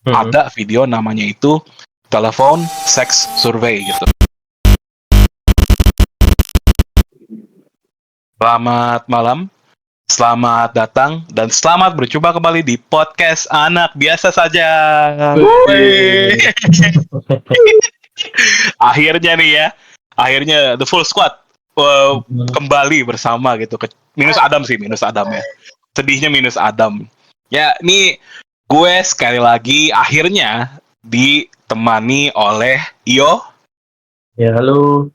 ada video namanya itu telepon sex survey gitu. Selamat malam, selamat datang, dan selamat berjumpa kembali di podcast Anak Biasa Saja. Akhirnya nih ya, akhirnya the full squad kembali bersama gitu. Minus Adam ya. Sedihnya minus Adam. Ya, ini gue sekali lagi akhirnya ditemani oleh Iyo. Ya, halo.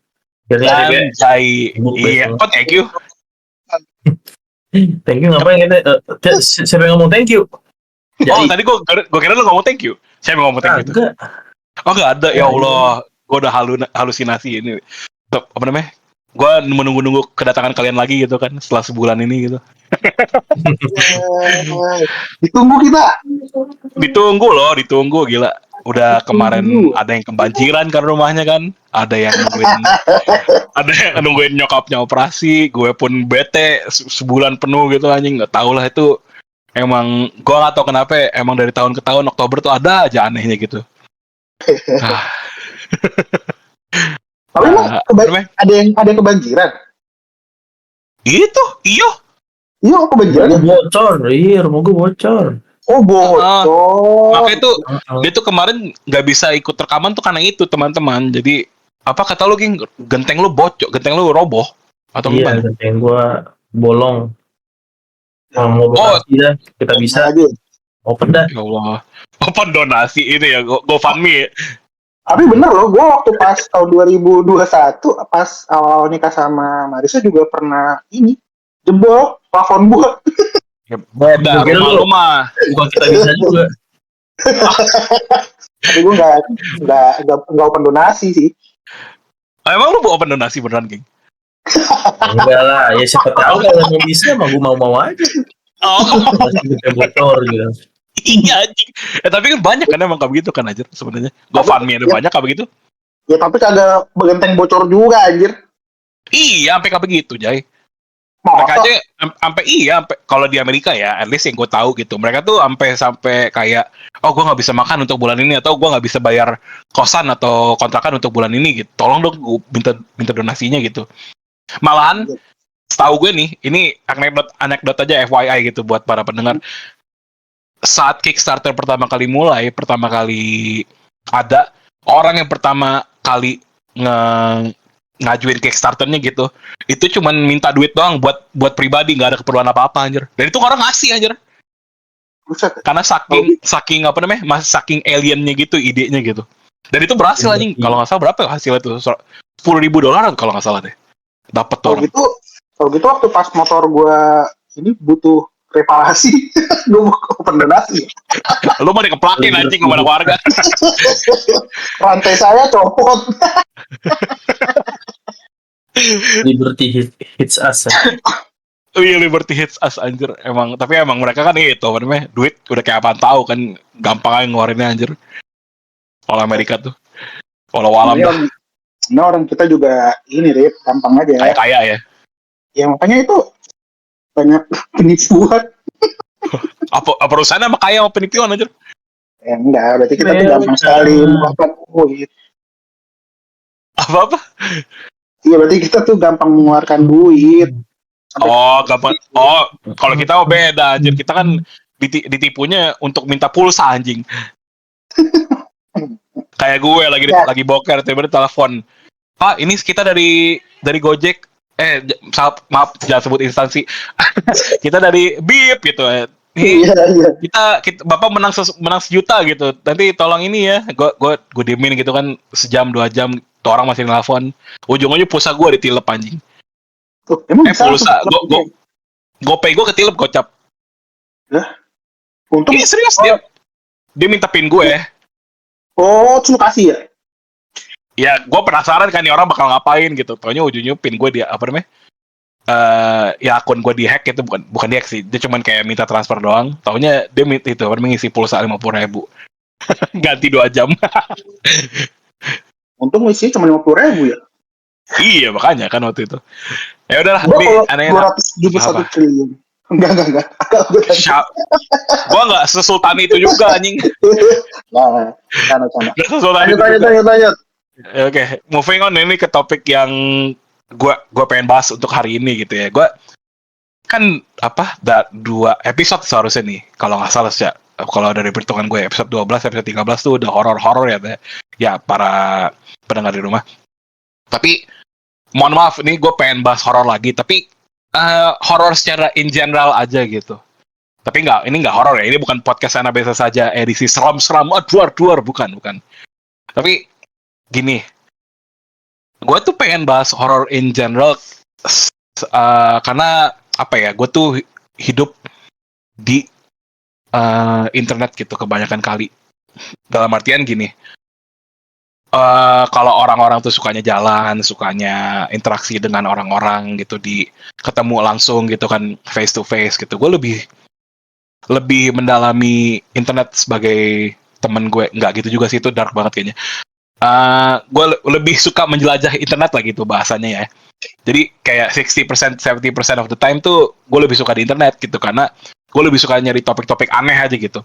Dan Jai. Iya, oh, thank you. Thank you ngapain kita? Siapa yang ngomong thank you? Oh, tadi gue kira lu ngomong thank you. Siapa yang ngomong thank you? Enggak. Oh, enggak ada. Ya Allah, gue udah halusinasi ini. Apa namanya? Gue menunggu kedatangan kalian lagi gitu kan setelah sebulan ini gitu. Ditunggu kita. Ditunggu gila. Udah kemarin ada yang kebanjiran kan rumahnya kan. Ada yang nungguin nyokapnya operasi. Gue pun bete sebulan penuh gitu anjing. Nggak tahu lah itu. Emang gue nggak tahu kenapa. Emang dari tahun ke tahun Oktober tuh ada aja anehnya gitu. Tapi emang ada yang kebanjiran. Itu, iyo kebanjiran. Rumah gue bocor. Oh, bocor. Makanya itu dia tuh kemarin nggak bisa ikut rekaman tuh karena itu teman-teman. Jadi apa kata lu Ging? Genteng lu roboh atau iya, gimana? genteng gue bolong. Kalau mau donasi dah, kita bisa aja. Open dah. Ya Allah, open donasi itu ya, GoFundMe. Tapi bener loh, gue waktu pas tahun 2021 pas awal nikah sama Marisa juga pernah ini jebol plafon gue. Beda rumah. Bukan kita bisa juga. Tapi gue nggak open donasi sih. Emang lu mau open donasi beneran Ging? Enggak lah, ya siapa tahu kalau mau bisa mah gue mau aja. Masih bocor gitu. Iya anjing. Tapi kan banyak kan emang kayak begitu kan aja sebenarnya. GoFundMe ada banyak kayak begitu. Ya tapi kagak begenteng bocor juga anjir. Iya, sampai kayak begitu, Jay. Mereka aja sampai kalau di Amerika ya, at least yang gue tahu gitu. Mereka tuh sampai kayak gue nggak bisa makan untuk bulan ini atau gue nggak bisa bayar kosan atau kontrakan untuk bulan ini gitu. Tolong dong gue minta donasinya gitu. Malahan setahu gue nih, ini anekdot aja FYI gitu buat para pendengar. Saat Kickstarter pertama kali ada, orang yang pertama kali ngajuin Kickstarternya gitu, itu cuman minta duit doang buat pribadi, nggak ada keperluan apa-apa anjir. Dan itu orang ngasih anjir. Karena saking apa namanya, saking aliennya gitu idenya gitu. Dan itu berhasil anjing. Kalau nggak salah berapa hasilnya tuh? $10,000 kalau nggak salah deh. Dapat tuh. Kalau gitu waktu pas motor gue ini butuh reparasi, gue mau open donasi. Lu mau dikeplakin anjing kepada warga. Rantai saya copot. Liberty hits us. Iya, Liberty hits us anjir. Tapi emang mereka kan itu apa namanya, duit udah kayak apaan tahu kan, gampang aja ngeluarinnya anjir. Kalau Amerika tuh, kalau alam dah. Nah, orang kita juga ini Rip, gampang aja. Kaya ya. Ya makanya itu banyak penipuan. Apa perusahaan sama kaya sama penipuan anjir? Ya enggak, berarti kita tuh gampang sekali mengeluarkan duit. Apa? Iya, berarti kita tuh gampang mengeluarkan duit. Gampang. Kalau kita beda anjir. Kita kan ditipunya untuk minta pulsa anjing. Kayak gue lagi boker, tiba-tiba telepon. Pak, ini kita dari Gojek. Maaf, jangan sebut instansi. Kita dari BIP gitu. Iya. Kita Bapak menang 1 juta gitu. Nanti tolong ini ya. Gue diemin gitu kan sejam 2 jam. Tuh orang masih nelfon. Ujung-ujungnya pulsa gue ditilep anjing. Emang pulsa GoPay gue ketilep gocap. Untung ini serius dia minta pin gue. Terus lu kasih ya? Ya, gue penasaran kan nih orang bakal ngapain gitu. Taunya ujungnya pin gue dia apa namanya? Ya akun gue dihack itu bukan dihack sih. Dia cuman kayak minta transfer doang. Taunya dia itu mengisi pulsa 50.000. Ganti 2 jam. Untung isinya cuma 50.000 ya. Iya, makanya kan waktu itu. Ya udahlah, ini aneh. 271 triliun. Enggak. Agak Gua nggak sesultan itu juga anjing. Nah, sana. Nggak sesultan itu juga. Lanjut. Oke, moving on ini ke topik yang gua pengen bahas untuk hari ini gitu ya. Gua kan dua episode seharusnya nih kalau nggak salah sih. Kalau dari perhitungan gue episode 12, episode 13 tuh udah horor-horor ya para pendengar di rumah. Tapi mohon maaf nih gue pengen bahas horor lagi, tapi horor secara in general aja gitu. Tapi ini nggak horor ya, ini bukan podcast Ana Biasa Saja edisi seram-seram duar bukan. Tapi gini, gue tuh pengen bahas horor in general karena apa ya, gue tuh hidup di internet gitu kebanyakan kali. Dalam artian gini, kalau orang-orang tuh sukanya jalan, sukanya interaksi dengan orang-orang gitu, ketemu langsung gitu kan, face to face gitu. Gue lebih mendalami internet sebagai temen gue. Nggak gitu juga sih, itu dark banget kayaknya. Gue lebih suka menjelajah internet lah gitu bahasanya ya. Jadi kayak 60%, 70% of the time tuh gue lebih suka di internet gitu, karena gue lebih suka nyari topik-topik aneh aja gitu.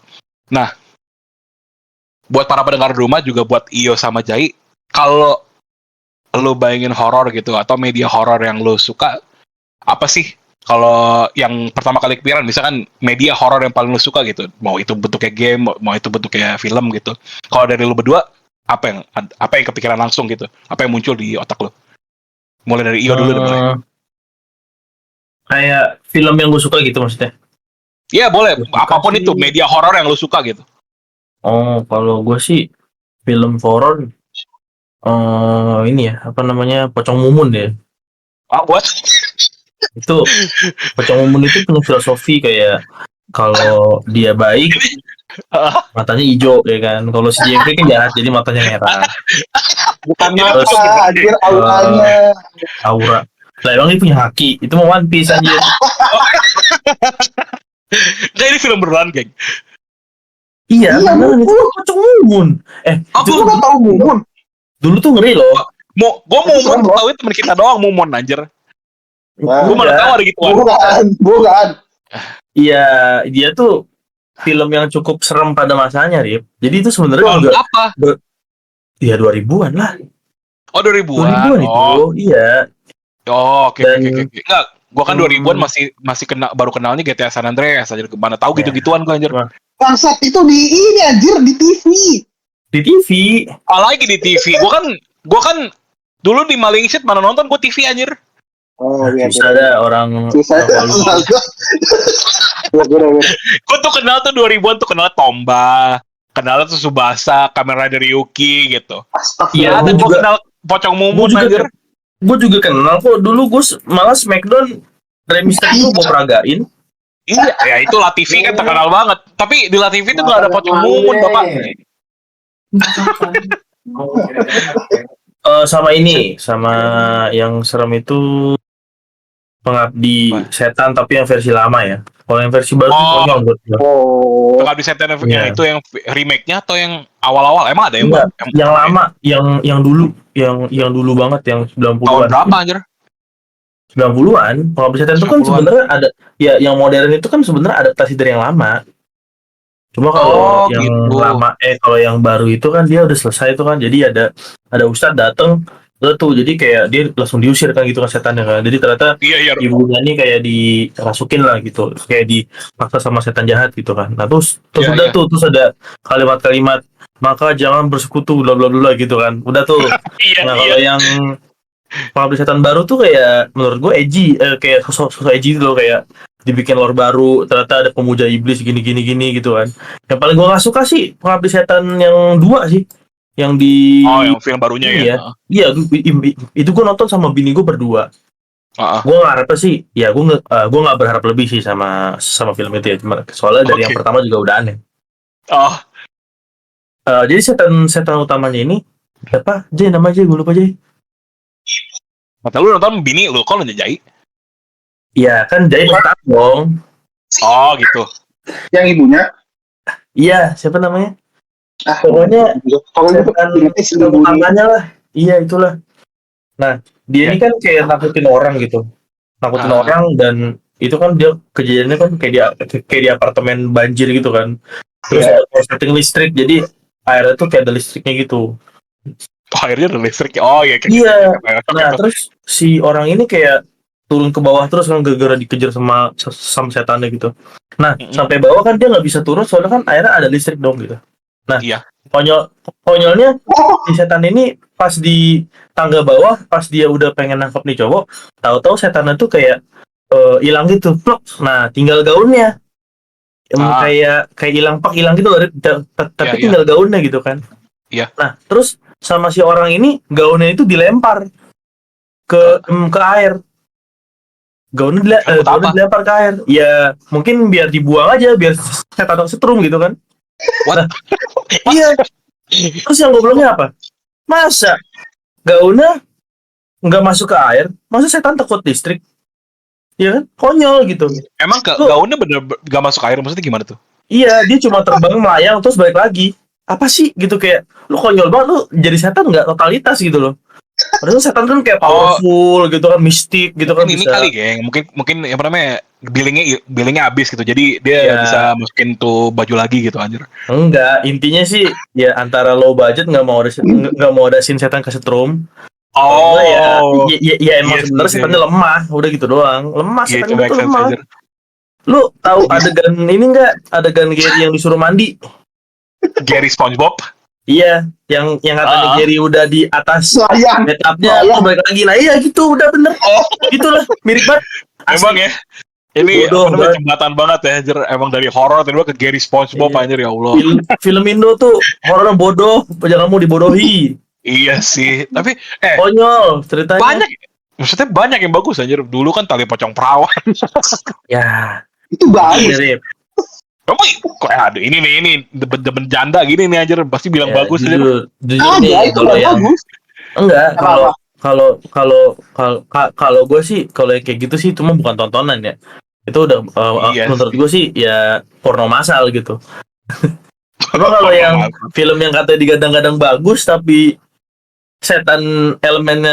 Nah, buat para pendengar di rumah juga, buat Iyo sama Jai, kalau lo bayangin horor gitu atau media horor yang lo suka, apa sih? Kalau yang pertama kali kepikiran, misalkan media horor yang paling lo suka gitu, mau itu bentuknya game, mau itu bentuknya film gitu. Kalau dari lo berdua, apa yang kepikiran langsung gitu? Apa yang muncul di otak lo? Mulai dari Iyo dulu deh, boleh. Kayak film yang gue suka gitu maksudnya. Iya boleh, Suka apapun sih. itu media horor yang lo suka gitu. Oh, kalau gue sih film horor ini ya, apa namanya, Pocong Mumun ya. What? Itu Pocong Mumun itu punya filosofi kayak kalau dia baik matanya hijau ya kan. Kalau si Jeffrey kan jahat jadi matanya merah. Bukan Terus, mata, anjir auranya. Aura. Lah emang dia punya haki. Itu mau One Piece anjir. Nggak, ini film beneran, geng. Iya, beneran itu Pocong Mumun. Aku nggak tahu Mumun. Dulu tuh ngeri loh. Gue Mumon tahu itu teman kita doang, Mumon anjir. Gue mana tahu ada gituan. Bukan. Iya, dia tuh film yang cukup serem pada masanya, Rip. Jadi itu sebenarnya juga apa? Iya 2000-an lah. Oh 2000-an. 2000-an itu, iya. Oh, oke. Enggak, gua kan 2000-an masih baru kenalnya GTA San Andreas aja, mana tahu gitu-gituan gua anjir. Bangsat itu di ini anjir, di TV. Di TV. Apalagi di TV. Gua kan dulu di Malaysia mana nonton gua TV anjir. Oh iya. Bisa ada orang. Gua tuh kenal tuh 2000-an tuh kenal Tomba, kenal tuh Tsubasa, Kamen Rider Yuki gitu. Iya, ada gua kenal Pocong Mumun anjir. Gue juga kenal kok. Dulu gue malah Smackdown Rey Mysterio gue peragain. Iya, ya itu La TV kan terkenal banget. Tapi di La TV itu nggak ada Pocong Mumun, Bapak. Sama yang serem itu Pengabdi Setan, tapi yang versi lama ya. Kalau yang versi baru konyol buat gue. Pengabdi Setan yang itu yang remake-nya atau yang awal-awal? Emang ada yang baru? Yang lama, yang dulu, yang dulu banget, yang 90-an. Tahun berapa anjir? 90-an. Pengabdi Setan itu kan sebenarnya ada, ya yang modern itu kan sebenarnya adaptasi dari yang lama. Cuma kalau yang gitu. Lama, kalau yang baru itu kan dia udah selesai itu kan, jadi ada ustadz dateng tuh, jadi kayak dia langsung diusir kan gitu kan setannya kan, jadi ternyata ibunya ini kayak dirasukin lah gitu, kayak dipaksa sama setan jahat gitu kan. Nah terus terus ada kalimat-kalimat maka jangan bersekutu bla bla bla gitu kan, udah tuh. Kalau yang Pengabdi Setan baru tuh kayak menurut gue edgy, kayak sosok edgy gitu loh, kayak dibikin lore baru, ternyata ada pemuja iblis gini gitu kan. Yang paling gue gak suka sih Pengabdi Setan yang 2 sih, yang yang film barunya ya. Iya, itu gue nonton sama bini gue berdua. Gue ngarep sih, ya gue nggak berharap lebih sih sama film itu ya, cuma soalnya dari yang pertama juga udah aneh. Jadi setan utamanya ini siapa? Jay, nama Jay, gue lupa Jay. Mata lu nonton bini lu, kok lu Jai? Iya kan Jay pertama dong. Oh gitu. Yang ibunya? Iya, siapa namanya? Pokoknya setan utamanya lah. Iya itulah. Nah dia ini kan kayak nakutin orang gitu, nakutin orang, dan itu kan dia kejadiannya kan kayak di apartemen banjir gitu kan. Terus Iya. ada korsleting listrik, jadi airnya tuh kayak ada listriknya gitu. Oh, akhirnya ada listrik. Oh iya kayak Iya. gitu. Nah, terus si orang ini kayak turun ke bawah terus kan gara-gara dikejar sama setannya gitu. Nah, sampai bawah kan dia nggak bisa turun soalnya kan airnya ada listrik dong gitu. Nah, Iya. konyolnya si setan ini pas di tangga bawah, pas dia udah pengen nangkep nih cowok, tahu-tahu setannya tuh kayak hilang gitu, plok. Nah, tinggal gaunnya. Kayak hilang gitu loh, tapi Iya, tinggal gaunnya gitu kan. Iya. Nah, terus sama si orang ini gaunnya itu dilempar ke air. Gaunnya dilempar ke air. Ya, mungkin biar dibuang aja, biar setan setrum gitu kan. What? Nah, iya. Terus yang gobloknya apa? Masa gaunnya nggak masuk ke air? Masa setan takut listrik? Ya kan? Konyol gitu. Emang gaunnya bener gak masuk air, maksudnya gimana tuh? Iya, dia cuma terbang melayang terus balik lagi. Apa sih gitu, kayak lu konyol banget, lu jadi setan nggak totalitas gitu loh. Padahal setan kan kayak powerful gitu kan, mistik gitu kan, Ini bisa. kali geng, mungkin apa namanya, billingnya habis gitu, jadi dia bisa masukin tuh baju lagi gitu anjir. Enggak, intinya sih ya antara low budget nggak mau ada scene setan kesetrum. Oh, ya emang sebenarnya setannya lemah, udah gitu doang. Lemah, iya, setan itu itu make sense, lemah. anjir. Lu tahu adegan ini nggak? Adegan Gary yang disuruh mandi? Gary SpongeBob. Iya, yang katanya Gary udah di atas bathtubnya, terus balik lagi. Nah iya gitu, udah bener. Gitulah, mirip banget. Emang ya. Ini Bodoh, apa namanya, jembatan banget ya, anjir. Emang dari horor tiba ke Gary SpongeBob, Iya. anjir, ya Allah. Film Indo tuh horornya bodoh, jangan kamu dibodohi. Iya sih, tapi Konyol ceritanya. banyak, maksudnya banyak yang bagus anjir. Dulu kan Tali Pocong Perawan. Ya, Itu bagus. mirip. Kamu kok aduh ini demen janda gini nih anjir, pasti bilang Ya, bagus anjir. jujur nih, itu kalau yang bagus. enggak, Kenapa? kalau gue sih, kalau yang kayak gitu sih itu mah bukan tontonan ya. Itu udah Iya menurut sih. gue sih ya porno massal gitu. Cuma kalau yang film yang katanya digadang-gadang bagus tapi setan elemen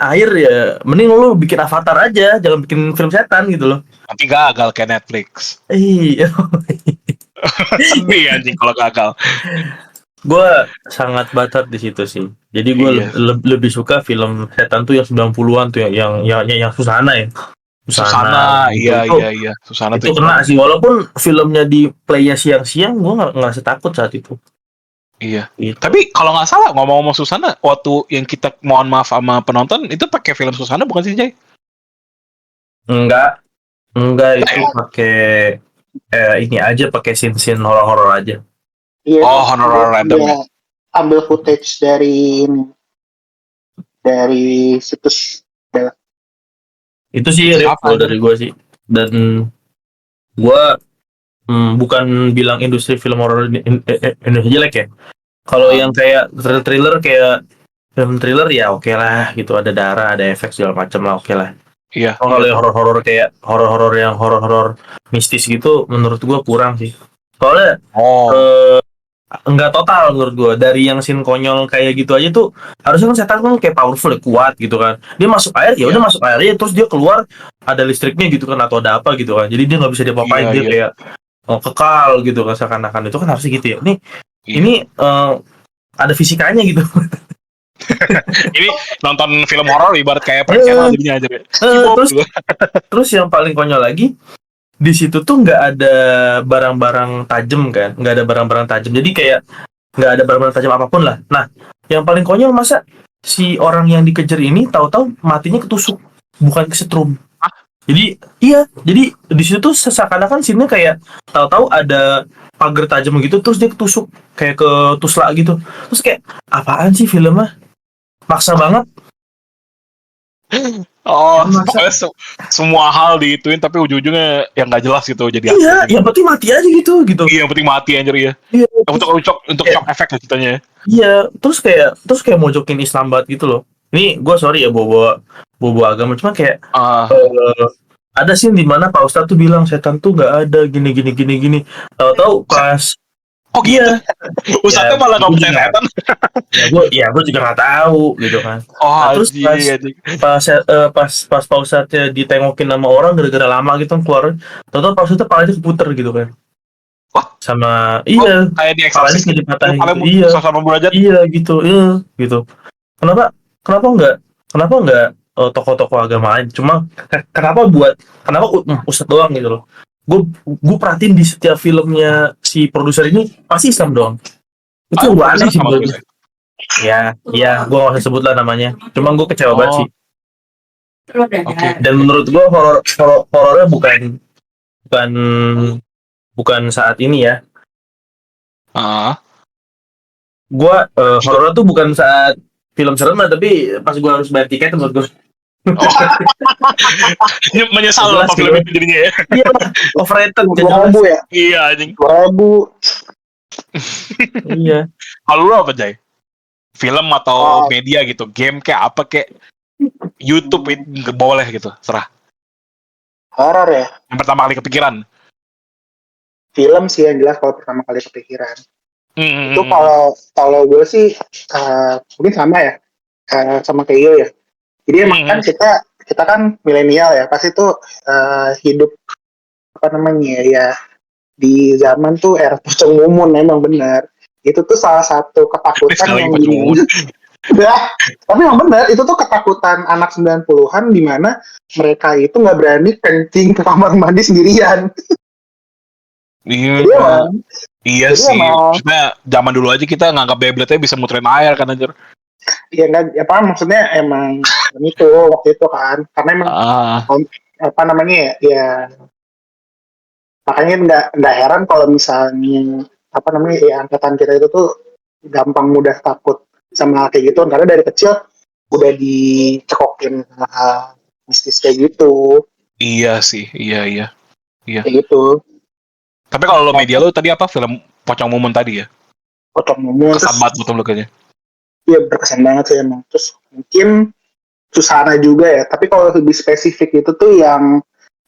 air, ya mending lu bikin Avatar aja, jangan bikin film setan gitu loh. Nanti gagal kayak Netflix. Iya. Sedih anjing kalau gagal. Gue sangat batat di situ sih. Jadi gue Iya. lebih suka film setan tuh yang 90-an tuh, yang Susana ya. Susana, iya. Susana Itu tuh kena sih, walaupun filmnya di playnya siang-siang, gue nggak setakut saat itu. iya. Gitu. Tapi kalau nggak salah ngomong-ngomong Susana, waktu yang kita mohon maaf sama penonton itu pakai film Susana bukan sih, Jay? Enggak itu pakai ini aja, pakai scene horor-horor aja. Iya, Oh, honor random. dia ambil footage dari situs. Itu sih kalau dari gue sih. Dan gue bukan bilang industri film horor Indonesia jelek ya. Kalau yang kayak thriller kayak film thriller ya oke lah gitu, ada darah, ada efek segala macam lah, oke lah. Iya. Kalau yang horor-horor kayak horor-horor mistis gitu, menurut gua kurang sih. Soalnya enggak total menurut gua. Dari yang scene konyol kayak gitu aja tuh, harusnya kan setan kan kayak powerful, kuat gitu kan. Dia masuk air, ya udah masuk airnya, terus dia keluar ada listriknya gitu kan, atau ada apa gitu kan. Jadi dia nggak bisa diapa-apain, dia kayak kekal gitu kan, seakan-akan. Itu kan harusnya gitu ya. Ini ada fisikanya gitu. Ini nonton film horor ibarat kayak prank channel jadinya aja. Terus yang paling konyol lagi, di situ tuh nggak ada barang-barang tajam kan, nggak ada barang-barang tajam. Jadi kayak nggak ada barang-barang tajam apapun lah. Nah, yang paling konyol, masa si orang yang dikejar ini tahu-tahu matinya ketusuk, bukan kesetrum. Jadi di situ tuh seakan-akan scene-nya kayak tahu-tahu ada pagar tajam gitu, terus dia ketusuk kayak ke tusla gitu. Terus kayak apaan sih filmnya? Maksa banget. Pokoknya semua hal diituin tapi ujung-ujungnya yang nggak jelas gitu jadi. Iya, yang penting mati aja gitu. Iya, yang penting mati anjir ya. Iya. Untuk shock efek ceritanya. Iya, terus kayak mojokin Islam banget gitu loh. Ini gue sorry ya bobo agama, cuma kayak ada scene di mana Pak Ustadz tuh bilang setan tuh nggak ada gini. Tahu-tahu pas Oh gitu. Iya. Ustadznya malah Gua nggak percaya juga- setan. gue juga nggak tahu gitu kan. Oh Nah, terus anjing. pas Pak Ustadznya ditengokin sama orang gara-gara lama gitu kan keluar, tahu-tahu Pak Ustadznya palanya keputer gitu kan. Wah? Sama Oh, iya, kayak di palanya Exorcist kayak gitu. dipatahin Kalian gitu. Iya, sama derajat. iya gitu, iya gitu. Kenapa kenapa enggak tokoh-tokoh agama lain? Cuma kenapa Ustadz doang gitu loh. Gue perhatiin di setiap filmnya si produser ini pasti Islam doang. Itu yang gue aneh Produsernya sih sama menurut terus gue. ya. Ya, gue gak usah sebut lah namanya. Cuma gue kecewa banget sih. Oke. Dan menurut gue horornya bukan bukan saat ini ya. Ah. Gue horornya tuh bukan saat film serem lah, tapi pas gue harus bayar tiket menurut gue. Oh. Menyesal Jelas nonton gitu. film itu jadinya ya. Iya, overrated. 20.000 ya? Iya anjing. 20.000. Iya. Kalau lu apa, Jay? Film atau media gitu, game kayak apa kayak YouTube itu nggak boleh gitu, serah. Horor ya? Yang pertama kali kepikiran. Film sih yang jelas kalau pertama kali kepikiran. Itu Hmm. kalau gue sih mungkin sama ya, sama kayak Iyo ya. Jadi emang kan kita kan milenial ya, pasti tuh hidup apa namanya ya di zaman tuh era pocong mumun, emang benar. Itu tuh salah satu ketakutan Sekali yang lagi Pocong Mumun. tapi emang benar, itu tuh ketakutan anak 90-an di mana mereka itu nggak berani kencing ke kamar mandi sendirian. Iya, Jadi emang iya jadi sih. emang- Maksudnya zaman dulu aja kita nganggap Beyblade-nya bisa muterin air kan anjir. ya nggak apa maksudnya emang itu waktu itu kan karena emang apa namanya ya makanya nggak heran kalau misalnya apa namanya ya angkatan kita itu tuh gampang mudah takut sama kayak gitu karena dari kecil udah dicekokin hal mistis kayak gitu. Iya sih, iya. Kayak gitu. Tapi kalau lo media lo tadi apa film Pocong Mumun tadi ya? Pocong mumun Kesan terus banget betul lo kayaknya. ya berkesan banget sih emang. Terus mungkin Susana juga ya, tapi kalau lebih spesifik itu tuh yang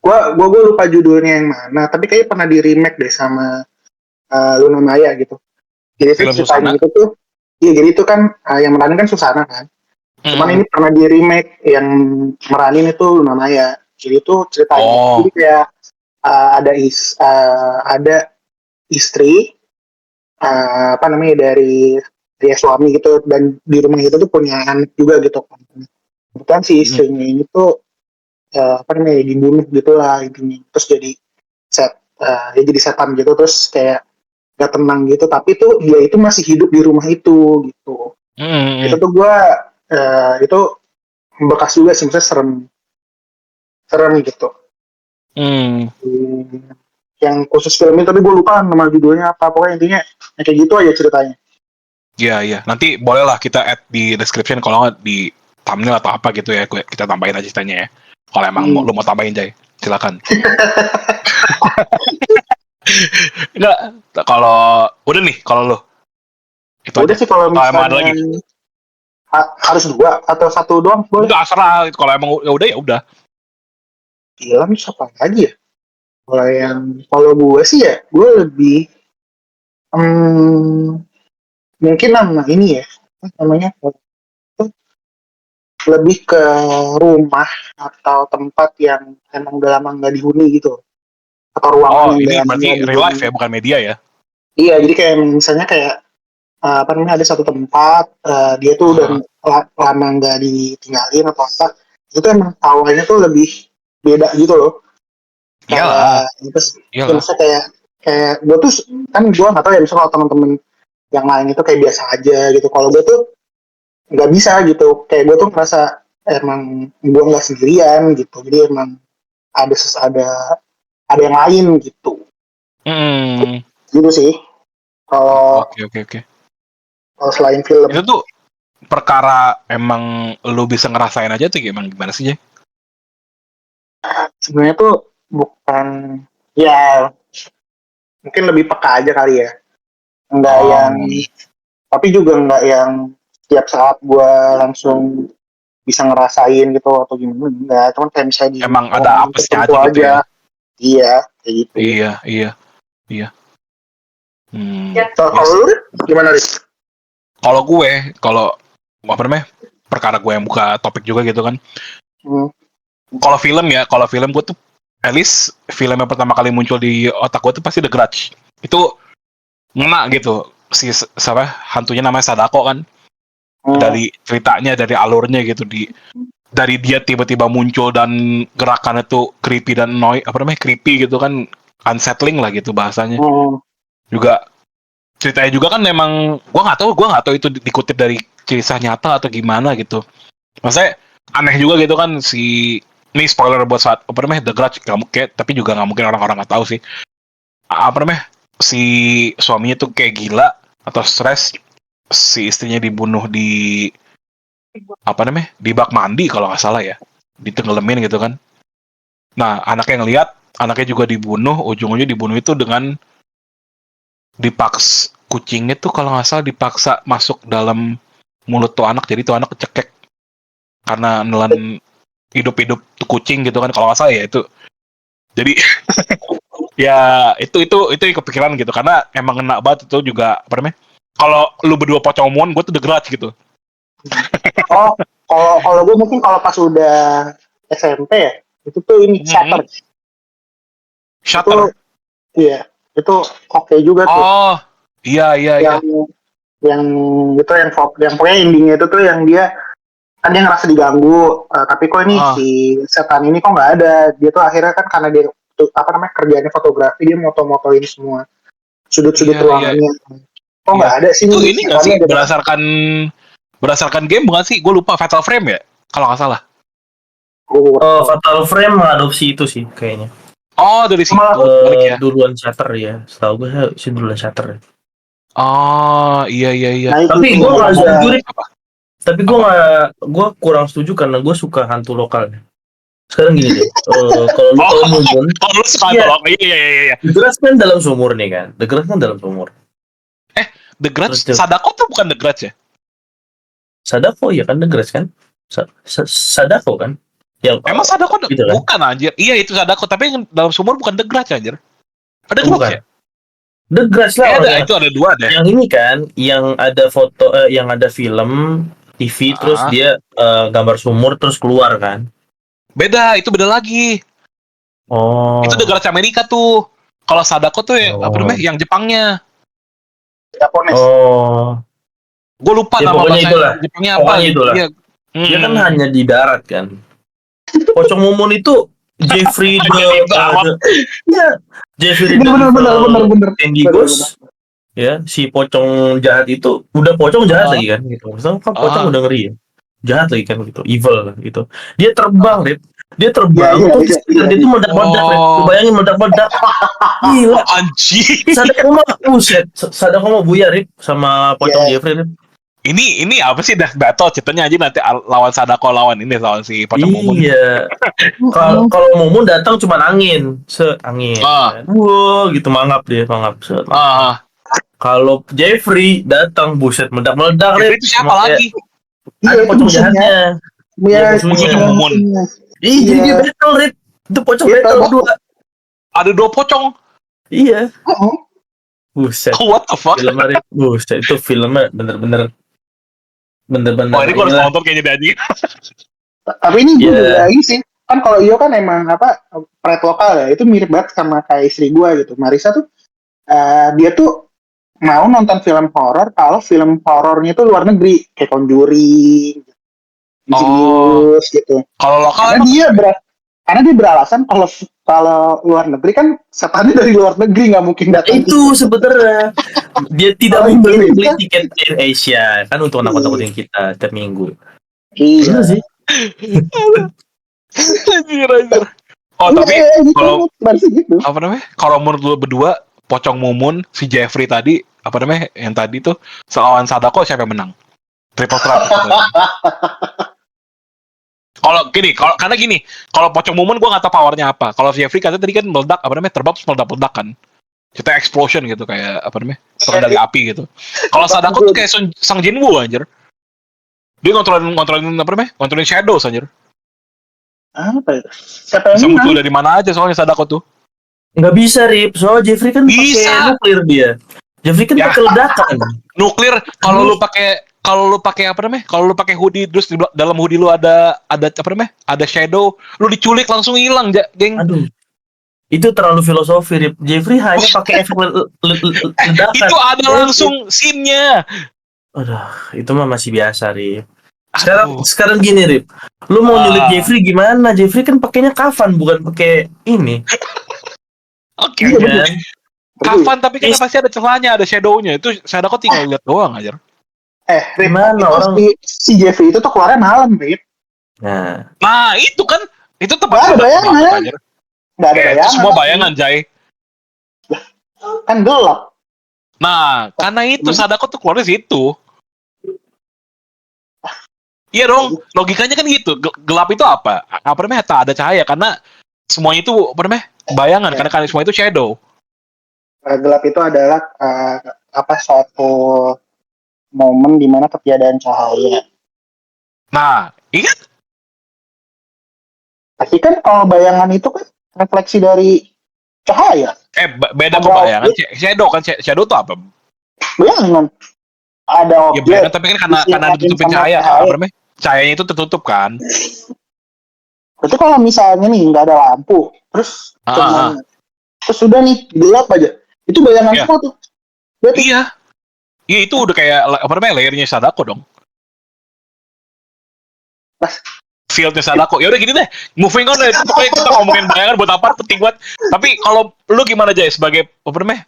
gua lupa judulnya yang mana, tapi kayaknya pernah di remake deh sama Luna Maya gitu. Jadi Film ceritanya Susana? itu tuh, iya jadi itu kan yang meranin kan Susana kan. Cuman ini pernah di remake yang meranin itu Luna Maya. Jadi itu ceritanya, jadi kayak ada istri apa namanya dari suami gitu dan di rumah itu tuh punya anak juga gitu kan. Kebetulan si istrinya ini tuh apa namanya dibunuh gitulah intinya. Terus jadi dia jadi setan gitu terus kayak gak tenang gitu tapi tuh dia itu masih hidup di rumah itu gitu. Itu tuh gue itu bekas juga sih maksudnya serem gitu. Yang khusus film ini tapi gue lupa nama judulnya apa pokoknya intinya kayak gitu aja ceritanya. Iya. Nanti bolehlah kita add di description kalau nggak di thumbnail atau apa gitu ya. Kita tambahin aja ceritanya ya. Kalau emang lu mau tambahin, Jay, silakan. Enggak, kalau udah nih, kalau lu. Itu udah aja. sih kalau Emang ada misalnya lagi? harus 2 atau 1 doang boleh. Udah serah, kalau emang ya udah. Film siapa lagi ya? Kalau gue sih ya, gue lebih mungkin nama ini ya, namanya lebih ke rumah atau tempat yang emang udah lama nggak dihuni gitu, atau ruangan Ini yang berarti real life ya, bukan media ya? Iya, jadi kayak misalnya kayak apa namanya ada satu tempat dia tuh udah lama nggak ditinggalin atau apa, itu emang awalnya tuh lebih beda gitu loh. Iyalah. Ya, maksudnya kayak gue tuh kan gue nggak tahu ya misalnya kalau teman-teman yang lain itu kayak biasa aja gitu. Kalau gue tuh nggak bisa gitu. Kayak gue tuh merasa emang gue nggak sendirian gitu. Jadi emang ada yang lain gitu. Gitu sih. Kalau Oke. kalau selain film itu tuh perkara emang lu bisa ngerasain aja tuh gimana sih, Jay? sebenarnya tuh bukan ya mungkin lebih peka aja kali ya. Enggak yang tapi juga enggak yang setiap saat gue langsung bisa ngerasain gitu atau gimana enggak, cuman kayak misalnya emang ada apesnya aja gitu ya. Iya kayak gitu. Iya. Kalau lu gimana, Riz? Kalau apa namanya? Perkara gue yang buka topik juga gitu kan. Kalau film gue tuh at least film yang pertama kali muncul di otak gue tuh pasti The Grudge. Itu ngena gitu. Siapa hantunya namanya Sadako kan. Dari ceritanya, dari alurnya gitu, dari dia tiba-tiba muncul dan gerakannya tuh creepy dan creepy gitu kan, unsettling lah gitu bahasanya. Juga ceritanya juga kan memang gua nggak tahu itu dikutip dari kisah nyata atau gimana gitu. Maksudnya aneh juga gitu kan ini spoiler buat The Grudge nggak mungkin, tapi juga nggak mungkin orang-orang nggak tahu sih. Si suaminya tuh kayak gila atau stres, si istrinya dibunuh di bak mandi kalau nggak salah ya, ditenggelamin gitu kan. Nah anaknya ngeliat, anaknya juga dibunuh, ujung-ujungnya dibunuh itu dengan kucingnya tuh kalau nggak salah dipaksa masuk dalam mulut tuh anak, jadi tuh anak kecekek karena nelan hidup-hidup tuh kucing gitu kan kalau nggak salah ya itu. Jadi ya itu yang kepikiran gitu karena emang kena banget itu juga kalau lu berdua pocong omongan gue tuh The Grudge gitu. Kalau gue mungkin kalau pas udah SMP ya, itu tuh ini Shutter. Iya, itu oke juga tuh. Oh, iya. Yang itu yang pokoknya endingnya itu tuh yang dia kan dia ngerasa diganggu, tapi kok ini si setan ini kok nggak ada. Dia tuh akhirnya kan karena dia kerjaannya fotografi, dia moto-motoin semua sudut-sudut ruangannya. Kok nggak ada sih ini nggak sih berdasarkan game bukan sih? Gue lupa, Fatal Frame ya kalau nggak salah. Fatal Frame mengadopsi itu sih kayaknya. Oh, dari situ duluan Shutter ya. Setahu gue sih duluan Shutter. Oh, iya. Nah, tapi gue nggak setuju. Tapi gue kurang setuju karena gue suka hantu lokal. Sekarang gini deh, kalau lu tahu Mumun, lu suka hantu lokal, iya. The Grudge kan dalam sumur nih kan. The Grudge kan dalam sumur. The Grudge, Sadako tuh bukan The Grudge ya? Sadako ya kan The Grudge kan? Sadako kan? Yang emang Sadako gitu kan? Bukan anjir. Iya itu Sadako, tapi yang dalam sumur bukan The Grudge anjir. Ada Grudge ya? The Grudge lah. Itu ada dua deh. Yang ini kan, yang ada foto, yang ada film TV terus dia gambar sumur terus keluar kan? Beda, itu beda lagi. Oh. Itu The Grudge Amerika tuh. Kalau Sadako tuh yang Jepangnya. Japones. Oh. Gue lupa nama bahasa Jepangnya apa. Iya. Dia kan hanya di darat kan. Pocong Mumun itu Jeffrey Jeffrey bener. Tendigos. Ya, si pocong jahat itu udah pocong jahat lagi kan gitu. Misalnya kan pocong udah ngeri ya. Jahat lagi kan gitu, evil gitu. Dia terbang, Rip. Dia terbang terus dia tuh meledak-meledak, Rip. Bayangin meledak-meledak. Gila anjing. Sadako mah buyar, Rip, sama pocong Jeffrey, Rip. Ini apa sih Death Battle ceritanya aja nanti lawan Sadako lawan si pocong Mumun. Iya. Kalau Mumun datang cuma angin. Angin. Wow, gitu mangap. Kalau Jeffrey datang buset meledak-meledak, Rip. Itu siapa lagi? Ada pocong jahatnya. Iya, Mumun. Jadi dia battle, Rip. Itu pocong battle berdua. Ada dua pocong. Iya. Buset. What the fuck? Film Rip. Buset, itu filmnya bener-bener. Oh, ini gue harus nonton kayaknya Dani. Tapi ini gue juga lagi sih. Kan kalau Iyo kan emang pret lokal ya. Itu mirip banget sama kayak istri gue gitu. Marisa tuh dia tuh mau nonton film horor kalau film horornya tuh luar negeri kayak Conjuring, Insidious gitu. Kalau lokal karena dia beralasan kalau luar negeri kan setannya dari luar negeri nggak mungkin datang. Itu sebenarnya dia tidak membeli tiket Air Asia kan untuk nakut-nakutin kita tiap minggu. Iya sih. Anjir. Oh tapi kalau gitu. Apa namanya? Kalau menurut lu berdua Pocong Mumun, si Jeffrey tadi, yang tadi tuh lawan Sadako siapa yang menang? Triple threat. Karena gini, kalau Pocong Mumun gue nggak tahu powernya apa. Kalau Jeffrey katanya tadi kan meledak, terbang terus meledak kan. Kita explosion gitu kayak turun dari api gitu. Kalau Sadako tuh kayak Sang Jinwoo anjir. Dia ngontrolin shadows anjir. Apa ya? Siapa yang bisa muncul dari mana aja soalnya Sadako tuh. Nggak bisa, Rip. Soalnya Jeffrey kan pakai nuklir dia. Jeffrey kan Ya. pakai ledakan. Nuklir kalau lu pakai apa namanya? Kalau lu pakai hoodie terus di dalam hoodie lu ada apa namanya? Ada shadow, lu diculik langsung hilang, geng. Aduh, itu terlalu filosofi, Rip. Jeffrey hanya pakai efek ledakan. Itu ada langsung scene-nya. Aduh, itu mah masih biasa, Rip. Aduh. Sekarang gini, Rip. Lu mau nyulik Ah. Jeffrey gimana? Jeffrey kan pakainya kafan, bukan pakai ini. Oke. Iya, Kan? Kafan tapi kan pasti ada celahnya, ada shadow-nya. Itu saya kok tinggal lihat doang aja. Rip, Gimana itu orang? si Jeffrey itu tuh keluarnya malam, Rip. Nah, itu kan itu tempat Nggak ada bayangan. banget, anjir. Nggak ada Itu bayangan. semua bayangan, Jay. Kan gelap. Nah, karena itu Sadako tuh keluar dari situ. Iya dong, logikanya kan gitu. Gelap itu apa? Apa namanya? Tak ada cahaya karena semuanya itu apa namanya? Bayangan karena semua itu shadow. Gelap itu adalah suatu momen di mana ketiadaan cahaya. Nah, ingat? Tapi kan kalau bayangan itu kan refleksi dari cahaya. Beda kok bayangan. Shadow kan, shadow itu apa? Bayangan. Ada Ya objek. bayangan, tapi kan karena ditutupin cahaya. Apa namanya? Cahayanya itu tertutup kan. Itu kalau misalnya nih nggak ada lampu, terus terus sudah nih gelap aja. Itu bayangan semua tuh. Berarti, Iya. Iya itu udah kayak apa namanya? Layernya Sadako dong. Fieldnya Sadako. Ya udah gini deh, moving on deh. Pokoknya kita ngomongin bayangan buat apa penting banget. Tapi kalau lu gimana Jay sebagai apa namanya?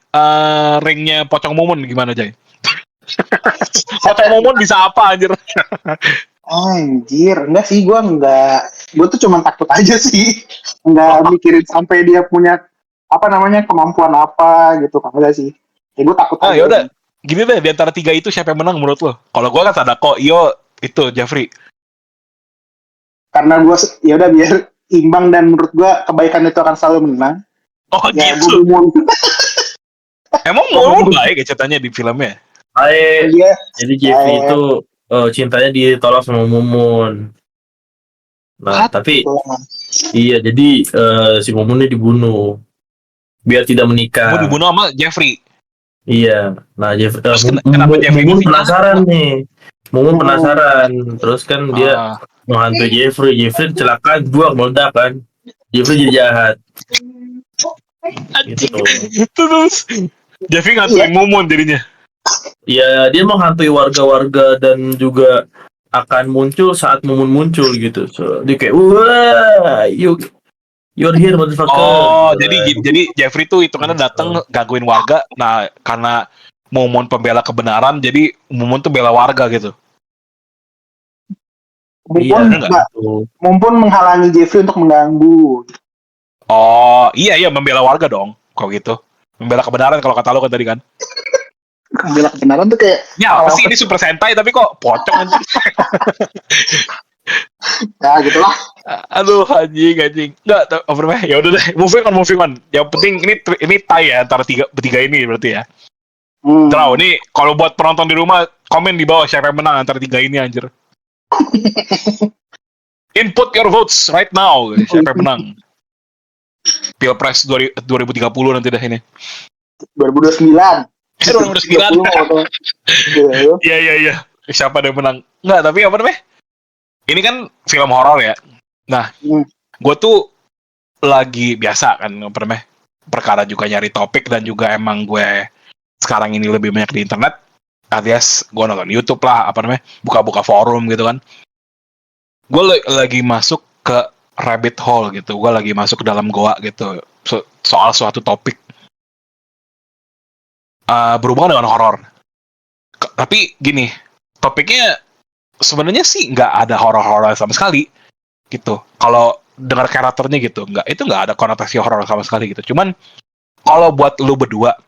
Ringnya Pocong Mumun gimana Jay? Pocong Mumun bisa apa anjir? Anjir, enggak sih, gue tuh cuma takut aja sih, nggak mikirin sampai dia punya apa namanya kemampuan apa gitu, enggak sih, ya gue takut aja. Yaudah, gini deh, di antara tiga itu siapa yang menang menurut lo? Kalau gue kan Sadako, Iyo itu Jeffrey. Karena gue ya udah biar imbang dan menurut gue kebaikan itu akan selalu menang. Oh ya, gitu. Emang Mumun baik ya ceritanya di filmnya? Baik. Jadi Jeffrey itu cintanya ditolak sama Mumun. Nah, tapi iya, jadi si Mumun ini dibunuh biar tidak menikah. Mau dibunuh sama Jeffrey. Iya. Nah, kenapa Jeffrey Mumun penasaran nih. Mumun penasaran. Terus kan dia menghantui Jeffrey. Jeffrey kecelakaan, buang meledak kan. Jeffrey jadi jahat. Gitu. Terus Jeffrey ngantuin Mumun jadinya. Ya, dia menghantui warga-warga dan juga akan muncul saat Mumun muncul gitu. So, dia kayak, wah, you're here, motherfucker. Oh, jadi Jeffrey tuh hitungannya datang gangguin warga. Nah, karena Mumun pembela kebenaran, jadi Mumun tuh bela warga gitu. Mumpun menghalangi Jeffrey untuk mengganggu. Oh, iya membela warga dong. Kok gitu? Membela kebenaran kalau kata lo kan tadi kan. Membela kebenaran tuh kayak ya apa sih ini Super Sentai tapi kok pocong anjing. Ya gitulah. Aduh anjing. Enggak apa namanya? Ya udah deh, moving on. Yang penting ini tie ya antara bertiga ini berarti ya. Draw nih kalau buat penonton di rumah komen di bawah siapa yang menang antara tiga ini anjir. Input your votes right now. Siapa yang menang? Pilpres 2030 nanti dah ini. 2029. 2009. Iya. Siapa yang menang? Enggak, tapi apa namanya? Ini kan film horor ya. Nah, gue tuh lagi biasa kan apa namanya? Perkara juga nyari topik dan juga emang gue sekarang ini lebih banyak di internet. Alias gue nonton YouTube lah, apa namanya? Buka-buka forum gitu kan. Gue lagi masuk ke rabbit hole gitu. Gue lagi masuk ke dalam goa gitu. Soal suatu topik. Berhubungan dengan horor. Tapi gini, topiknya sebenarnya sih nggak ada horor-horor sama sekali gitu. Kalau dengar karakternya gitu, itu nggak ada konotasi horor sama sekali gitu. Cuman kalau buat lu berdua,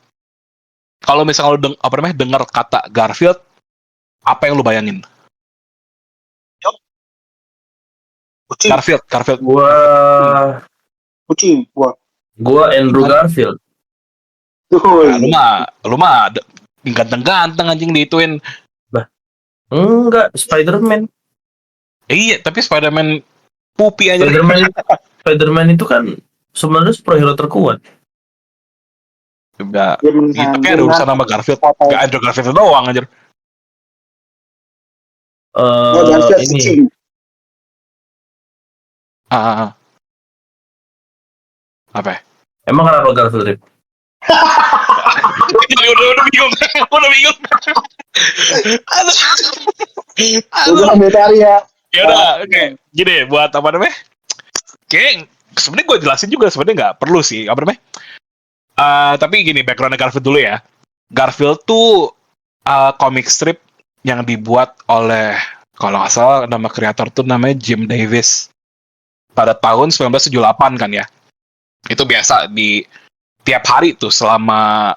kalau misalnya lu dengar kata Garfield, apa yang lu bayangin? Kucing. Garfield. Kucing. Gua Andrew Garfield. Nah, lu mah ganteng-ganteng anjing diituin. Enggak, Spider-Man. Iya, tapi Spider-Man pupi aja. Spider-Man itu kan sebenarnya superhero terkuat. Enggak. Dia Itu kayak ada urusan sama Garfield. Enggak Andrew Garfield doang anjir. Garfield Ini kucing. Ah. Apa? Ya? emang kenapa Garfield Rip? udah bingung. Udah bingung. Aduh. Udah ambil ya. Ya udah, oke. Gini buat apa namanya? Kayak sebenarnya gue jelasin juga sebenarnya nggak perlu sih apa namanya. Tapi gini background Garfield dulu ya. Garfield tuh comic strip yang dibuat oleh kalau nggak salah nama kreator tuh namanya Jim Davis pada tahun 1978 kan ya. Itu biasa di tiap hari tuh selama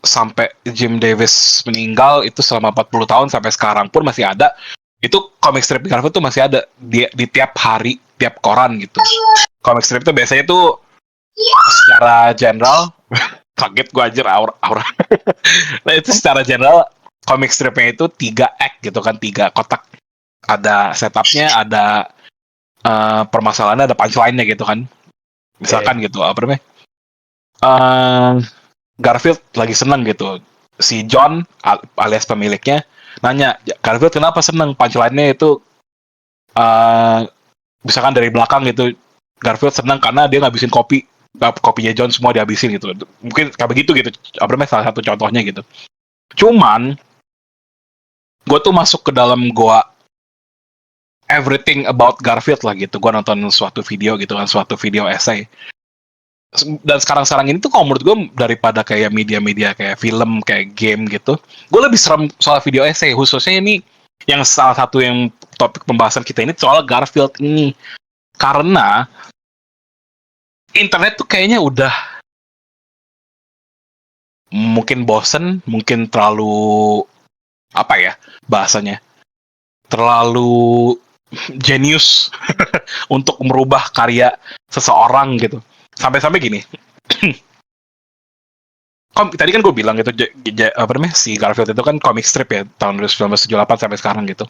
sampai Jim Davis meninggal itu selama 40 tahun sampai sekarang pun masih ada. Itu comic strip Garfield tuh masih ada di tiap hari, tiap koran gitu. Comic strip itu biasanya tuh secara general kaget gue anjir aura. Nah itu secara general comic stripnya itu 3 act gitu kan, 3 kotak. Ada setupnya, ada permasalahannya, ada punchline-nya gitu kan. Misalkan gitu apa namanya? Garfield lagi seneng gitu. Si John alias pemiliknya nanya, Garfield kenapa seneng? Punchline-nya itu misalkan dari belakang gitu. Garfield seneng karena dia ngabisin kopinya John semua dihabisin gitu. Mungkin kayak begitu gitu. Apa namanya salah satu contohnya gitu. Cuman gue tuh masuk ke dalam goa everything about Garfield lah gitu. Gue nonton suatu video gitu kan, suatu video essay. Dan sekarang ini tuh kalau menurut gue daripada kayak media-media kayak film, kayak game gitu, gue lebih serem soal video essay. Khususnya ini yang salah satu yang topik pembahasan kita ini soal Garfield ini. Karena internet tuh kayaknya udah mungkin bosen, mungkin terlalu apa ya bahasanya, terlalu genius untuk merubah karya seseorang gitu. Sampai-sampai gini. Tadi kan gue bilang gitu, apa namanya, si Garfield itu kan comic strip ya tahun 1978 sampai sekarang gitu.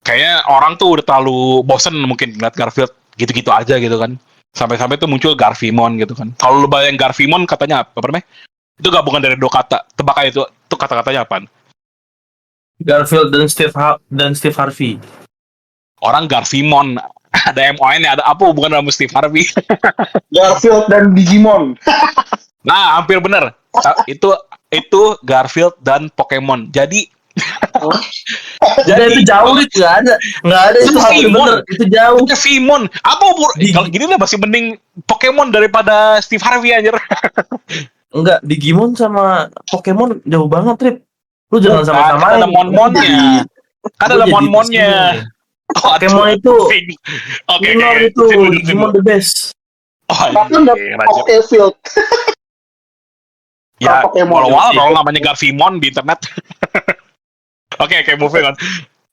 Kayaknya orang tuh udah terlalu bosen mungkin ngeliat Garfield gitu-gitu aja gitu kan. Sampai-sampai tuh muncul Garfimon gitu kan. Kalau lu bayang Garfimon katanya apa namanya? Itu gabungan dari 2 kata. Tebak aja itu kata-katanya apaan? Garfield dan Steve Harvey. Orang Garfimon. Ada MON ya, ada apa hubungan sama Steve Harvey? Garfield dan Digimon. Nah, hampir bener. Itu Garfield dan Pokemon. Jadi Jadi itu jauh itu nggak ada itu hampir bener itu jauh. Itu Vimon. Apa kalau gini lah masih mending Pokemon daripada Steve Harvey anjir. Enggak, Digimon sama Pokemon jauh banget, Trip. Lu jangan sama-samain. Ada Mon-Monnya. Kan ada Mon-Monnya. Pokemon itu minor itu, Digimon the best. Bahkan Pokefield. Ya, walau kalau namanya Garfimon di internet. Oke, moving on.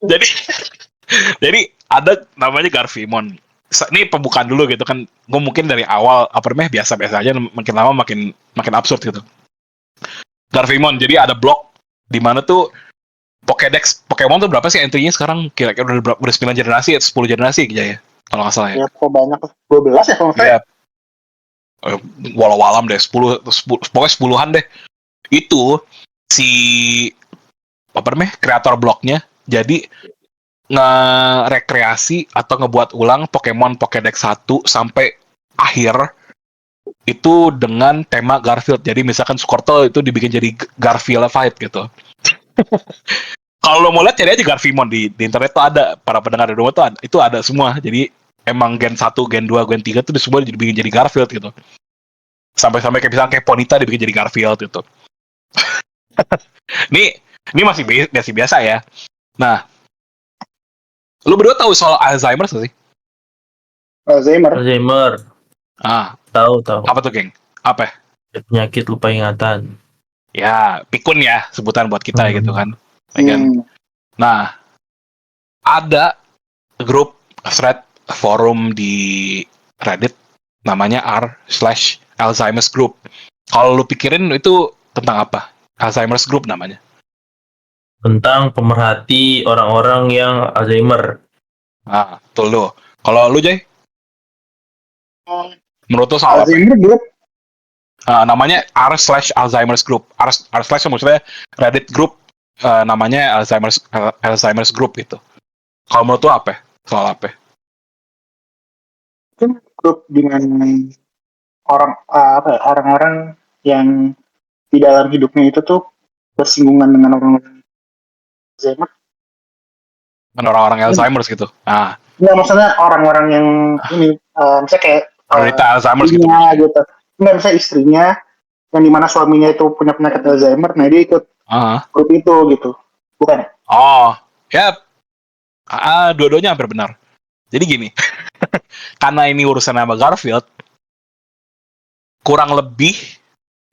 Jadi ada namanya Garfimon. Ini pembukaan dulu gitu kan. Gue mungkin dari awal apa namanya biasa-biasa aja, makin lama makin absurd gitu. Garfimon. Jadi ada blog di mana tuh Pokédex Pokemon tuh berapa sih entry-nya sekarang? Kira-kira udah 9 generasi atau 10 generasi ya? Kalau nggak salah ya. Ya, kok banyak 12 ya kalau saya. Walau alam deh 10 pokoknya 10-an deh. Itu si apa namanya kreator blognya jadi ngerekreasi atau ngebuat ulang Pokemon Pokédex 1 sampai akhir itu dengan tema Garfield. Jadi misalkan Squirtle itu dibikin jadi Garfieldified gitu. Kalau lo mau lihat cari aja Garfimon di internet tuh ada, para pendengar di rumah tuh ada, itu ada semua. Jadi emang Gen 1, Gen 2, Gen 3 tuh semua dibikin jadi Garfield gitu. Sampai-sampai kayak misalnya kayak Ponyta dibikin jadi Garfield gitu. Ini masih biasa ya. Nah, lu berdua tahu soal Alzheimer sih? Alzheimer. Tahu. Apa tuh, geng? Apa? Penyakit lupa ingatan. Ya, pikun ya sebutan buat kita gitu kan. Again. Nah, ada grup thread forum di Reddit namanya r/Alzheimer's Group. Kalau lu pikirin itu tentang apa? Alzheimer's Group namanya. Tentang pemerhati orang-orang yang Alzheimer. Nah, betul lu. Kalau lu, Jay? Menurut lu soal Alzheimer Group Namanya r/Alzheimer's Group. R/ maksudnya Reddit group, namanya Alzheimer's Group gitu. Kalau menurut lo apa? Soal apa? Mungkin grup dengan orang-orang yang di dalam hidupnya itu tuh bersinggungan dengan orang-orang Alzheimer. Kan orang-orang Alzheimer's gitu. Nggak, maksudnya orang-orang yang ini, misalnya kayak Penderita Alzheimer's gitu. istrinya gitu. Nggak, misalnya istrinya yang dimana suaminya itu punya penyakit Alzheimer, nah dia ikut grup itu gitu, bukan? Oh, ya, dua-duanya hampir benar. Jadi gini, karena ini urusan sama Garfield, kurang lebih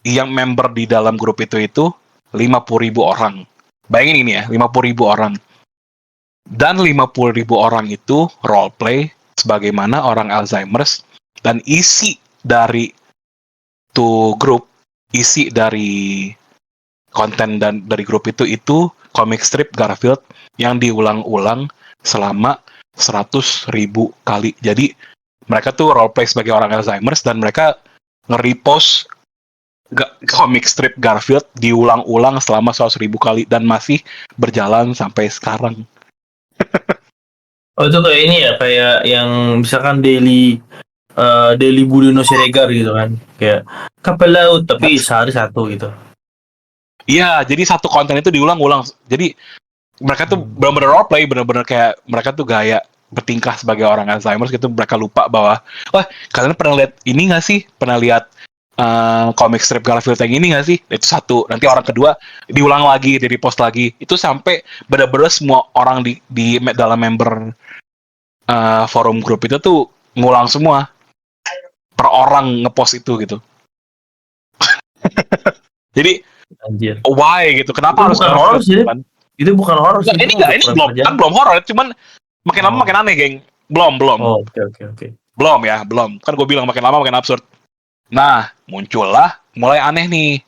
yang member di dalam grup itu 50.000 orang. Bayangin ini ya, 50.000 orang. Dan 50.000 orang itu roleplay sebagaimana orang Alzheimer's, dan isi dari grup, isi dari konten dan dari grup itu comic strip Garfield yang diulang-ulang selama 100.000 kali. Jadi mereka tuh roleplay sebagai orang Alzheimer's dan mereka nge-repost comic strip Garfield diulang-ulang selama 100.000 kali dan masih berjalan sampai sekarang. Oh, itu kayak ini ya, kayak yang misalkan daily Budio Siregar gitu kan, kayak kapal laut tapi sehari satu gitu. Iya, jadi satu konten itu diulang-ulang. Jadi mereka tuh benar-benar roleplay, benar-benar kayak mereka tuh gaya bertingkah sebagai orang Alzheimer's gitu. Mereka lupa bahwa, wah, kalian pernah lihat ini nggak sih? Pernah lihat comic strip Garfield yang ini nggak sih? Itu satu. Nanti orang kedua diulang lagi, di repost lagi. Itu sampai benar-benar semua orang di dalam member forum grup itu tuh ngulang semua. Per orang ngepost itu gitu. Jadi, Anjir. why gitu? Kenapa Itu harus bukan horor sih. kan? Itu bukan horor sih. Ini belum horor, cuman makin lama makin aneh, geng. Belum. Oh, oke. Belum. Kan gue bilang makin lama makin absurd. Nah, mulai aneh nih.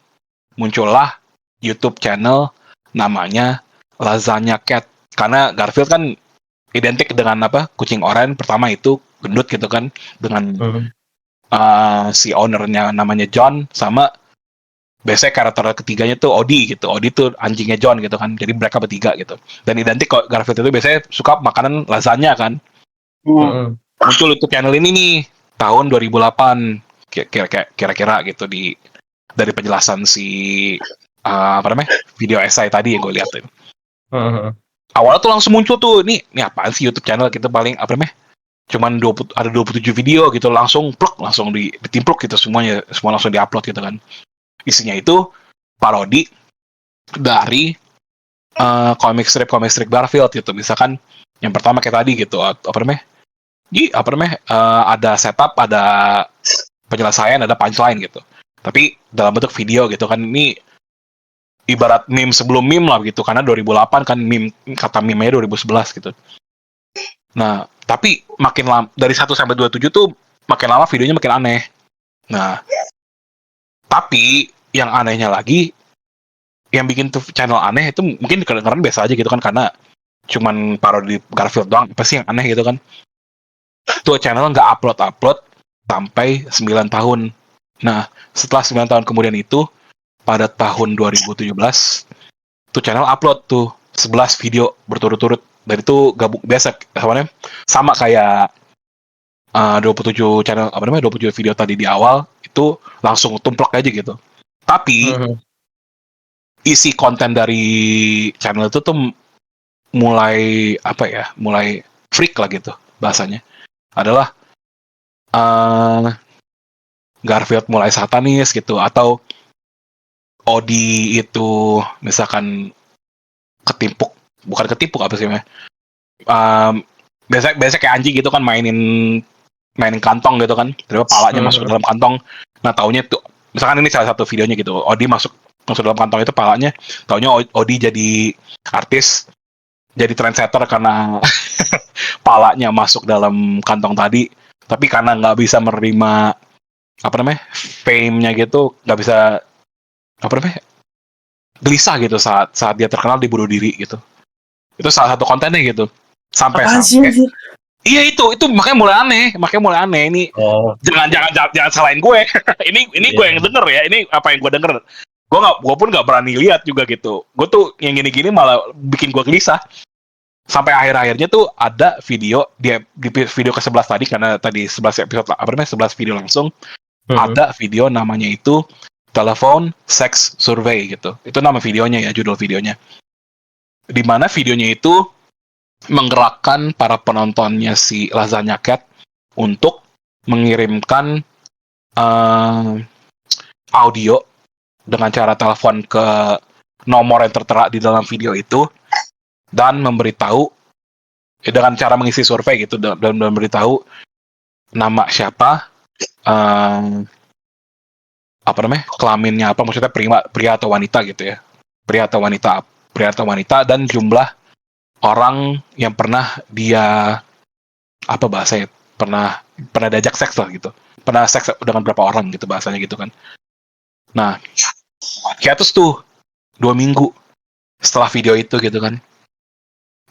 Muncullah YouTube channel namanya Lasagna Cat. Karena Garfield kan identik dengan kucing oranye. Pertama itu gendut gitu kan, dengan si ownernya namanya John, sama biasanya karakter ketiganya tuh Odie gitu. Odie tuh anjingnya John gitu kan. Jadi mereka bertiga gitu. Dan identik kok Garfield itu biasanya suka makanan lasagna kan. Muncul itu channel ini nih tahun 2008 kira-kira gitu dari penjelasan si video essay tadi yang gue liatin. Awalnya tuh langsung muncul tuh ini apaan sih YouTube channel kita paling cuman 27 video gitu, langsung ditimpluk gitu, semua langsung diupload gitu kan. Isinya itu parodi dari comic strip Garfield gitu. Misalkan yang pertama kayak tadi gitu, ada setup, ada penyelesaian, ada punchline gitu. Tapi dalam bentuk video gitu kan. Ini ibarat meme sebelum meme lah gitu, karena 2008 kan kata meme-nya 2011 gitu. Nah, tapi makin lama dari 1 sampai 27 tuh makin lama videonya makin aneh. Nah, tapi yang anehnya lagi, yang bikin tuh channel aneh itu mungkin kedengeran biasa aja gitu kan, karena cuman parodi Garfield doang, apa sih yang aneh gitu kan. Tuh channel nggak upload sampai 9 tahun. Nah, setelah 9 tahun kemudian itu, pada tahun 2017, tuh channel upload tuh 11 video berturut-turut. Dan itu gabung biasa, sama kayak 27 channel, 27 video tadi di awal, itu langsung tumplek aja gitu. Tapi, isi konten dari channel itu tuh mulai freak lah gitu bahasanya. Adalah Garfield mulai satanis gitu, atau Odie itu misalkan bukan ketimpuk apa sih biasa kayak anjing gitu kan, mainin kantong gitu kan, terus palanya masuk dalam kantong. Nah, taunya tuh misalkan ini salah satu videonya gitu, Odie masuk dalam kantong itu palanya, taunya Odie jadi artis, jadi trendsetter karena palanya masuk dalam kantong tadi. Tapi karena nggak bisa menerima fame-nya gitu, nggak bisa gelisah gitu saat dia terkenal, dibunuh diri gitu. Itu salah satu kontennya gitu. Sampai Iya itu makanya mulai aneh ini. Oh, Jangan salahin gue. ini gue yang denger ya. Ini apa yang gue denger. Gue pun nggak berani lihat juga gitu. Gue tuh yang gini-gini malah bikin gue gelisah. Sampai akhir-akhirnya tuh ada video di video ke-11 tadi, karena tadi 11 episode apa namanya 11 video langsung. Ada video namanya itu Telephone Sex Survey gitu. Itu nama videonya ya, judul videonya. Di mana videonya itu menggerakkan para penontonnya si Lasagna Cat untuk mengirimkan audio dengan cara telepon ke nomor yang tertera di dalam video itu dan memberitahu dengan cara mengisi survei gitu dan memberitahu nama siapa, apa namanya, kelaminnya apa, maksudnya pria atau wanita gitu ya, pria atau wanita dan jumlah orang yang pernah dia apa bahasanya, pernah diajak seks lah gitu, pernah seks dengan berapa orang gitu bahasanya gitu kan. Nah, hiatus tuh 2 minggu setelah video itu gitu kan,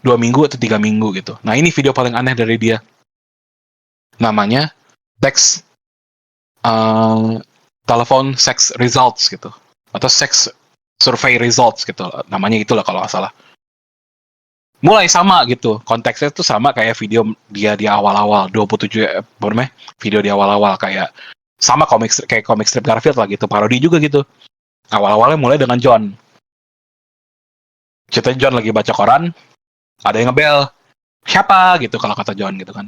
2 minggu atau 3 minggu gitu. Nah ini video paling aneh dari dia, namanya text telepon sex results gitu, atau sex survey results gitu, namanya itulah kalau nggak salah. Mulai sama gitu, konteksnya tuh sama kayak video dia di awal-awal 27 video di awal-awal, kayak sama komik strip Garfield lah gitu, parodi juga gitu. Awal-awalnya mulai dengan John, ceritanya John lagi baca koran, ada yang ngebel, siapa gitu kalau kata John gitu kan.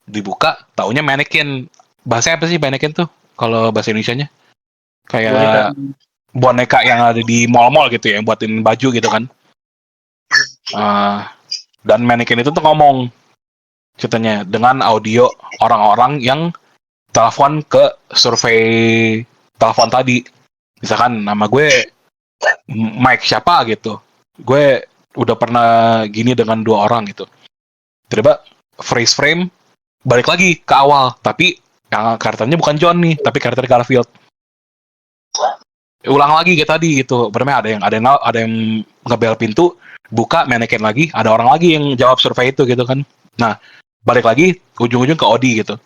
Dibuka, taunya mannequin. Bahasa apa sih mannequin tuh kalau bahasa Indonesianya? Kayak boneka yang ada di mall-mall gitu ya, yang buatin baju gitu kan. Dan mannequin itu tuh ngomong ceritanya dengan audio orang-orang yang telepon ke survei telepon tadi. Misalkan nama gue Mike siapa gitu, gue udah pernah gini dengan 2 orang gitu. Tiba-tiba freeze frame balik lagi ke awal, tapi yang karakternya bukan John nih, tapi karakter Garfield. Ulang lagi kayak tadi gitu. Berarti ada yang ngebel pintu, buka mannequin lagi, ada orang lagi yang jawab survei itu gitu kan. Nah, balik lagi ujung-ujung ke Odi gitu.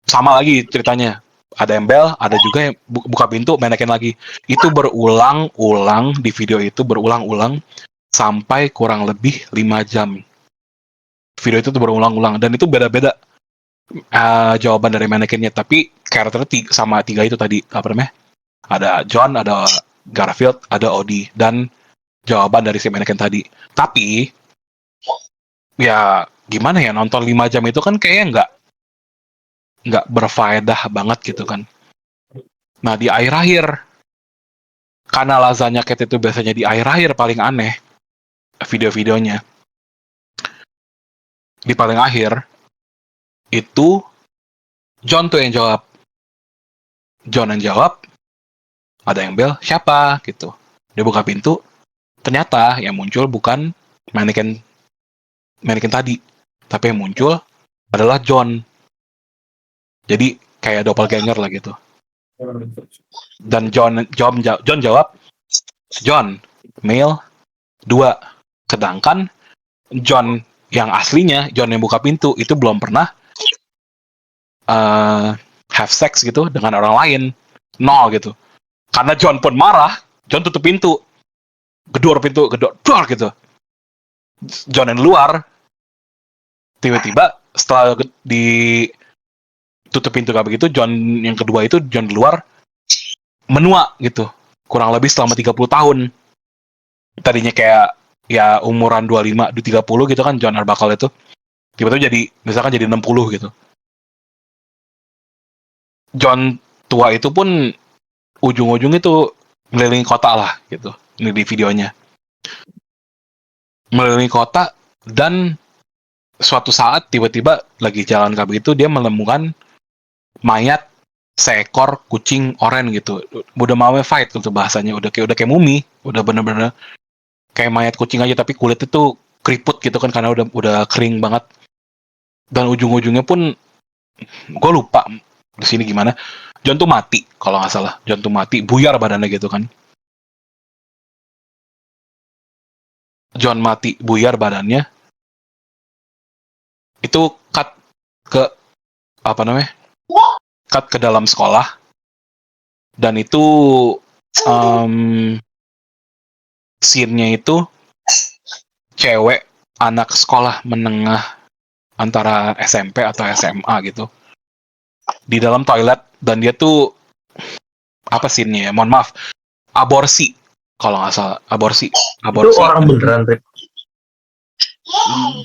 Sama lagi ceritanya. Ada yang bel, ada juga yang buka pintu, mannequin lagi. Itu berulang-ulang di video itu, berulang-ulang sampai kurang lebih 5 jam. Video itu tuh berulang-ulang dan itu beda-beda jawaban dari mannequinnya, tapi karakternya sama 3 itu tadi, apa namanya? Ada John, ada Garfield, ada Odi, dan jawaban dari si mannequin tadi. Tapi ya gimana ya, nonton 5 jam itu kan kayaknya nggak berfaedah banget gitu kan. Nah di akhir-akhir, karena Lasagna Cat itu biasanya di akhir-akhir paling aneh video-videonya, di paling akhir itu John tuh yang jawab. John yang jawab, ada yang bel, siapa gitu. Dia buka pintu, ternyata yang muncul bukan mannequin tadi, tapi yang muncul adalah John. Jadi kayak doppelganger lah gitu. Dan John jawab, John male 2. Sedangkan John yang aslinya, John yang buka pintu itu belum pernah have sex gitu dengan orang lain, 0 gitu. Karena John pun marah, John tutup pintu, gedor dor gitu. John yang luar, tiba-tiba setelah ditutup pintu kayak begitu, John yang kedua itu, John di luar, menua gitu, kurang lebih selama 30 tahun. Tadinya kayak ya umuran 25, 30 gitu kan John Arbuckle itu, tiba-tiba jadi misalkan jadi 60 gitu. John tua itu pun ujung-ujung itu mengelilingi kota lah gitu. Ini di videonya. Mengelilingi kota, dan suatu saat tiba-tiba lagi jalan kayak begitu, dia menemukan mayat seekor kucing oranye gitu. Udah mau fight gitu bahasanya, udah kayak mumi, udah bener-bener kayak mayat kucing aja, tapi kulitnya tuh keriput gitu kan karena udah kering banget. Dan ujung-ujungnya pun gue lupa di sini gimana. John tuh mati kalau nggak salah. John tuh mati, buyar badannya gitu kan. John mati, buyar badannya. itu cut ke apa namanya? Cut ke dalam sekolah dan itu scene-nya itu cewek anak sekolah menengah antara SMP atau SMA gitu di dalam toilet dan dia tuh apa scene-nya ya? Mohon maaf, aborsi kalau nggak salah, aborsi. Itu orang beneran, Rip.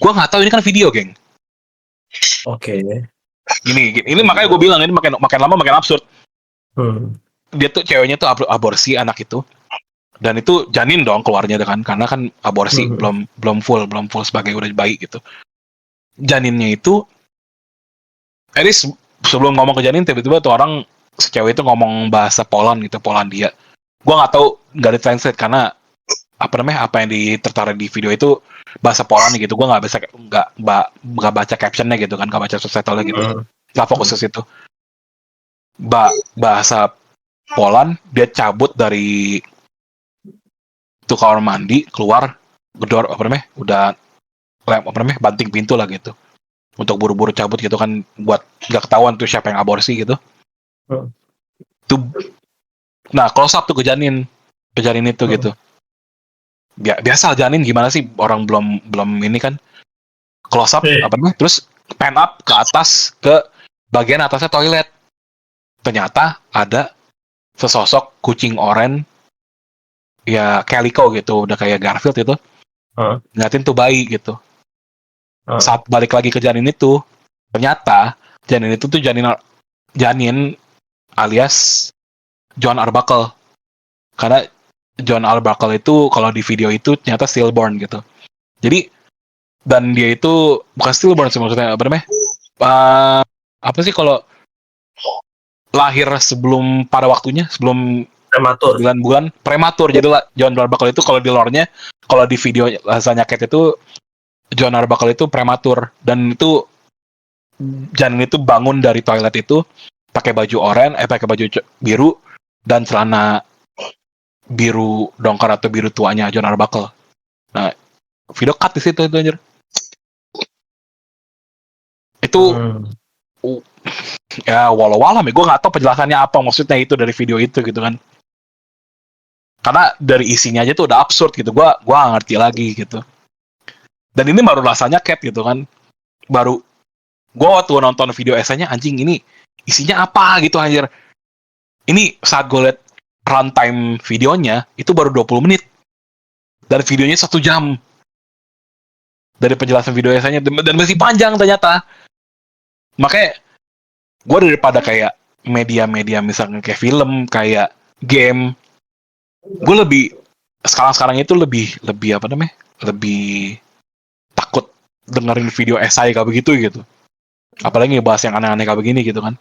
Gua nggak tahu, ini kan video, geng. Oke. Ini makanya gue bilang ini makin lama makin absurd. Dia tuh ceweknya tuh aborsi anak itu. Dan itu janin dong keluarnya kan, karena kan aborsi belum full sebagai udah bayi gitu. Janinnya itu, sebelum ngomong ke janin tiba-tiba tuh orang si cewek itu ngomong bahasa Poland gitu, Polandia. Gua nggak tahu, nggak ditranslate karena apa yang tertara di video itu bahasa Poland gitu. Gua nggak baca captionnya gitu kan, nggak baca subtitlenya gitu. Nggak fokus ke situ. Bahasa Poland, dia cabut dari tuh kamar mandi, keluar gedor udah banting pintu lah gitu untuk buru-buru cabut gitu kan, buat nggak ketahuan tuh siapa yang aborsi gitu. Tuh, nah close up tuh ke janin itu gitu. Biasa janin gimana sih, orang belum ini kan, close up terus pan up ke atas, ke bagian atasnya toilet. Ternyata ada sesosok kucing oranye ya Calico gitu, udah kayak Garfield itu, ngeliatin tuh bayi gitu. Saat balik lagi ke janin itu, ternyata janin itu tuh janin alias John Arbuckle. Karena John Arbuckle itu kalau di video itu ternyata stillborn gitu. Jadi, dan dia itu bukan stillborn sih, maksudnya apa sih kalau lahir sebelum pada waktunya, sebelum prematur. 9 bulan, prematur. Jadi John Arbuckle itu kalau di lore-nya, kalau di video Lasagna Cat itu John Arbuckle itu prematur, dan itu janin itu bangun dari toilet itu pakai baju pakai baju biru dan celana biru dongker atau biru tuanya John Arbuckle. Nah, video cut di situ itu anjir. Itu ya walau alam ya, gue nggak tahu penjelasannya apa maksudnya itu dari video itu gitu kan. Karena dari isinya aja tuh udah absurd gitu, gua nggak ngerti lagi gitu. Dan ini baru rasanya Cat gitu kan, baru gua waktu nonton video esainya, anjing ini isinya apa gitu anjir. Ini saat gue liat runtime videonya itu baru 20 menit dan videonya 1 jam dari penjelasan video esainya, dan masih panjang ternyata. Makanya gue daripada kayak media-media misalnya kayak film, kayak game, gue lebih sekarang itu lebih lebih takut dengerin video esai kayak begitu gitu, apalagi ngebahas yang aneh-aneh kayak begini gitu kan.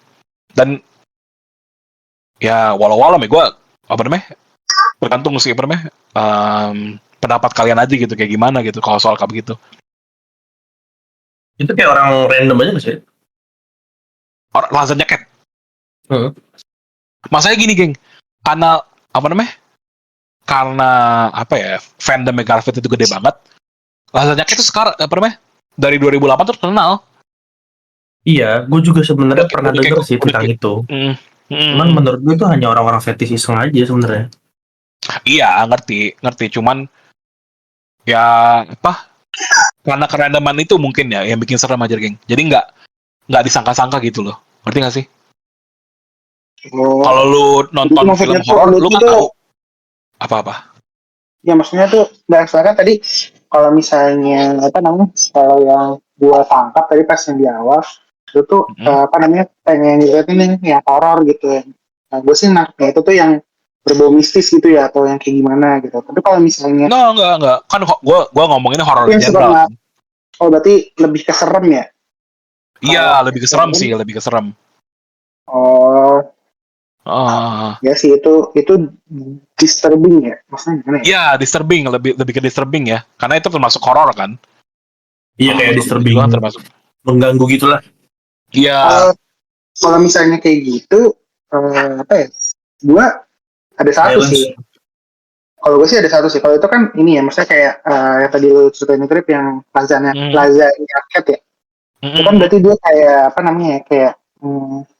Dan ya walau ya gue tergantung sih pendapat kalian aja gitu, kayak gimana gitu kalau soal kayak begitu. Itu kayak orang random aja nggak sih? Lasagna Cat. Masalahnya gini geng, karena karena fandom Garfield itu gede banget. Lasagna Cat itu sekarang dari 2008 tuh terkenal. Iya, gue juga sebenarnya pernah denger sih tentang itu. Cuman menurut gue itu hanya orang-orang fetish iseng aja sebenarnya. Iya, ngerti. Cuman ya karena kerandoman itu mungkin ya yang bikin serem aja, geng. Jadi nggak disangka-sangka gitu loh. Ngerti nggak sih? Kalau lu nonton film horor, lu kan tahu apa-apa. Ya maksudnya tuh, misalkan tadi kalau misalnya kalau yang gua tangkap tadi pas yang di awal itu tuh pengen liatin yang horor gitu. Nah, gue sih nangkepnya itu tuh yang berbau mistis gitu ya, atau yang kayak gimana gitu. Tapi kalau misalnya enggak. Kan gua ngomonginnya horor general. Oh, berarti lebih ke serem ya? Iya, lebih ke serem sih, lebih ke serem. Ya sih, itu disturbing ya, maksudnya gimana ya? Iya, disturbing, lebih ke disturbing ya, karena itu termasuk horor kan. Iya, kayak disturbing, termasuk mengganggu gitulah. Iya. Kalau misalnya kayak gitu, gua ada satu sih. Kalau gue sih ada satu sih. Kalau itu kan ini ya, maksudnya kayak yang tadi lu ceritain Trip yang Lasagna Cat ya. Itu kan berarti dia kayak apa namanya ya, kayak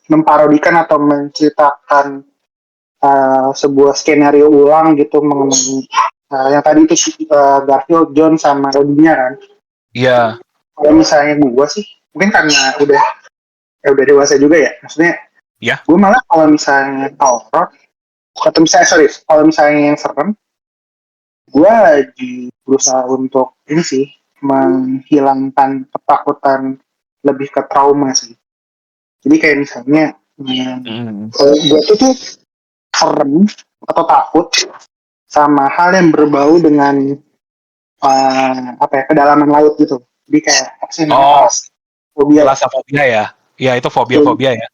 memparodikan atau menceritakan sebuah skenario ulang gitu mengenai yang tadi itu Garfield, John sama Odin-nya kan. Iya. Kalau misalnya gue sih, mungkin karena udah dewasa juga ya. Maksudnya, Ya. gue malah kalau misalnya horror atau misalnya serius, kalau misalnya yang serem, gue lagi berusaha untuk ini sih menghilangkan ketakutan lebih ke trauma sih. Jadi kayak misalnya, kalau gue tuh serem atau takut sama hal yang berbau dengan kedalaman laut gitu. Jadi kayak fobia. Fobia ya. Ya itu fobia ya.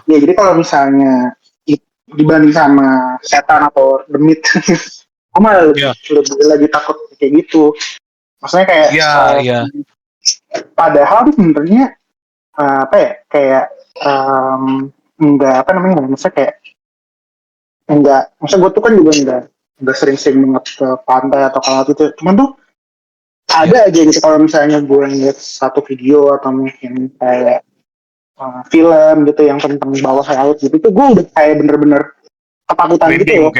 Ya jadi kalau misalnya dibanding sama setan atau demit, gue malah lebih lagi takut kayak gitu. Maksudnya kayak padahal sebenarnya enggak maksudnya kayak enggak, maksudnya gue tuh kan juga enggak sering-sering banget ke pantai atau ke laut itu, cuman tuh ada aja gitu kalau misalnya gue ngeliat satu video atau mungkin kayak film gitu yang tentang bawah laut gitu, itu gue udah kayak bener-bener ketakutan gitu loh.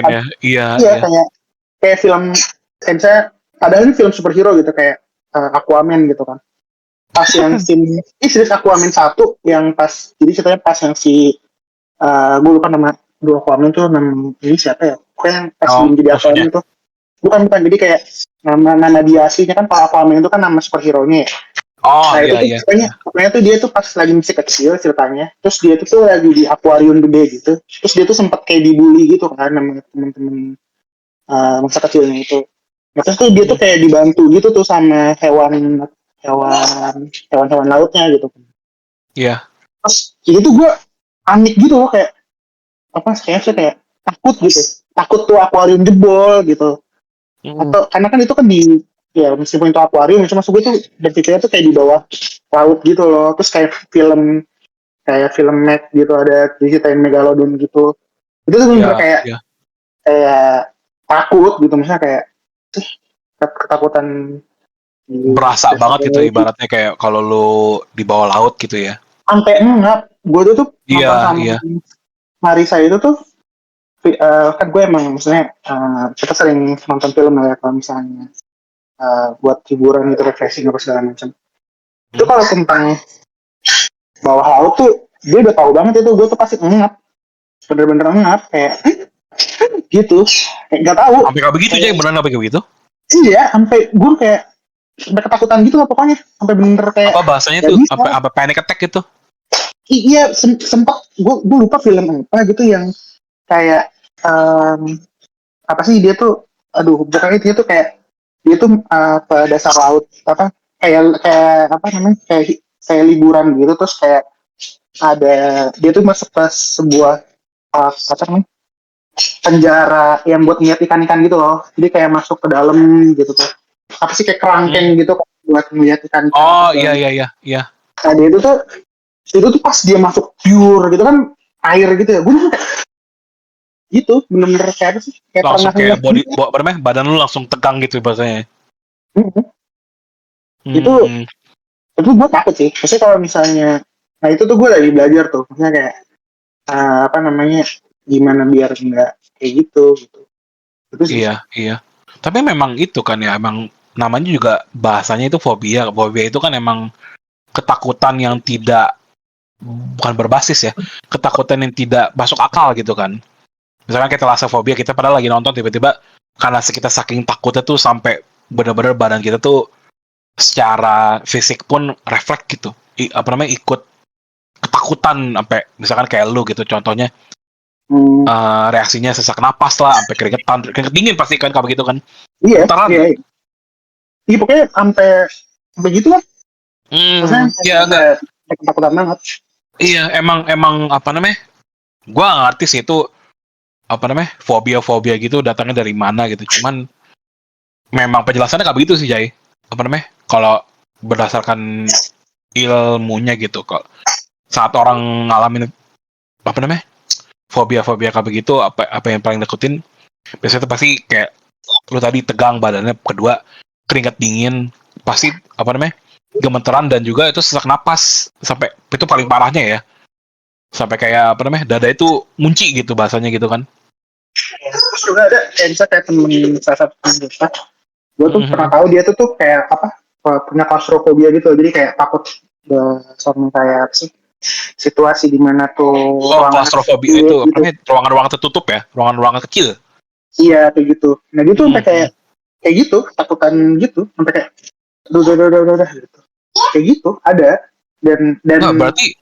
Iya. Kayak film, misalnya padahal ini film superhero gitu kayak Aquaman gitu kan. Pas yang scene serius Aquaman 1 yang pas, jadi ceritanya pas yang si gue lupa nama dua Aquaman tuh, nama ini siapa ya? Kayak yang pas jadi Aquaman itu. Bukan, jadi kayak nama dia aslinya kan, kalau Aquaman itu kan nama superhero-nya ya. Itu pokoknya tuh dia tuh pas lagi masih kecil ceritanya, terus dia tuh lagi di akuarium gede gitu, terus dia tuh sempat kayak dibully gitu kan sama temen-temen masa kecilnya itu. Nah, terus tuh dia tuh kayak dibantu gitu tuh sama hewan lautnya gitu. Iya. Terus itu gue panik gitu loh, kayak kayak takut gitu, takut tuh akuarium jebol gitu. Atau karena kan itu kan meskipun itu akuarium, cuma gue tuh berpikirnya tuh kayak di bawah laut gitu loh. Terus kayak film Mac gitu, ada diceritain Megalodon gitu. Itu tuh bener kayak takut gitu, misalnya kayak ketakutan berasa banget gitu ibaratnya, kayak kalau lu di bawah laut gitu ya. Sampai ngap. Gue tuh nonton sama Marisa itu tuh kan gue emang maksudnya kita sering nonton film ya kalau misalnya buat hiburan gitu, refreshing apa segala macam. Itu kalau tentang bawah laut tuh dia udah tahu banget itu, gue tuh pasti ngap, bener-bener ngap kayak gitu, kayak nggak tahu. Sampai kayak begitu aja, beneran sampai kayak begitu? Iya, sampai gue kayak sampai ketakutan gitu lah pokoknya, sampai bener kayak apa bahasanya tuh, sampai panic attack gitu. Iya, sempat gue lupa film apa gitu yang kayak apa sih dia tuh, bukan itu, dia tuh kayak dia tuh ke dasar laut, kayak apa namanya, kayak liburan gitu, terus kayak ada dia tuh masuk ke sebuah apa namanya, penjara yang buat ngeliat ikan-ikan gitu loh, jadi kayak masuk ke dalam gitu tuh, apa sih, kayak kerangkeng gitu buat ngeliat ikan. Iya. Nah dia itu tuh pas dia masuk pure gitu kan, air gitu ya, gue gitu bener-bener kayak apa sih, kayak langsung kayak badan lu langsung tegang gitu bahasanya. Itu gue takut sih, maksudnya kalau misalnya, nah itu tuh gue lagi belajar tuh, maksudnya kayak apa namanya, gimana biar nggak kayak gitu. Itu sih. Iya. Tapi memang itu kan ya, emang namanya juga bahasanya itu fobia. Fobia itu kan emang ketakutan yang bukan berbasis ya, ketakutan yang tidak masuk akal gitu kan. Misalkan kita thalassophobia, kita padahal lagi nonton, tiba-tiba karena kita saking takutnya tuh sampai benar-benar badan kita tuh secara fisik pun refleks gitu, ikut ketakutan, sampai misalkan kayak lu gitu contohnya, reaksinya sesak napas lah, sampai keringet dingin pasti kan kalau begitu kan. Iya pokoknya sampai begitu lah. Iya, enggak ketakutan banget. Iya, emang apa namanya, gue ngerti sih itu apa namanya, fobia gitu datangnya dari mana gitu, cuman memang penjelasannya kayak begitu sih, Jay. Apa namanya, kalau berdasarkan ilmunya gitu, kok saat orang ngalamin apa namanya fobia kayak begitu, apa yang paling deketin biasanya itu pasti kayak lu tadi, tegang badannya, kedua keringat dingin, pasti apa namanya gemeteran dan juga itu sesak napas sampai itu paling parahnya ya. Sampai kayak apa namanya? Dada itu munci gitu bahasanya gitu kan. Terus juga ada kayak bisa kayak temen salah satu temen gue tuh pernah tahu dia tuh kayak apa punya klaustrofobia gitu, jadi kayak takut sama kayak apa sih situasi di mana tuh klaustrofobia itu apa namanya? Ruangan-ruangan tertutup ya, ruangan-ruangan kecil. Iya kayak gitu. Nah dia tuh sampai kayak gitu, takutan gitu, sampai kayak udah gitu. Kayak gitu ada dan Nah, berarti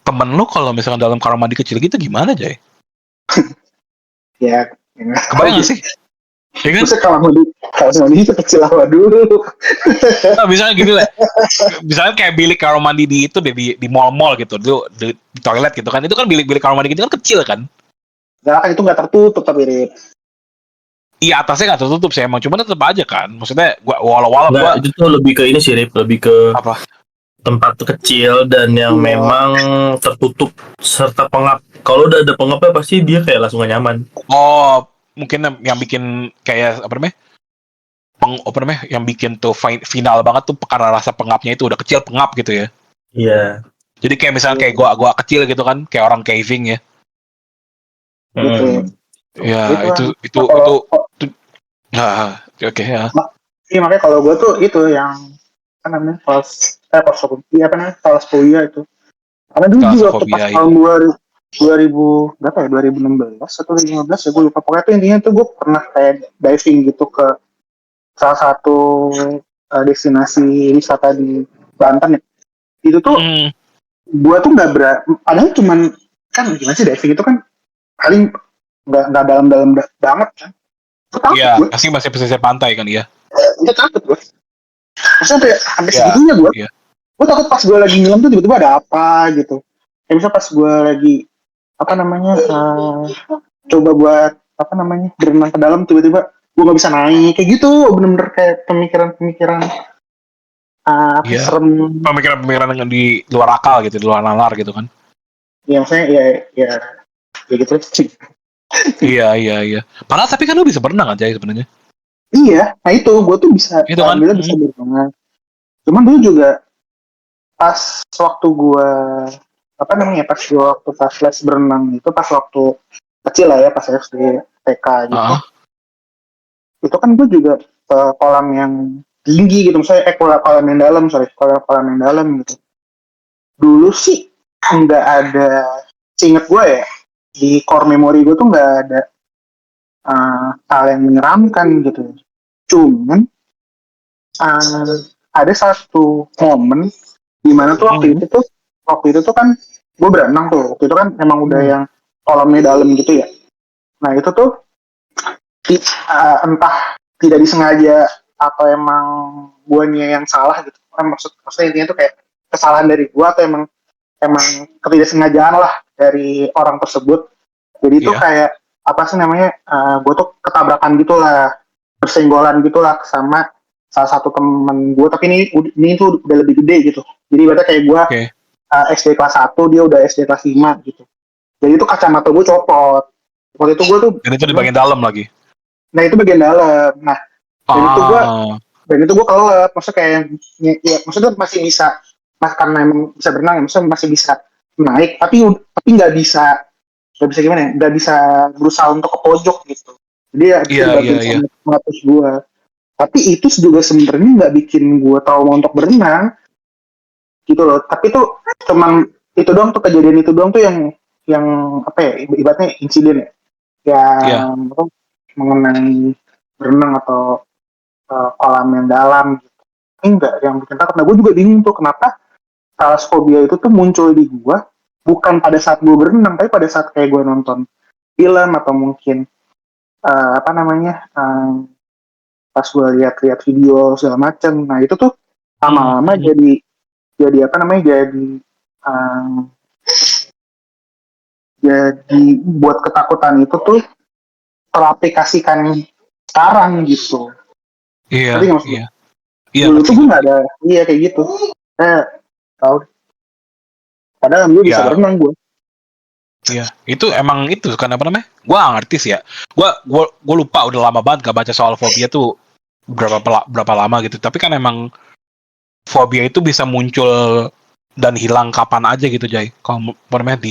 temen lu kalau misalkan dalam kamar mandi kecil gitu gimana, Jay? ya Kebayang gak sih? Ya kan? Terus kalau mandi itu kecil apa dulu? Nah, misalnya gini lah. Misalnya kayak bilik kamar mandi di itu deh, di mall-mall gitu, di toilet gitu kan. Itu kan bilik-bilik kamar mandi gitu kan kecil kan? Enggak kan itu nggak tertutup tapi Rip. Iya, atasnya nggak tertutup sih emang, cuma tetap aja kan. Maksudnya gua walau gua itu tuh lebih ke ini sih, Rip, lebih ke apa? tempat kecil dan yang memang tertutup serta pengap. Kalau udah ada pengapnya pasti dia kayak langsung gak nyaman. Oh, mungkin yang bikin kayak apa namanya? Apa namanya? Yang bikin tuh final banget tuh karena rasa pengapnya itu udah kecil pengap gitu ya. Iya. Jadi kayak misalnya kayak gua kecil gitu kan, kayak orang caving ya. Gitu. Ya, itu nah, oke ya. Iya makanya kalau gue tuh itu yang apa namanya talasfobia itu. Karena dulu juga waktu pas tahun 2000 berapa ya 2016 atau 2015 ya gue lupa, pokoknya tuh intinya tuh gue pernah kayak diving gitu ke salah satu destinasi wisata di Banten ya. Itu tuh gue tuh nggak padahal cuman kan gimana sih diving itu kan paling nggak dalam-dalam banget kan. Iya, pasti masih pesisir pantai kan ya. Gue takut gue. Sampai segitunya gue. Iya. Gue takut pas gue lagi nyelam tuh tiba-tiba ada apa gitu. Kayak misal pas gue lagi apa namanya coba buat apa namanya berenang ke dalam tiba-tiba gue nggak bisa naik kayak gitu, bener-bener kayak pemikiran serem. Pemikiran yang di luar akal gitu, di luar nalar gitu kan. Ya maksudnya ya gitu sih. Iya. Padahal tapi kan lu bisa berenang aja sebenarnya. Iya, nah itu gue tuh bisa itu kan? bisa berenang. Cuman dulu juga pas waktu gue apa namanya pas les berenang itu pas waktu kecil lah ya pas SD TK gitu. Itu kan gue juga ke kolam yang tinggi gitu, misalnya kolam yang dalam, kolam yang dalam gitu. Dulu sih nggak ada, seinget gue ya, di core memory gue tuh nggak ada hal yang menyeramkan gitu. Cuman ada satu momen di mana tuh waktu itu tuh kan gue berenang tuh, waktu itu kan emang udah yang kolamnya dalam gitu ya. Nah itu tuh entah tidak disengaja atau emang guanya yang salah gitu. Maksudnya intinya tuh kayak kesalahan dari gua atau emang ketidaksengajaan lah dari orang tersebut. Jadi itu kayak apa sih namanya? Gua tuh ketabrakan gitulah, bersenggolan gitulah sama salah satu temen gua, tapi ini tuh udah lebih gede gitu. Jadi berarti kayak gua SD kelas 1, dia udah SD kelas 5 gitu. Jadi itu kacamata gua copot. Waktu itu gua tuh dan itu di bagian dalam lagi. Nah itu bagian dalam. Nah dan itu gue kelelep. Maksudnya kayak ya maksudnya masih bisa, karena emang bisa berenang ya, maksudnya masih bisa naik. Tapi nggak bisa gimana ya? Nggak bisa berusaha untuk ke pojok gitu. Jadi ya bagian mengatus gue. Tapi itu juga sebenarnya nggak bikin gue trauma untuk berenang gitu loh. Tapi tuh cuman itu doang tuh, kejadian itu doang tuh yang apa ya, ibaratnya insiden ya. Yang mengenai berenang atau kolam yang dalam gitu. Enggak, yang bikin takut. Nah gue juga bingung tuh kenapa talasfobia itu tuh muncul di gue bukan pada saat gue berenang, tapi pada saat kayak gue nonton film atau mungkin pas gue lihat video segala macam. Nah itu tuh lama-lama jadi apa namanya jadi buat ketakutan itu tuh teraplikasikan sekarang gitu. Iya. Dulu tuh gue nggak ada, kayak gitu. Tahu. Padahal gue bisa berenang gue. Iya, itu emang itu kan apa namanya? Gue ngerti sih ya. Gue lupa udah lama banget gak baca soal fobia tuh berapa lama gitu. Tapi kan emang fobia itu bisa muncul dan hilang kapan aja gitu, Jay. Kalau namanya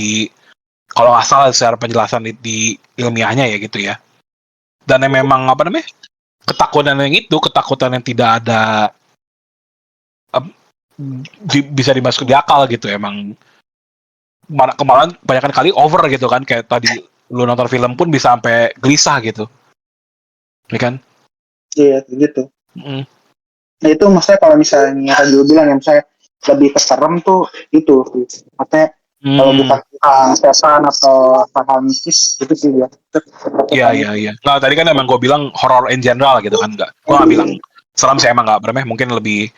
kalau nggak salah secara penjelasan di ilmiahnya ya gitu ya. Dan yang memang ketakutan yang tidak ada bisa dimasukin di akal gitu emang. Kemarin banyak kali over gitu kan, kayak tadi lu nonton film pun bisa sampai gelisah gitu, ya kan? Iya gitu. Nah itu maksudnya kalau misalnya kan dulu bilang ya, misalnya lebih keserem tuh itu, maksudnya kalau bukan setan atau hal mistis itu sih ya. Iya. Nah tadi kan emang gue bilang horror in general gitu kan, gue nggak bilang serem sih, emang nggak mungkin lebih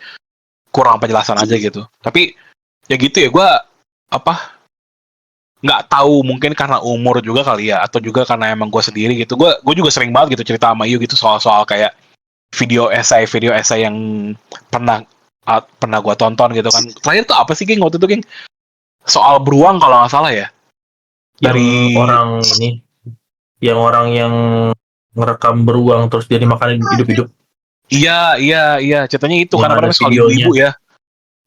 kurang penjelasan aja gitu. Tapi ya gitu ya, gue nggak tahu, mungkin karena umur juga kali ya, atau juga karena emang gue sendiri gitu. Gue juga sering banget gitu cerita sama Yu gitu soal kayak video essay yang pernah gue tonton gitu kan. Terakhir tuh apa sih, Geng, waktu itu, Geng? Soal beruang kalau nggak salah ya. Dari yang orang yang ngerekam beruang terus dia dimakan hidup-hidup. Iya, ceritanya itu karena soal ibu-ibu ya.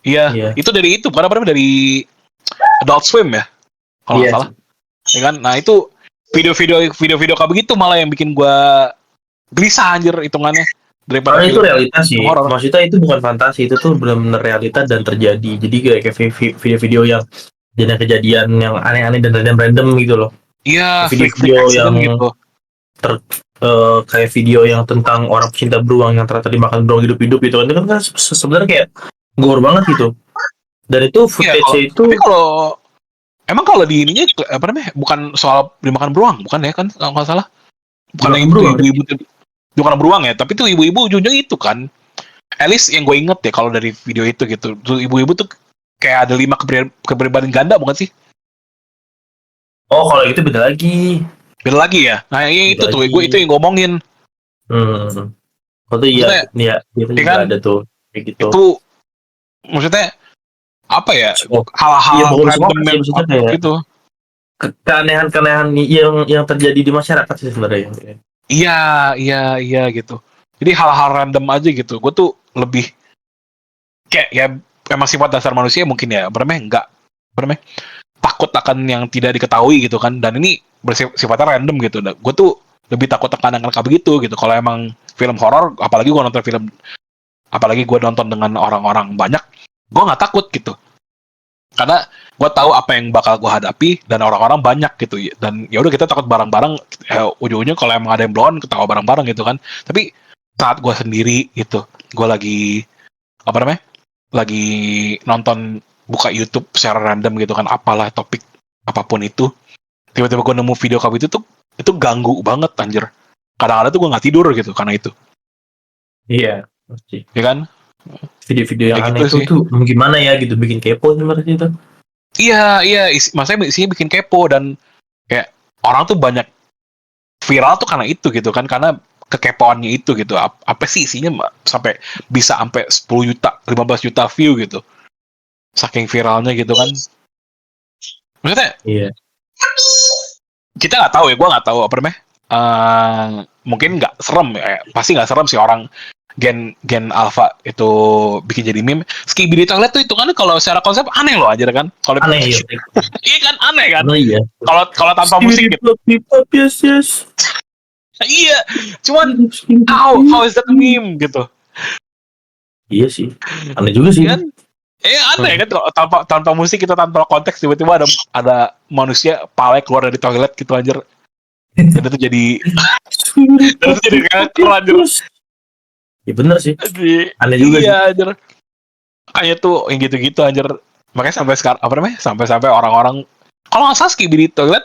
Iya, itu dari itu karena dari Adult Swim ya. Kalau nggak salah. Ya kan? Nah, itu video-video kayak begitu malah yang bikin gua gelisah anjir hitungannya. Daripada itu realita sih. Maksudnya itu bukan fantasi, itu tuh benar-benar realita dan terjadi. Jadi kayak video-video yang kejadian yang aneh-aneh dan random gitu loh. Iya, video yang gitu. Kayak video yang tentang orang pecinta beruang yang ternyata dimakan beruang hidup-hidup gitu. Itu kan sebenarnya kayak gore banget gitu. Dan itu footage-nya itu. Tapi kalau di ininya bukan soal dimakan beruang, bukan ya kan, kalau nggak salah. Bukan yang ibu-ibu bukan beruang ya, tapi itu ibu-ibu ujungnya itu kan. At least yang gue inget ya kalau dari video itu gitu. Tuh ibu-ibu tuh kayak ada 5 kepribadian ganda, bukan sih? Oh, kalau itu beda lagi. Beda lagi ya. Nah, itu tuh gue itu yang ngomongin. Oh tuh iya, itu juga ada tuh kayak gitu. Itu maksudnya apa ya, hal-hal random yang gitu, keanehan yang terjadi di masyarakat sih sebenarnya. Iya gitu. Jadi hal-hal random aja gitu. Gue tuh lebih kayak ya emang sifat dasar manusia mungkin ya, nggak takut akan yang tidak diketahui gitu kan. Dan ini bersifatnya random gitu. Gue tuh lebih takut akan kayak begitu gitu. Kalau emang film horor, apalagi gue nonton dengan orang-orang banyak, gue nggak takut gitu, karena gue tahu apa yang bakal gue hadapi dan orang-orang banyak gitu. Dan ya udah, kita takut bareng-bareng, ujung-ujungnya kalau emang ada yang blown ketawa bareng-bareng gitu kan. Tapi saat gue sendiri itu, gue lagi lagi nonton, buka YouTube secara random gitu kan, apalah topik apapun itu, tiba-tiba gue nemu video kayak itu ganggu banget anjir. Kadang-kadang tuh gue nggak tidur gitu karena itu. Iya, pasti. Ya kan? Video-video yang aneh itu tuh gimana ya gitu, bikin kepo sebenarnya itu. Iya, maksudnya isinya bikin kepo, dan kayak orang tuh banyak viral tuh karena itu gitu kan, karena kekepoannya itu gitu. Apa sih isinya sampai bisa sampai 10 juta, 15 juta view gitu. Saking viralnya gitu kan. Maksudnya kita nggak tahu ya, gue nggak tahu mungkin nggak serem ya, pasti nggak serem sih orang Gen Alpha itu bikin jadi meme. Skibidi Toilet tuh itu kan kalau secara konsep aneh loh aja kan. Kalau aneh ya. Iya kan, aneh kan. Iya. Kalau tanpa musik gitu. Yes. Iya, cuman how is that a meme gitu. Iya sih. Aneh juga sih. Kan? Aneh kan, tanpa musik, kita tanpa konteks, tiba-tiba ada manusia pale keluar dari toilet gitu anjir. Dan itu jadi kayak anjir. Ya bener sih. Aneh juga sih. Anjir. Kayak tuh yang gitu-gitu anjir. Makanya sampai sekarang sampai orang-orang, kalau nggak salah Skibidi Toilet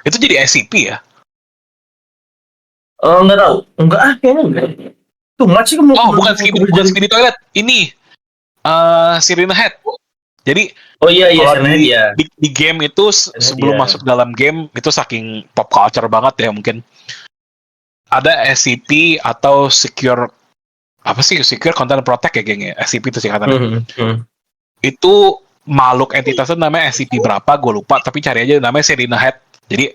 itu jadi SCP ya? Nggak tahu. Kayaknya enggak. Tuh nggak sih kamu. Oh, bukan Skibidi Toilet. Ini Sirena Head. Jadi iya di game itu sebelum masuk dalam game itu saking pop culture banget ya, mungkin ada SCP atau secure content protect ya, geng ya. SCP itu sih katanya. Itu makhluk entitasnya namanya SCP berapa gue lupa, tapi cari aja, namanya Sirena Head. Jadi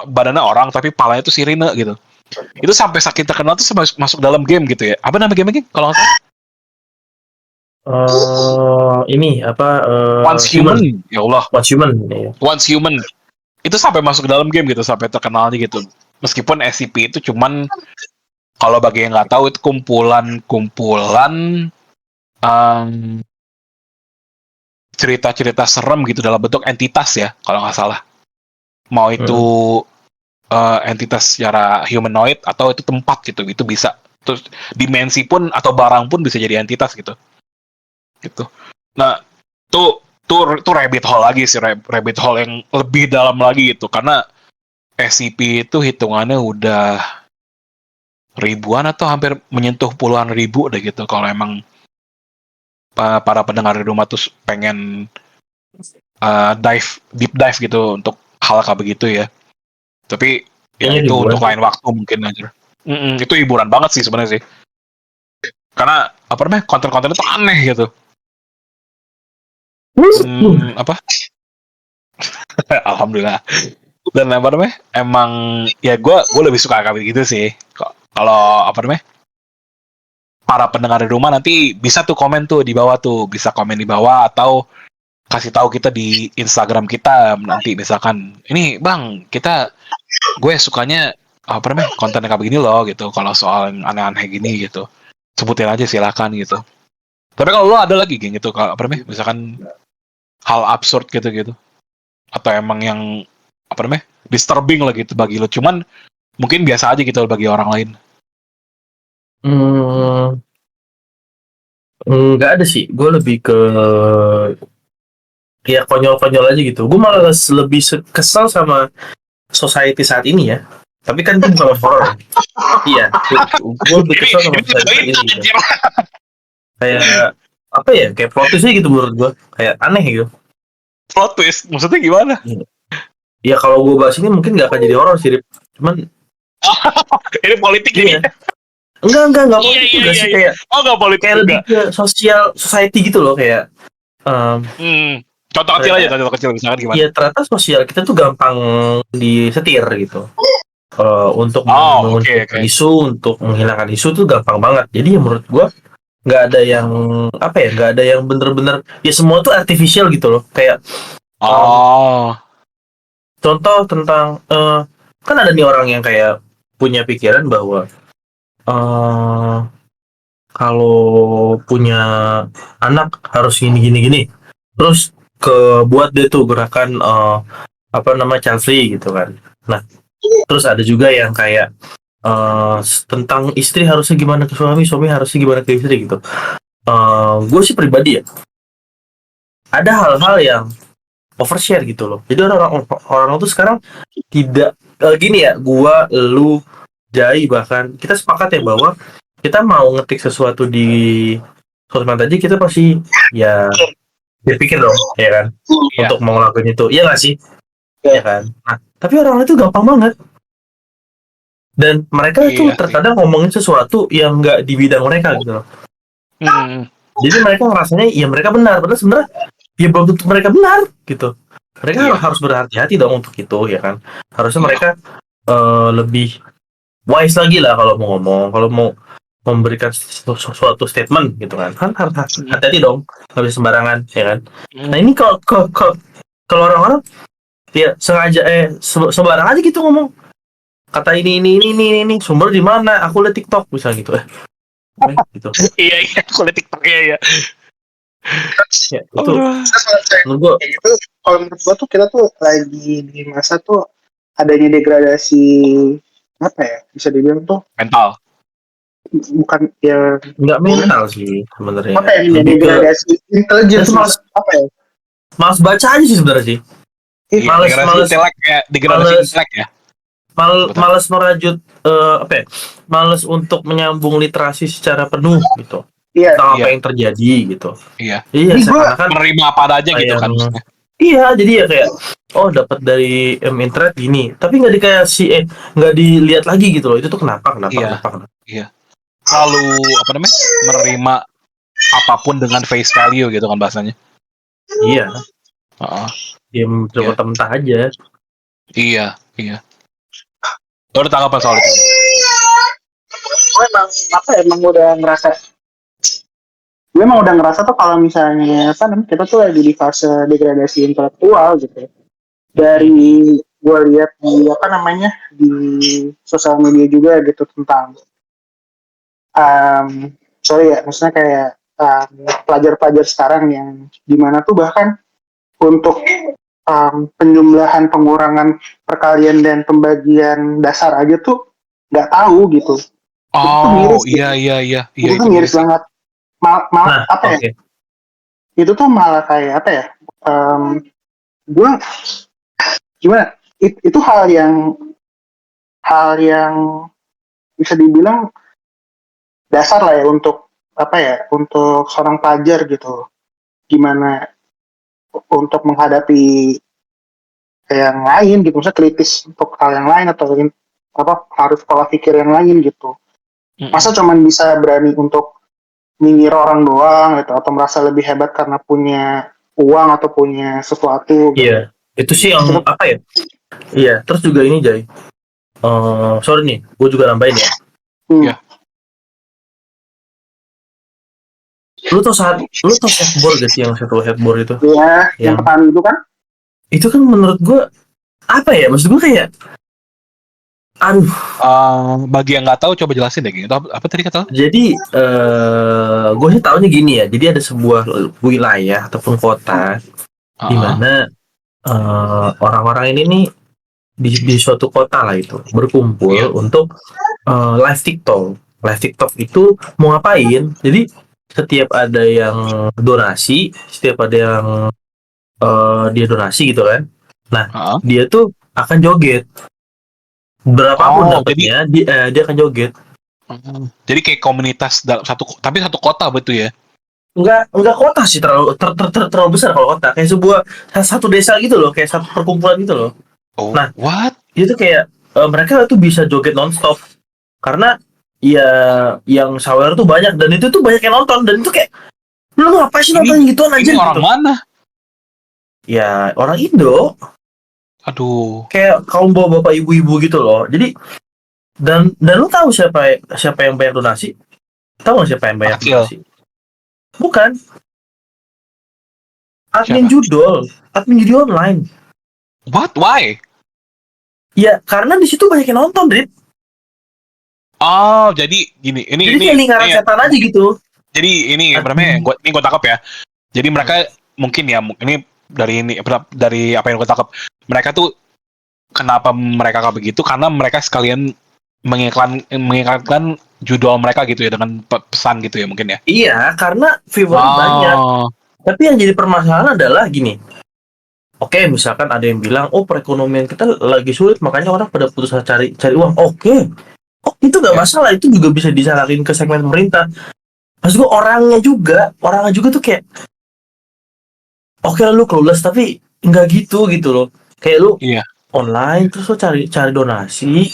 badannya orang tapi palanya itu sirine gitu. Itu sampai saking terkenal tuh masuk dalam game gitu ya. Apa nama game kalau nggak salah? Ini apa? Once Human. Ya Allah. Once Human. Ya. Once Human. Itu sampai masuk dalam game gitu, sampai terkenalnya gitu. Meskipun SCP itu cuman kalau bagi yang nggak tahu itu kumpulan cerita-cerita serem gitu dalam bentuk entitas ya, kalau nggak salah. Mau itu entitas secara humanoid atau itu tempat gitu, itu bisa. Terus dimensi pun atau barang pun bisa jadi entitas gitu. Gitu. Nah, tuh rabbit hole lagi sih, rabbit hole yang lebih dalam lagi gitu, karena SCP itu hitungannya udah ribuan atau hampir menyentuh puluhan ribu deh gitu kalau emang para pendengar di rumah tuh pengen deep dive gitu untuk hal kayak begitu ya. Tapi ya itu untuk lain waktu mungkin aja. Itu hiburan banget sih sebenarnya sih. Karena apa namanya, konten-konten itu aneh gitu. Apa? Alhamdulillah. Dan apa namanya? Emang ya gue lebih suka kayak gitu sih. Kalau apa namanya? Para pendengar di rumah nanti bisa tuh komen tuh di bawah tuh, bisa komen di bawah atau kasih tahu kita di Instagram kita nanti misalkan ini bang gue sukanya apa namanya konten kayak begini loh gitu, kalau soal yang aneh-aneh gini gitu sebutin aja silakan gitu. Tapi kalau lo ada lagi gitu kalau apa namanya misalkan hal absurd gitu atau emang yang apa namanya disturbing lah gitu bagi lo, cuman mungkin biasa aja gitu bagi orang lain. Nggak ada sih, gue lebih ke ya konyol-konyol aja gitu. Gue malah lebih kesel sama society saat ini ya. Tapi kan itu bukan horror. Iya, gue lebih kesel sama society ini. Gitu. Kayak apa ya? Kayak plot twistnya gitu menurut gue. Kayak aneh gitu. Plot twist? Maksudnya gimana? Ya kalau gue bahas ini mungkin nggak akan jadi horror sih, Cuman ini politik iya. ini. Enggak politik juga sih kayak. Enggak politik kayak juga. Lebih ke society gitu loh kayak. Contoh kecil misalkan gimana? Iya, ternyata sosial kita tuh gampang disetir gitu. Untuk menghilangkan isu, untuk menghilangkan isu tuh gampang banget. Jadi ya menurut gua nggak ada yang apa ya, nggak ada yang bener-bener ya semua tuh artificial gitu loh. Kayak contoh tentang kan ada nih orang yang kayak punya pikiran bahwa kalau punya anak harus gini. Terus buat dia tuh gerakan apa nama child free gitu kan. Nah, terus ada juga yang kayak tentang istri harusnya gimana ke suami harusnya gimana ke istri gitu. Gue sih pribadi ya, ada hal-hal yang overshare gitu loh. Jadi orang tuh sekarang tidak gini ya, lu, Jai bahkan kita sepakat ya bahwa kita mau ngetik sesuatu di sosmed aja kita pasti ya berpikir dong, ya kan, untuk mau ngelakuin itu, iya nggak sih, ya kan. Nah, tapi orang itu gampang banget, dan mereka itu terkadang ngomongin sesuatu yang nggak di bidang mereka gitu loh. Jadi mereka ngerasanya ya mereka benar, padahal sebenarnya ya belum tentu mereka benar gitu. Mereka harus berhati-hati dong untuk itu, ya kan. Harusnya mereka lebih wise lagi lah kalau mau ngomong, kalau mau memberikan suatu statement gitu kan harus hati-hati dong, nggak bisa sembarangan, ya kan. Nah ini kalau orang-orang ya sengaja sembarang aja gitu ngomong, kata ini sumber di mana, aku lihat TikTok misalnya gitu gitu. Iya aku lihat TikTok ya. Itu menurut gua kalau menurut gua tuh kita tuh lagi di masa tuh adanya degradasi apa ya, bisa dibilang tuh mental. Bukan ya, nggak mental sih sebenarnya. Apa ya, degradasi intelligence apa ya? Malas baca aja sih sebenarnya sih. Malas intelek ya, degradasi intelek ya. Malas merajut apa ya? Malas untuk menyambung literasi secara penuh gitu. Iya. Tentang apa yang terjadi gitu. Iya. Seakan-akan menerima apa aja gitu kan. Iya, jadi ya kayak dapat dari internet gini, tapi nggak dikasih nggak dilihat lagi gitu loh. Itu tuh kenapa? Iya. Lalu apa namanya? Menerima apapun dengan face value gitu kan bahasanya. Iya. Dia mentah aja. Iya. Lo ada tanggapan soal itu? gue emang apa ya, emang udah ngerasa tuh kalau misalnya apa namanya kita tuh lagi di fase degradasi intelektual gitu. Dari gue lihat di apa namanya di sosial media juga gitu tentang sorry ya, maksudnya kayak pelajar-pelajar sekarang yang dimana tuh bahkan untuk penjumlahan pengurangan perkalian dan pembagian dasar aja tuh nggak tahu gitu. Itu tuh Oh miris gitu. iya Itu tuh miris banget. Malah apa ya? Oke. Itu tuh malah kayak apa ya? Gue gimana? Itu hal yang bisa dibilang dasar lah ya untuk apa ya? Untuk seorang pelajar gitu. Gimana untuk menghadapi yang lain gitu, misalnya kritis untuk hal yang lain atau apa harus pola pikir yang lain gitu. Masa cuman bisa berani untuk nyinyir orang doang gitu atau merasa lebih hebat karena punya uang atau punya sesuatu gitu. Iya, itu sih yang apa ya? Iya, terus juga ini Jay. Sorry nih, gue juga nambahin ya. Iya. Lu tau headboard gak sih yang satu headboard itu? Iya, yang petani itu kan? Itu kan menurut gue apa ya? Maksud gue kayak, aduh. Bagi yang nggak tahu coba jelasin deh gitu. Apa tadi kata lo? Jadi gue sih taunya gini ya. Jadi ada sebuah wilayah ataupun kota di mana orang-orang ini nih di suatu kota lah itu berkumpul untuk live TikTok. Live TikTok itu mau ngapain? Jadi setiap ada yang donasi, setiap ada yang dia donasi gitu kan. Nah, dia tuh akan joget. Berapapun dapatnya, dia akan joget. Jadi kayak komunitas dalam satu kota betul ya? Enggak kota sih, terlalu besar kalau kota. Kayak satu desa gitu loh, kayak satu perkumpulan gitu loh. Oh, nah, what? Itu kayak mereka tuh bisa joget nonstop karena ya yang sawer tuh banyak dan itu tuh banyak yang nonton dan itu kayak lu ngapain sih nonton gituan aja ini orang gitu. mana? Ya orang Indo. Aduh. Kayak kaum bapak ibu-ibu gitu loh. Jadi dan lu tahu siapa yang bayar donasi? Tahu nggak siapa yang bayar donasi? Bukan. Admin judi online. What? Why? Ya karena di situ banyak yang nonton, Drit. Oh, jadi gini, ini kayak lingkaran setan aja gitu. Jadi ini namanya gue tangkap ya. Jadi mereka mungkin ya, ini dari apa yang gue tangkap, mereka tuh kenapa mereka kayak begitu? Karena mereka sekalian mengiklankan judul mereka gitu ya dengan pesan gitu ya mungkin ya. Iya, karena viewer banyak. Tapi yang jadi permasalahan adalah gini. Oke, misalkan ada yang bilang, oh perekonomian kita lagi sulit, makanya orang pada putus cari uang. Oke. Oh, itu nggak masalah, itu juga bisa disalahin ke segmen pemerintah. Maksud gue orangnya juga tuh kayak, oke lu clueless tapi nggak gitu loh. Kayak lu online terus lu cari donasi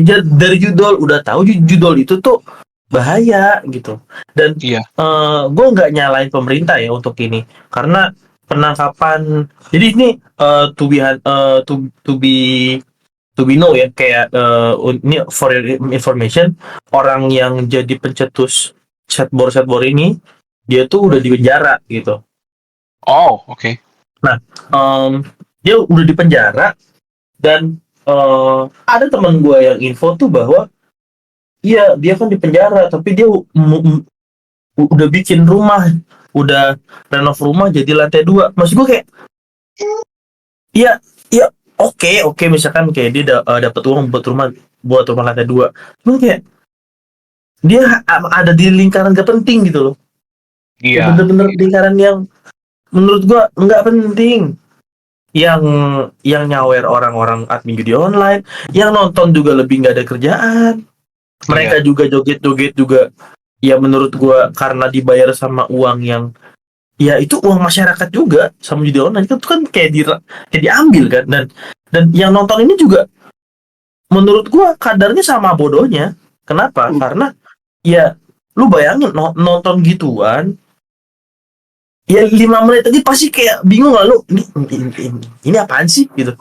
aja dari judul, udah tahu judul itu tuh bahaya gitu. Dan gue nggak nyalain pemerintah ya untuk ini, karena penangkapan. Jadi ini to be know ya, kayak ini for your information, orang yang jadi pencetus chatbot ini dia tuh udah di penjara gitu. Oh, oke. Nah, dia udah di penjara dan ada teman gue yang info tuh bahwa iya dia kan di penjara tapi dia udah bikin rumah, udah renov rumah jadi lantai 2. Maksud gue kayak iya oke misalkan kayak dia dapat uang buat rumah lantai 2. Cuman kayak dia ada di lingkaran gak penting gitu loh. Iya. Bener-bener lingkaran yang menurut gue nggak penting. Yang nyawer orang-orang admin judi online, yang nonton juga lebih nggak ada kerjaan. Mereka juga joget-joget juga. Ya menurut gua karena dibayar sama uang yang ya itu uang masyarakat juga sama judi online itu kan kayak diambil kan, dan yang nonton ini juga menurut gua kadarnya sama bodohnya. Kenapa? Karena ya lu bayangin nonton gituan ya 5 menit aja pasti kayak bingung lah lu ini apaan sih gitu.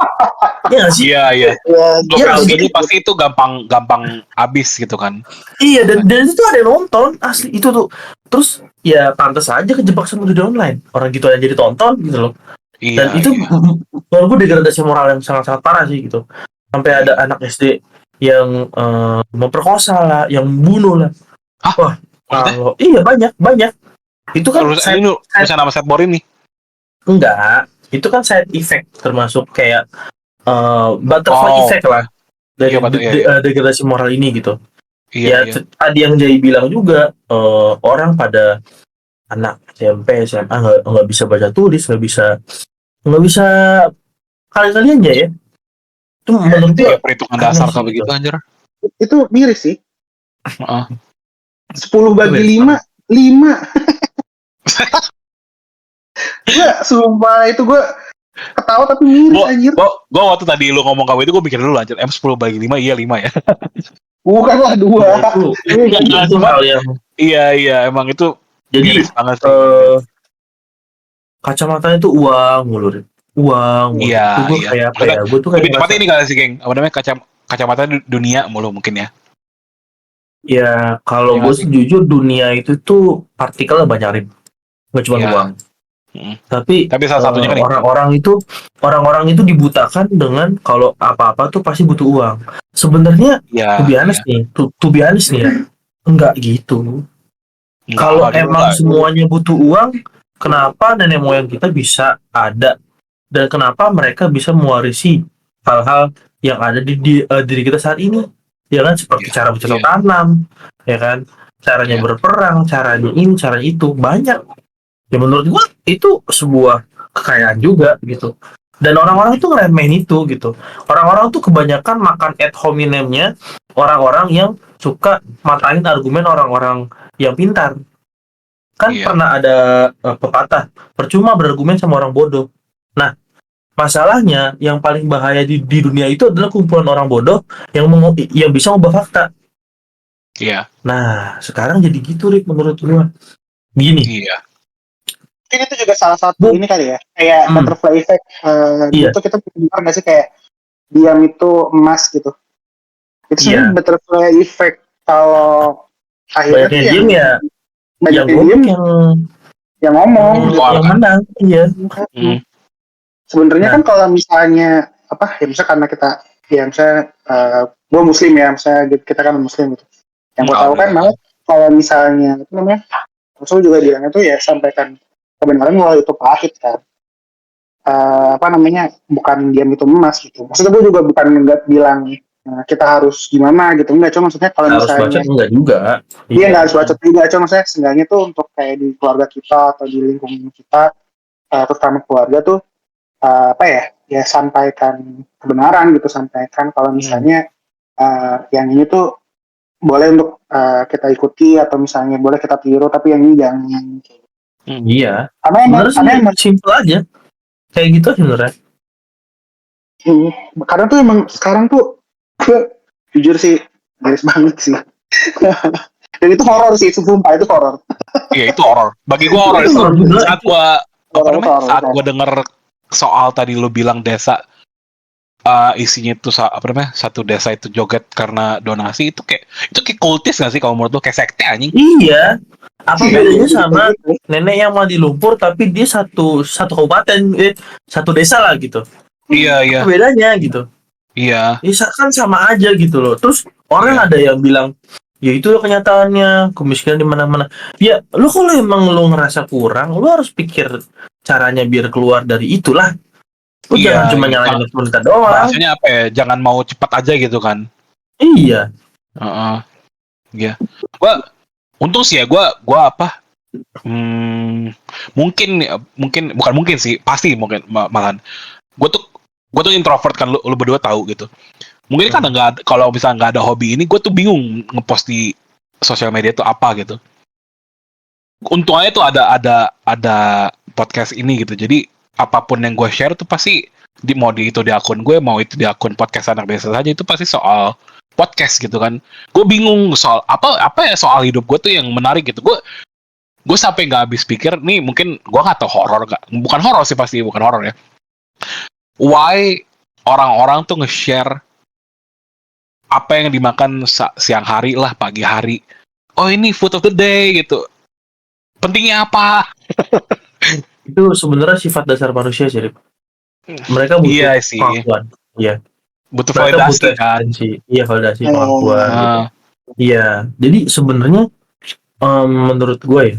Iya nggak sih? Iya. Ya, Iya, Jadi pasti itu gampang habis gitu kan. Iya, dan itu ada yang nonton asli itu tuh. Terus ya pantas aja kejebak sama judi online. Orang gitu aja jadi tonton gitu loh. Dan Iya. itu menurut gue degradasi moral yang sangat-sangat parah sih gitu. Sampai ada anak SD yang memperkosa lah, yang bunuh lah. Hah? Wah, kalau iya banyak. Itu kan Ini urusan nama set boring nih. enggak. Itu kan side effect termasuk kayak butterfly effect lah dari degradasi moral ini gitu. Iya. Tadi yang Jay bilang juga orang pada anak SMP SMA nggak bisa baca tulis, nggak bisa kali-kalian ya. Itu menurut gue perhitungan dasar kayak begitu anjir. Itu miris sih. 10 bagi 5 gue sumpah itu gue ketawa tapi miris anjir. Gue waktu tadi lu ngomong kamu itu gue mikir dulu anjir, 10 bagi 5 iya 5 ya. Bukanlah 2. Itu hal yang iya emang itu jadi kacamatanya itu uang mulu. Iya. Gue kayak apa ya? Gue tuh kayak lebih tepatnya ini kali sih geng, apa namanya kacamata dunia mulu mungkin ya. Ya kalau gue sih jujur dunia itu tuh partikelnya banyak Rip. Gak cuma uang. Tapi salah satunya kan orang-orang itu dibutakan dengan kalau apa-apa tuh pasti butuh uang. Sebenarnya to be honest nih ya, enggak gitu. Kalau emang semuanya butuh uang, kenapa nenek moyang kita bisa ada dan kenapa mereka bisa mewarisi hal-hal yang ada di diri kita saat ini? Ya kan, seperti cara bercocok tanam, ya kan, caranya berperang, caranya ini, caranya itu banyak. Ya menurut gua itu sebuah kekayaan juga gitu. Dan orang-orang itu ngeremehin itu gitu. Orang-orang tuh kebanyakan makan ad hominemnya orang-orang yang suka matain argumen orang-orang yang pintar. Kan pernah ada pepatah, percuma berargumen sama orang bodoh. Nah, masalahnya yang paling bahaya di dunia itu adalah kumpulan orang bodoh yang bisa mengubah fakta. Iya. Nah, sekarang jadi gitu Rick menurut gua. Gini. Iya. Mungkin itu juga salah satu ini kali ya, kayak butterfly effect. Itu kita dengar nggak sih kayak diam itu emas gitu. Itu sebenarnya butterfly effect. Kalau akhirnya banyak diam ya, banyak diam yang ngomong, yang menang. Iya. Sebenarnya kan kalau misalnya apa ya, misalnya karena kita ya misalnya gue muslim ya, misalnya kita kan muslim gitu. Yang gue tahu kan malah kalau misalnya apa namanya, Rasul juga bilangnya tuh ya sampaikan kebenaran walau itu pahit kan. Apa namanya, bukan diam itu emas gitu. Maksudnya gue juga bukan bilang kita harus gimana gitu, enggak, cuma maksudnya kalau misalnya enggak juga. Iya nggak harus bacot juga, cuma maksudnya seenggaknya tuh untuk kayak di keluarga kita atau di lingkungan kita, terutama keluarga tuh apa ya sampaikan kebenaran gitu, sampaikan kalau misalnya yang ini tuh boleh untuk kita ikuti atau misalnya boleh kita tiru, tapi yang ini jangan. Iya. Karena emang simpel aja. Kayak gitu sebenarnya. Karena tuh emang sekarang tuh jujur sih garis banget sih. Dan itu horor sih, sumpah itu horor. Iya itu horor. Bagi gua horor. Saat gua denger soal tadi lu bilang desa isinya itu satu desa itu joget karena donasi, itu kayak kultis nggak sih kalau menurut lu, kayak sekte anjing? Iya. Apa bedanya sama nenek yang mandi lumpur tapi dia satu kabupaten, satu desa lah gitu? Iya. Apa bedanya gitu? Iya. Kan sama aja gitu loh. Terus orang ada yang bilang, ya itu kenyataannya, kemiskinan di mana-mana. Ya, lu kalau emang lu ngerasa kurang, lu harus pikir caranya biar keluar dari itulah. Lu jangan cuma nyalahin pemerintah doang. Bahasanya apa ya? Jangan mau cepat aja gitu kan? Iya. Iya. Untung sih ya gue apa? Mungkin bukan mungkin sih, pasti mungkin malahan. Gue tuh introvert kan, lu berdua tahu gitu. Mungkin kan kalau misalnya nggak ada hobi ini, gue tuh bingung ngepost di sosial media tuh apa gitu. Untungnya tuh ada podcast ini gitu. Jadi apapun yang gue share tuh pasti mau di akun gue, mau itu di akun podcast anak biasa saja, itu pasti soal podcast gitu kan. Gue bingung soal apa ya, soal hidup gue tuh yang menarik gitu. gue sampai nggak habis pikir nih, mungkin gue nggak tahu horor nggak, bukan horor sih, pasti bukan horor ya. Why orang-orang tuh nge-share apa yang dimakan siang hari lah, pagi hari. Oh ini food of the day gitu. Pentingnya apa? Itu sebenarnya sifat dasar manusia sih, Rip. Mereka butuh Iya sih. pengakuan. Iya. Butuh Mereka validasi butuh kan. eksistensi. Iya, validasi pengakuan. Gitu. Ah, Iya. Jadi sebenarnya menurut gue ya,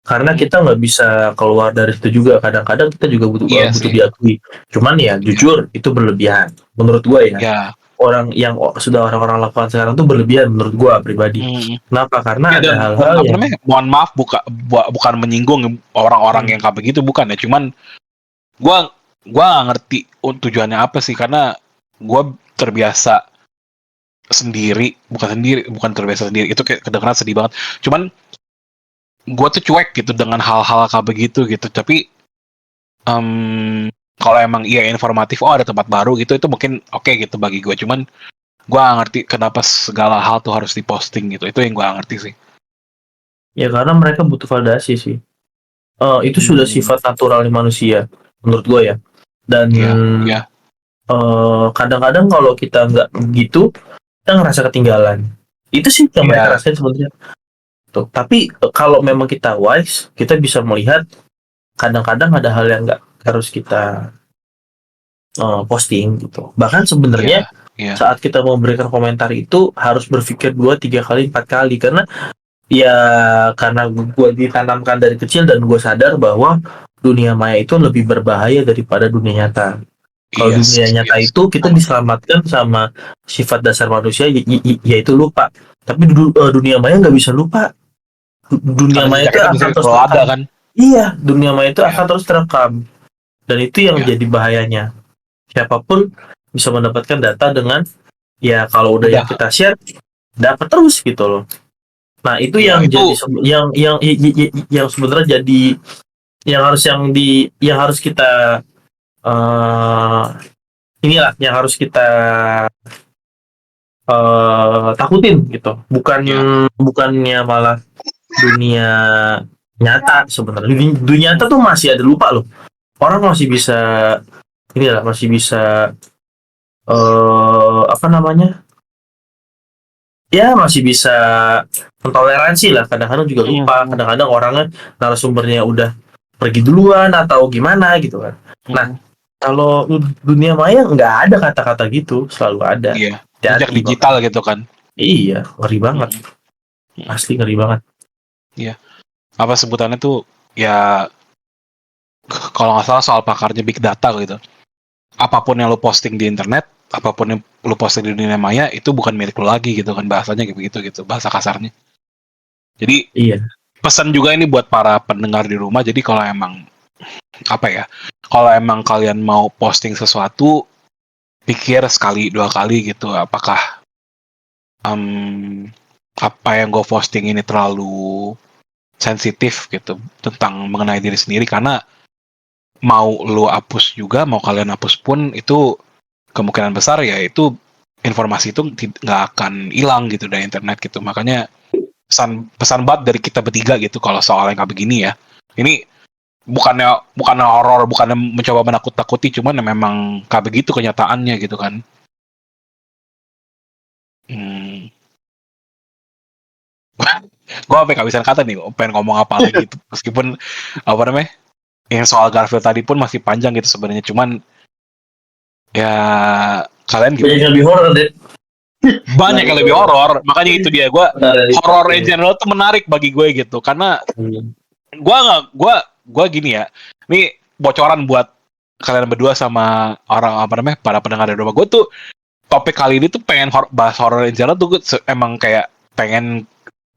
karena kita nggak bisa keluar dari situ juga. Kadang-kadang kita juga butuh Iya butuh sih. diakui. Cuman ya jujur itu berlebihan. Menurut gue ya. Ya. Orang yang sudah orang-orang lakukan sekarang tuh berlebihan menurut gue pribadi. Mm. Kenapa? Karena Ya, ada dan hal-hal apa yang namanya? Mohon maaf, bukan menyinggung orang-orang yang kayak begitu, bukan ya. Cuman gua nggak ngerti tujuannya apa sih, karena gua terbiasa bukan terbiasa sendiri, itu kayak kedengeran sedih banget. Cuman gua tuh cuek gitu dengan hal-hal kayak begitu gitu. Tapi kalau emang iya informatif, oh ada tempat baru gitu, itu mungkin oke gitu bagi gue. Cuman gue gak ngerti kenapa segala hal tuh harus diposting gitu. Itu yang gue gak ngerti sih. ya karena mereka butuh validasi sih. Itu sudah sifat natural manusia menurut gue ya. Dan Iya. Kadang-kadang kalau kita nggak begitu, kita ngerasa ketinggalan. Itu sih yang mereka rasain sebenarnya. Tuh. Tapi kalau memang kita wise, kita bisa melihat kadang-kadang ada hal yang nggak harus kita posting gitu. Bahkan sebenarnya saat kita mau memberikan komentar itu harus berpikir 2, 3 kali, 4 kali, karena gue ditanamkan dari kecil dan gue sadar bahwa dunia maya itu lebih berbahaya daripada dunia nyata. Kalau dunia nyata itu kita diselamatkan sama sifat dasar manusia yaitu lupa. Tapi dunia maya nggak bisa lupa. Dunia maya itu akan terus terekam. Kan? Iya, dunia maya itu akan terus terekam. Dan itu yang jadi bahayanya. Siapapun bisa mendapatkan data dengan kalau udah yang kita share dapat terus gitu loh. Nah, itu yang jadi yang sebenarnya jadi yang harus kita inilah yang harus kita takutin gitu. Bukannya malah dunia nyata sebenarnya. Dunia nyata tuh masih ada lupa loh. Orang masih bisa apa namanya? Ya masih bisa mentoleransi lah. Kadang-kadang juga lupa. Kadang-kadang orangnya narasumbernya udah pergi duluan atau gimana gitu kan. Nah, kalau dunia maya nggak ada kata-kata gitu, selalu ada. Iya. Jejak digital gitu kan. Iya, ngeri banget. Pasti ngeri banget. Iya. Apa sebutannya tuh ya, kalau nggak salah soal pakarnya big data gitu. Apapun yang lo posting di internet, apapun yang lo posting di dunia maya itu bukan milik lo lagi gitu kan, bahasanya kayak begitu gitu, bahasa kasarnya. Jadi pesan juga ini buat para pendengar di rumah. Jadi kalau emang kalau emang kalian mau posting sesuatu, pikir sekali 2 kali gitu, apakah apa yang gue posting ini terlalu sensitif gitu tentang mengenai diri sendiri. Karena mau lo hapus juga, mau kalian hapus pun, itu kemungkinan besar ya itu informasi itu nggak akan hilang gitu dari internet gitu. Makanya pesan banget dari kita bertiga gitu kalau soal yang kayak begini ya. Ini bukannya horor, bukannya mencoba menakut-takuti, cuman memang kayak begitu kenyataannya gitu kan. Gue sampai kehabisan kata nih, pengen ngomong apa lagi gitu. Meskipun apa namanya, yang soal Garfield tadi pun masih panjang gitu sebenarnya, cuman ya kalian gitu. Banyak yang lebih horor deh. Banyak yang lebih horor, makanya itu dia. Gue horor in general tuh menarik bagi gue gitu, karena gue gini ya, ini bocoran buat kalian berdua sama orang para pendengar di rumah. Gue tuh topik kali ini tuh pengen bahas horor in general tuh, gue emang kayak pengen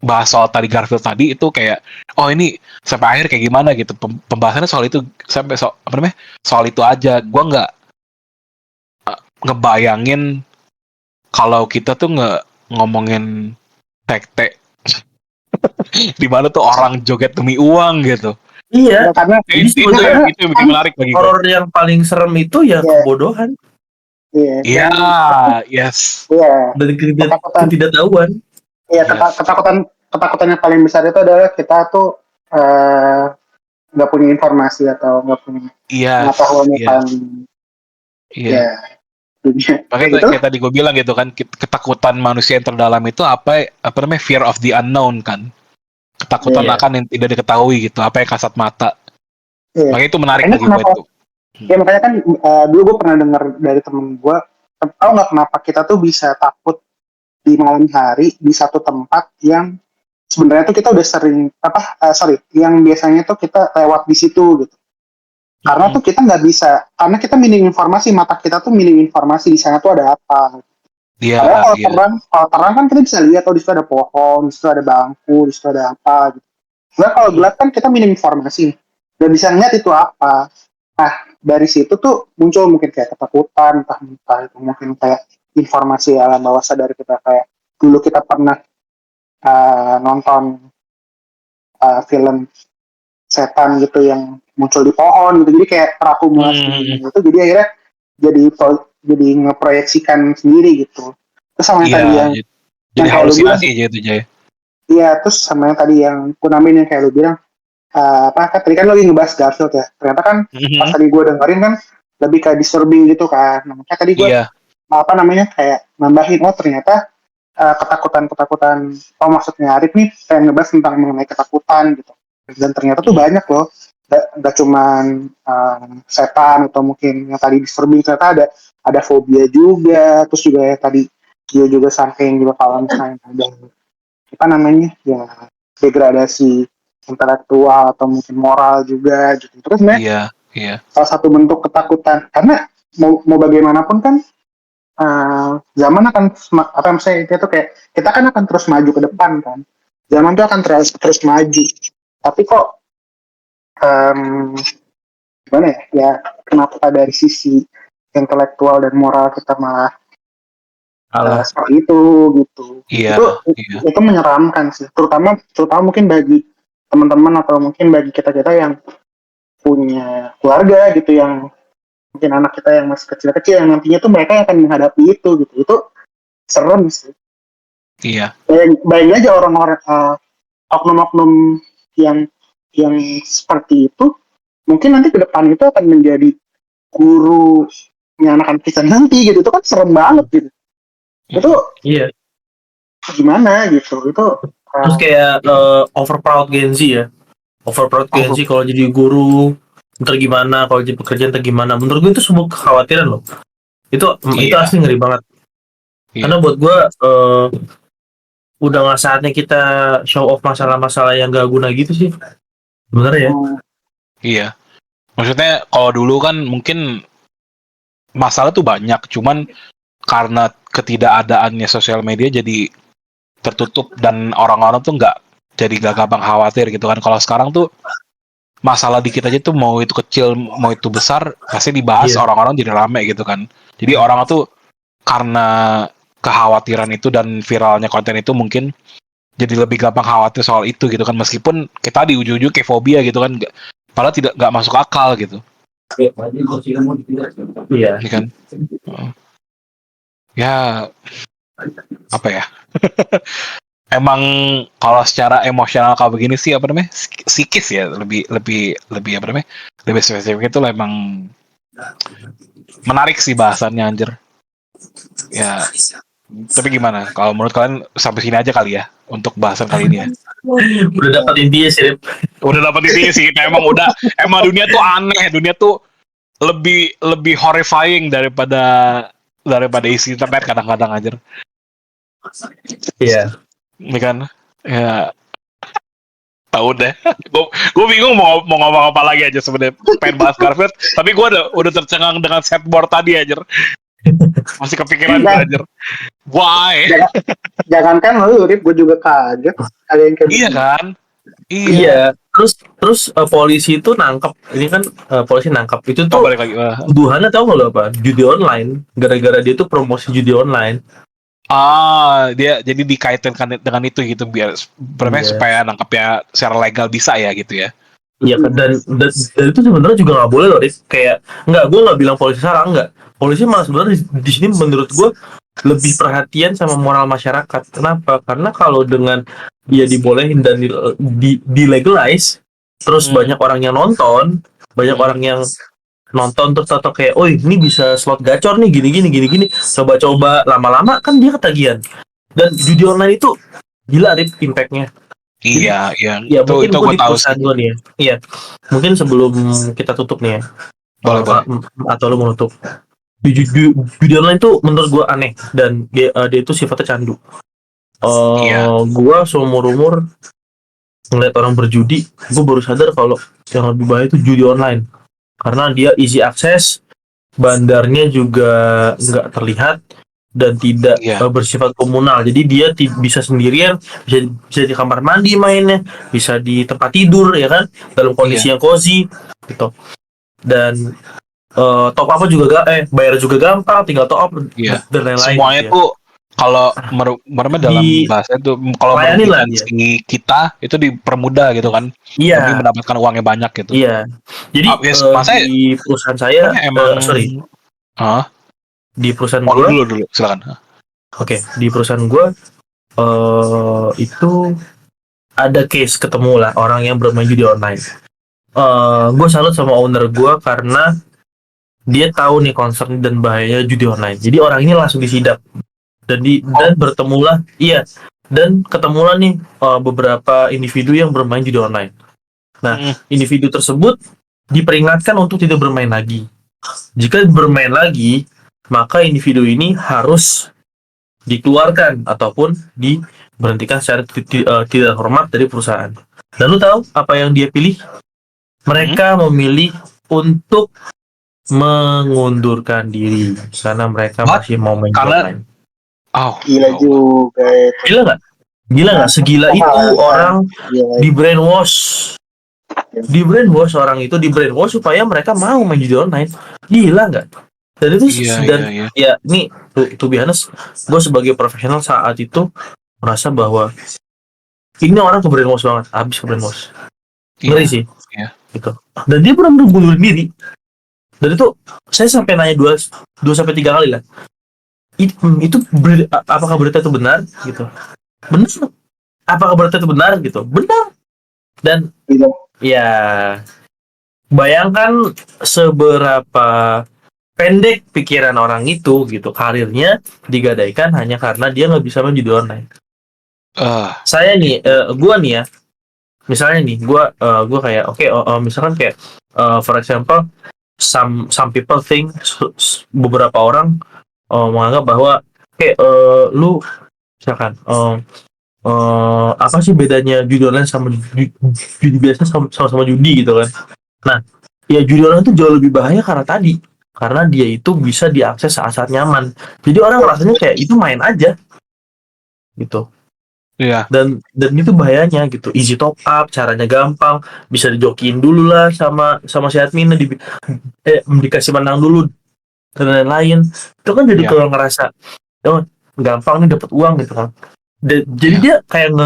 bahas soal tadi Garfield tadi itu kayak, oh ini sampai akhir kayak gimana gitu pembahasannya soal itu, sampai soal itu aja. Gue nggak ngebayangin kalau kita tuh nggak ngomongin tekte di mana tuh orang joget demi uang gitu. Iya, karena itu yang bikin menarik bagi gue. Horor yang paling serem itu kebodohan. Iya, yes. Iya. Dan ketidaktahuan. Iya, ketakutan yang paling besar itu adalah kita tuh eh, nggak punya informasi atau nggak punya Iya, pengetahuan iya, tentang iya. ya dunia kayak Makanya gitu. kayak tadi gue bilang gitu kan, ketakutan manusia yang terdalam itu apa namanya, fear of the unknown kan. Ketakutan Iya. akan yang tidak diketahui gitu, apa yang kasat mata. Iya. Makanya itu menarik Makanya bagi gue kenapa itu. ya makanya kan dulu gue pernah dengar dari temen gue, tahu nggak kenapa kita tuh bisa takut di malam hari di satu tempat yang sebenarnya tuh kita udah sering yang biasanya tuh kita lewat di situ gitu. Karena tuh kita nggak bisa, karena kita minim informasi, mata kita tuh minim informasi di sana tuh ada apa. Iya, Padahal iya, kalau terang kan kita bisa lihat, oh di situ ada pohon, di situ ada bangku, di situ ada apa gitu. Nah kalau gelap kan kita minim informasi, dan bisa ngeliat itu apa. Nah dari situ tuh muncul mungkin kayak ketakutan, entah itu mungkin kayak informasi alam bawah sadar kita, kayak dulu kita pernah nonton film setan gitu yang muncul di pohon gitu, jadi kayak terakumulasi gitu, jadi akhirnya jadi ngeproyeksikan sendiri gitu. Terus sama yang iya. tadi yang Jadi kayak lu bilang, halusinasi aja itu, Jay. iya, terus sama yang tadi yang kunamin yang kayak lu bilang, kan tadi kan lagi ngebahas Garfield ya, ternyata kan pas tadi gue dengerin kan lebih kayak disturbing gitu kan. Nah, makanya tadi gue Iya, kayak nambahin, oh ternyata ketakutan, oh maksudnya Arif nih pengen ngebahas tentang mengenai ketakutan gitu, dan ternyata tuh banyak loh, gak cuman setan atau mungkin yang tadi disturbing, ternyata ada fobia juga, terus juga ya tadi dia juga saking juga kalau misalnya ada apa namanya ya degradasi intelektual atau mungkin moral juga gitu. Terus sebenarnya iya, iya. salah satu bentuk ketakutan, karena mau bagaimanapun kan zaman akan apa misalnya itu tuh kayak kita kan akan terus maju ke depan kan, zaman tuh akan terus maju, tapi kok gimana ya kenapa dari sisi intelektual dan moral kita malah seperti itu gitu. Iya, itu iya. itu menyeramkan sih, terutama mungkin bagi teman-teman atau mungkin bagi kita yang punya keluarga gitu, yang mungkin anak kita yang masih kecil-kecil yang nantinya tuh mereka akan menghadapi itu gitu. Itu serem sih. Iya. Bayangin aja orang-orang oknum-oknum yang seperti itu mungkin nanti ke depan itu akan menjadi gurunya anak-anak kita nanti gitu. Itu kan serem banget gitu. Itu Iya. gimana gitu. Itu Terus kayak over proud Gen Z ya. Over proud Gen Z kalau jadi guru ntar gimana, kalau jadi pekerjaan ntar gimana. Menurut gue itu sebuah kekhawatiran loh. Itu asli ngeri banget. Iya. Karena buat gue udah nggak saatnya kita show off masalah-masalah yang gak guna gitu sih. Sebenarnya ya. Iya. Maksudnya kalau dulu kan mungkin masalah tuh banyak, cuman karena ketidakadaannya sosial media jadi tertutup dan orang-orang tuh nggak gampang khawatir gitu kan. Kalau sekarang tuh masalah dikit aja tuh mau itu kecil mau itu besar pasti dibahas, orang-orang jadi rame gitu kan. Jadi orang tuh karena kekhawatiran itu dan viralnya konten itu mungkin jadi lebih gampang khawatir soal itu gitu kan, meskipun kita di ujung-ujung kayak fobia gitu kan, padahal nggak masuk akal gitu. Iya. Ya kan? Ya apa ya? Emang kalau secara emosional kayak begini sih apa namanya? Psikis ya, lebih apa namanya? Lebih spesifik itu emang menarik sih bahasannya anjir. Ya, tapi gimana? Kalau menurut kalian sampai sini aja kali ya untuk bahasan kali ini ya. Udah dapat intinya sih. Udah dapat intinya sih. Emang dunia tuh aneh, dunia tuh lebih horrifying daripada isi internet kadang-kadang anjir. Iya. Ini kan ya tahu deh. Gue bingung mau ngomong apa lagi aja sebenarnya. Pengen bahas Garfield, tapi gue udah tercengang dengan setboard tadi aja. Masih kepikiran gue anjir. Why? Jangankan lu, Rip, gue juga kaget. Ada yang kayak Iya kan? Iya. Terus polisi itu nangkep. Ini kan polisi nangkep itu tuh. Balik lagi. Tuduhannya tahu nggak lo apa? Judi online. Gara-gara dia tuh promosi judi online. Dia jadi dikaitkan dengan itu gitu biar supaya nangkapnya secara legal bisa ya gitu ya. Iya kan, dan itu sebenarnya juga nggak boleh loh, Riz. Kayak gue nggak bilang polisi salah, nggak. Polisi malah sebenarnya di sini menurut gue lebih perhatian sama moral masyarakat. Kenapa? Karena kalau dengan dia dibolehin dan di legalize, terus banyak orang yang nonton, banyak orang yang nonton terus atau kayak, oh ini bisa slot gacor nih gini, coba-coba lama-lama kan dia ketagihan. Dan judi online itu gila Rip impact-nya. Iya, Ya mungkin itu gue gue di tahu perusahaan sih. gue nih ya. Iya, mungkin sebelum kita tutup nih ya, Boleh. atau lu mau tutup. Judi online tuh menurut gue aneh dan dia itu sifatnya candu. Iya. Gue seumur umur ngeliat orang berjudi, gue baru sadar kalau yang lebih bahaya itu judi online karena dia easy access, bandarnya juga nggak terlihat dan tidak Iya. bersifat komunal. Jadi dia bisa sendirian, bisa di kamar mandi mainnya, bisa di tempat tidur ya kan, dalam kondisi yang cozy gitu. Dan top up juga bayar juga gampang, tinggal top up Iya. dan lain-lain. Semuanya gitu ya. tuh kalau mereka dalam Di bahasa itu kalau layanin lah merugikan dia. si kita itu dipermudah gitu kan. Demi Iya, mendapatkan uangnya banyak gitu. iya. Jadi Masa di perusahaan saya, emang di perusahaan mau gue, dulu silakan. Oke, di perusahaan gue itu ada case ketemu lah orang yang bermain judi online. Gue salut sama owner gue karena dia tahu nih concern dan bahaya judi online. Jadi orang ini langsung disidap dan bertemulah, dan ketemulah nih beberapa individu yang bermain judi online. Nah, individu tersebut diperingatkan untuk tidak bermain lagi. Jika bermain lagi, maka individu ini harus dikeluarkan ataupun diberhentikan secara tidak hormat dari perusahaan. Dan lu tahu apa yang dia pilih? Mereka memilih untuk mengundurkan diri karena mereka masih mau main online. Gila juga. Gila nggak? Gila nggak? Segila itu orang di brainwash. Di brainwash orang itu di brainwash supaya mereka mau main judi online. Gila nggak? Dan itu ya ini to be honest, gue sebagai profesional saat itu merasa bahwa ini orang ke brainwash banget, habis ke brainwash. Ngeri sih. Gitu. Dan dia pernah bunuh diri. Dan itu saya sampai nanya 2 sampai 3 kali lah. Itu apakah berita itu benar gitu? Benar. Apakah berita itu benar gitu? Benar. Dan ya bayangkan seberapa pendek pikiran orang itu gitu, karirnya digadaikan hanya karena dia nggak bisa main judi online. Saya nih, gue nih ya, misalnya nih, gue kayak misalkan kayak for example, some people think, beberapa orang menganggap bahwa lu misalkan apa sih bedanya judi online sama judi biasa sama judi gitu kan. Nah, ya judi online itu jauh lebih bahaya karena dia itu bisa diakses saat-saat nyaman. Jadi orang rasanya kayak itu main aja gitu. Iya. Dan itu bahayanya gitu. Easy top up, caranya gampang, bisa dijokiin dulu lah sama si admin, dikasih menang dulu dan lain-lain. Itu kan jadi kalau ngerasa gampang nih dapat uang gitu kan. Jadi dia kayak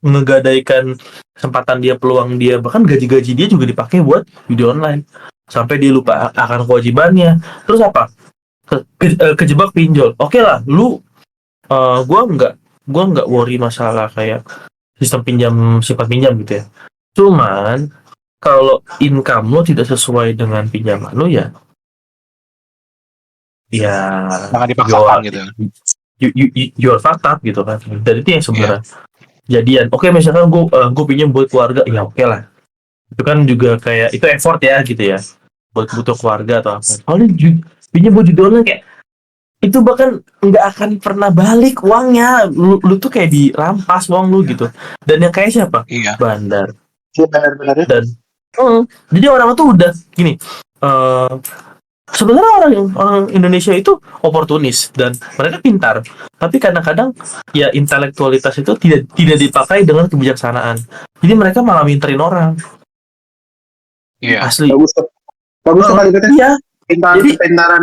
ngegadaikan kesempatan dia, peluang dia, bahkan gaji dia juga dipakai buat judi online sampai dia lupa akan kewajibannya. Terus apa? Kejebak pinjol. Oke lah, lu gua nggak worry masalah kayak sistem simpan pinjam gitu ya. Cuman kalau income lo tidak sesuai dengan pinjaman lo ya jangan dipaksakan gitu. You're fucked up gitu kan. Dan itu yang sebenarnya jadian. Oke, misalkan gue pinjam buat keluarga, ya oke lah. Itu kan juga kayak itu effort ya gitu ya, buat butuh keluarga atau apa. Kalau pinjam buat judi online kayak itu bahkan nggak akan pernah balik uangnya. Lu tuh kayak dirampas uang lu gitu. Dan yang kayak siapa? Bandar. Benar-benar. Dan jadi orang tuh udah gini. Sebenarnya orang Indonesia itu oportunis dan mereka pintar, tapi kadang-kadang ya intelektualitas itu tidak dipakai dengan kebijaksanaan. Jadi mereka malah minterin orang. Iya. Asli. Bagus sekali katanya. Iya. Pintaran.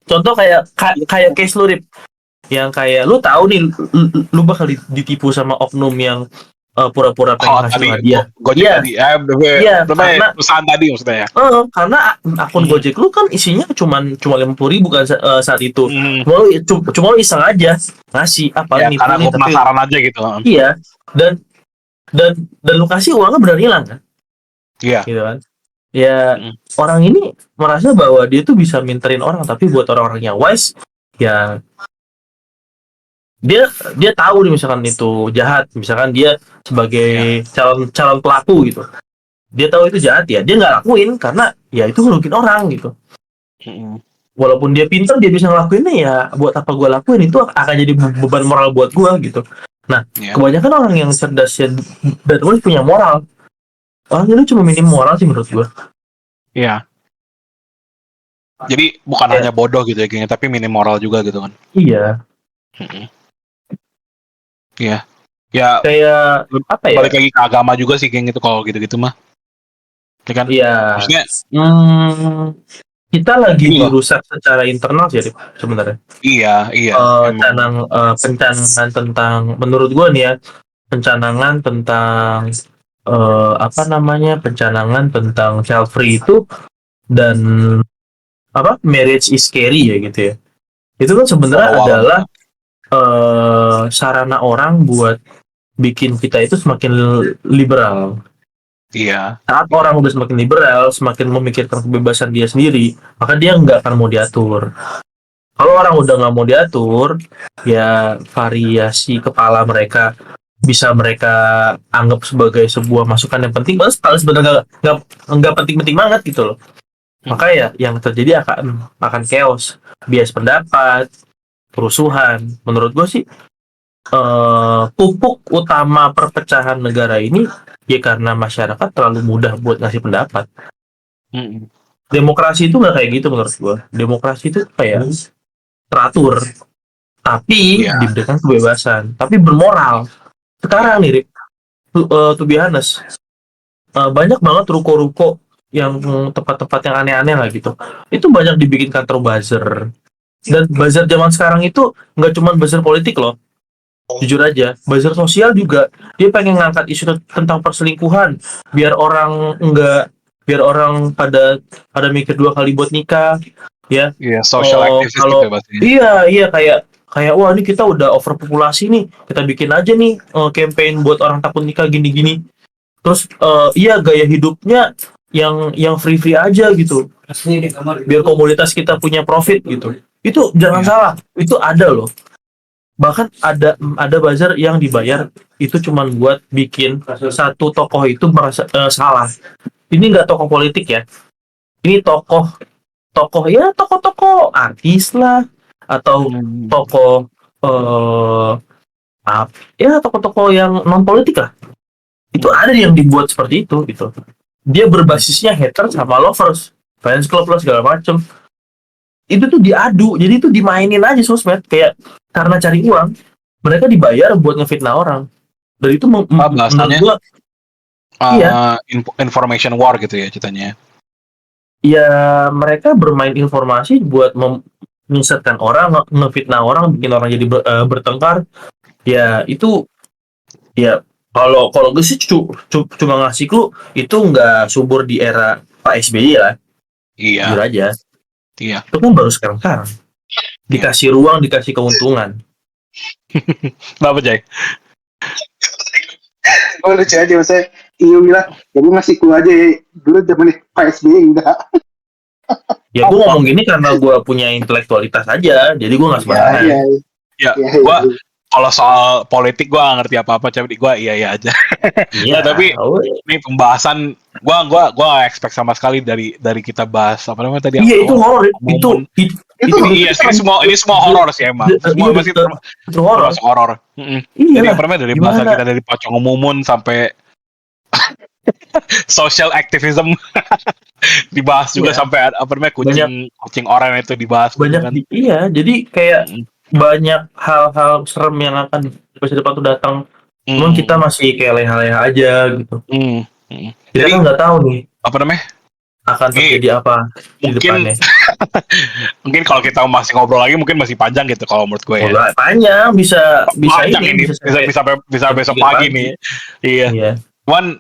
Contoh kayak case lu Rip, yang kayak lu tahu nih lu bakal ditipu sama oknum yang pura-pura pengen Oh ngasih tadi hadiah. Gojek Iya. tadi Iya, karena perusahaan tadi maksudnya ya. karena akun Gojek lu kan isinya cuma 50.000 kan saat itu. Hmm. Cuma lu iseng aja ngasih Ya paling karena nipu nih, gue tapi penasaran aja gitu. iya, dan dan lu kasih uangnya benar hilang kan, Iya. gitu kan. Ya, Mm. orang ini merasa bahwa dia tuh bisa minterin orang, tapi buat orang-orang yang wise, ya dia tahu nih misalkan itu jahat, misalkan dia sebagai calon pelaku gitu, dia tahu itu jahat, ya dia nggak lakuin karena ya itu ngerugiin orang gitu. Mm-mm. Walaupun dia pintar, dia bisa ngelakuinnya, ya buat apa gue lakuin, itu akan jadi beban moral buat gue gitu. Nah, Iya. kebanyakan orang yang cerdas ya, dan terus punya moral, orang itu cuma minim moral sih menurut gue. Iya. Jadi bukan Ya. hanya bodoh gitu ya gengnya, tapi minim moral juga gitu kan. Iya, Mm-mm. Iya. Ya kayak apa ya? balik lagi ke agama juga sih geng itu kalau gitu-gitu mah. Ya kan? Iya. Maksudnya Kita lagi Ini loh. dirusak secara internal sih Rip, sebenarnya. iya emang. Pencanangan tentang, menurut gue nih ya, pencanangan tentang pencanangan tentang child free itu, dan marriage is scary ya gitu ya. Itu kan sebenarnya Walau-walau. adalah sarana orang buat bikin kita itu semakin liberal. Iya. Saat orang udah semakin liberal, semakin memikirkan kebebasan dia sendiri, maka dia nggak akan mau diatur. Kalau orang udah nggak mau diatur, ya variasi kepala mereka bisa mereka anggap sebagai sebuah masukan yang penting, malah sebenarnya nggak penting-penting banget gitu loh. Maka ya yang terjadi akan chaos, bias pendapat, kerusuhan. Menurut gue sih pupuk utama perpecahan negara ini ya karena masyarakat terlalu mudah buat ngasih pendapat. Mm-mm. Demokrasi itu nggak kayak gitu menurut gue. Demokrasi itu kayak teratur, tapi Iya. diberikan kebebasan, tapi bermoral. Sekarang nih, Rip, to be honest, banyak banget ruko-ruko yang tempat-tempat yang aneh-aneh lah gitu. Itu banyak dibikin kantor buzzer. Dan buzzer zaman sekarang itu nggak cuma buzzer politik loh. Jujur aja, buzzer sosial juga. Dia pengen ngangkat isu tentang perselingkuhan, biar orang pada mikir dua kali buat nikah, ya. Iya, social activist Kalau gitu pasti. iya kayak wah ini kita udah overpopulasi nih, kita bikin aja nih campaign buat orang takut nikah gini-gini. Terus iya gaya hidupnya yang free aja gitu, biar komunitas kita punya profit gitu. Itu jangan Iya. salah, itu ada loh. Bahkan ada buzzer yang dibayar itu cuman buat bikin satu tokoh itu merasa salah. Ini nggak tokoh politik ya, ini tokoh ya, tokoh artis lah, atau tokoh tokoh-tokoh yang non politik lah. Itu ada yang dibuat seperti itu gitu. Dia berbasisnya hater sama lovers, fans club lah segala macem. Itu tuh diadu, jadi itu dimainin aja sosmed, kayak karena cari uang mereka dibayar buat ngefitnah orang. Dan itu menurut gua iya, Information war gitu ya ceritanya. ya mereka bermain informasi buat menyesatkan orang, ngefitnah orang, bikin orang jadi bertengkar. Ya itu ya, kalau gue sih cuma ngasih clue, itu nggak subur di era Pak SBY lah. Iya. Jujur aja. Iya. Itu kan baru sekarang dikasih ruang, dikasih keuntungan. Kenapa Jay? Oh lucu aja maksudnya. Iyo bilang, ya gue ngasih clue aja ya. Dulu zaman Pak SBY enggak. Ya gue ngomong gini karena gue punya intelektualitas aja, jadi gue nggak sembarangan. Ya, gue kalau soal politik gue gak ngerti apa-apa, tapi gue iya aja. Iya. Tapi ini pembahasan gue gak expect sama sekali dari kita bahas apa namanya tadi. Iya itu horor. Iya sih, ini semua horor sih emang. Semua masih horor. Horor. Jadi apa namanya dari bahasan kita dari pocong umumun sampai social activism dibahas juga, sampai apa namanya kucing orang itu dibahas banyak kan. Iya, jadi kayak banyak hal-hal serem yang akan di masa depan tuh datang. Cuman kita masih kayak leha-leha aja gitu. Kita kan nggak tahu nih apa namanya akan terjadi apa di depannya. Mungkin kalau kita masih ngobrol lagi mungkin masih panjang gitu kalau menurut gue ya. Udah panjang, bisa Panjang ini bisa bisa jam besok 3 pagi nih. Iya. Iya. Cuman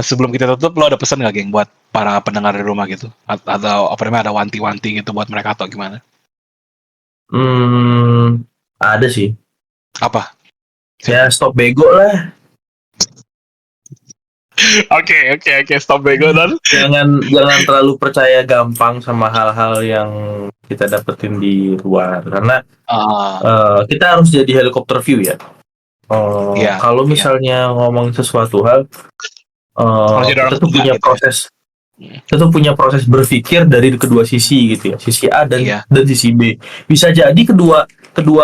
sebelum kita tutup lo ada pesan nggak geng buat para pendengar di rumah gitu? Atau apa namanya ada wanti-wanti gitu buat mereka atau gimana? Ada sih. Apa? Ya stop bego lah. Oke, stop bego dan Jangan terlalu percaya gampang sama hal-hal yang kita dapetin di luar, karena kita harus jadi helikopter view ya. Iya, Kalau iya. misalnya ngomong sesuatu hal, Harus jadi kita orang tuh tengah punya gitu ya. proses, kita tuh punya proses berpikir dari kedua sisi gitu ya, sisi A dan Iya. sisi B. Bisa jadi kedua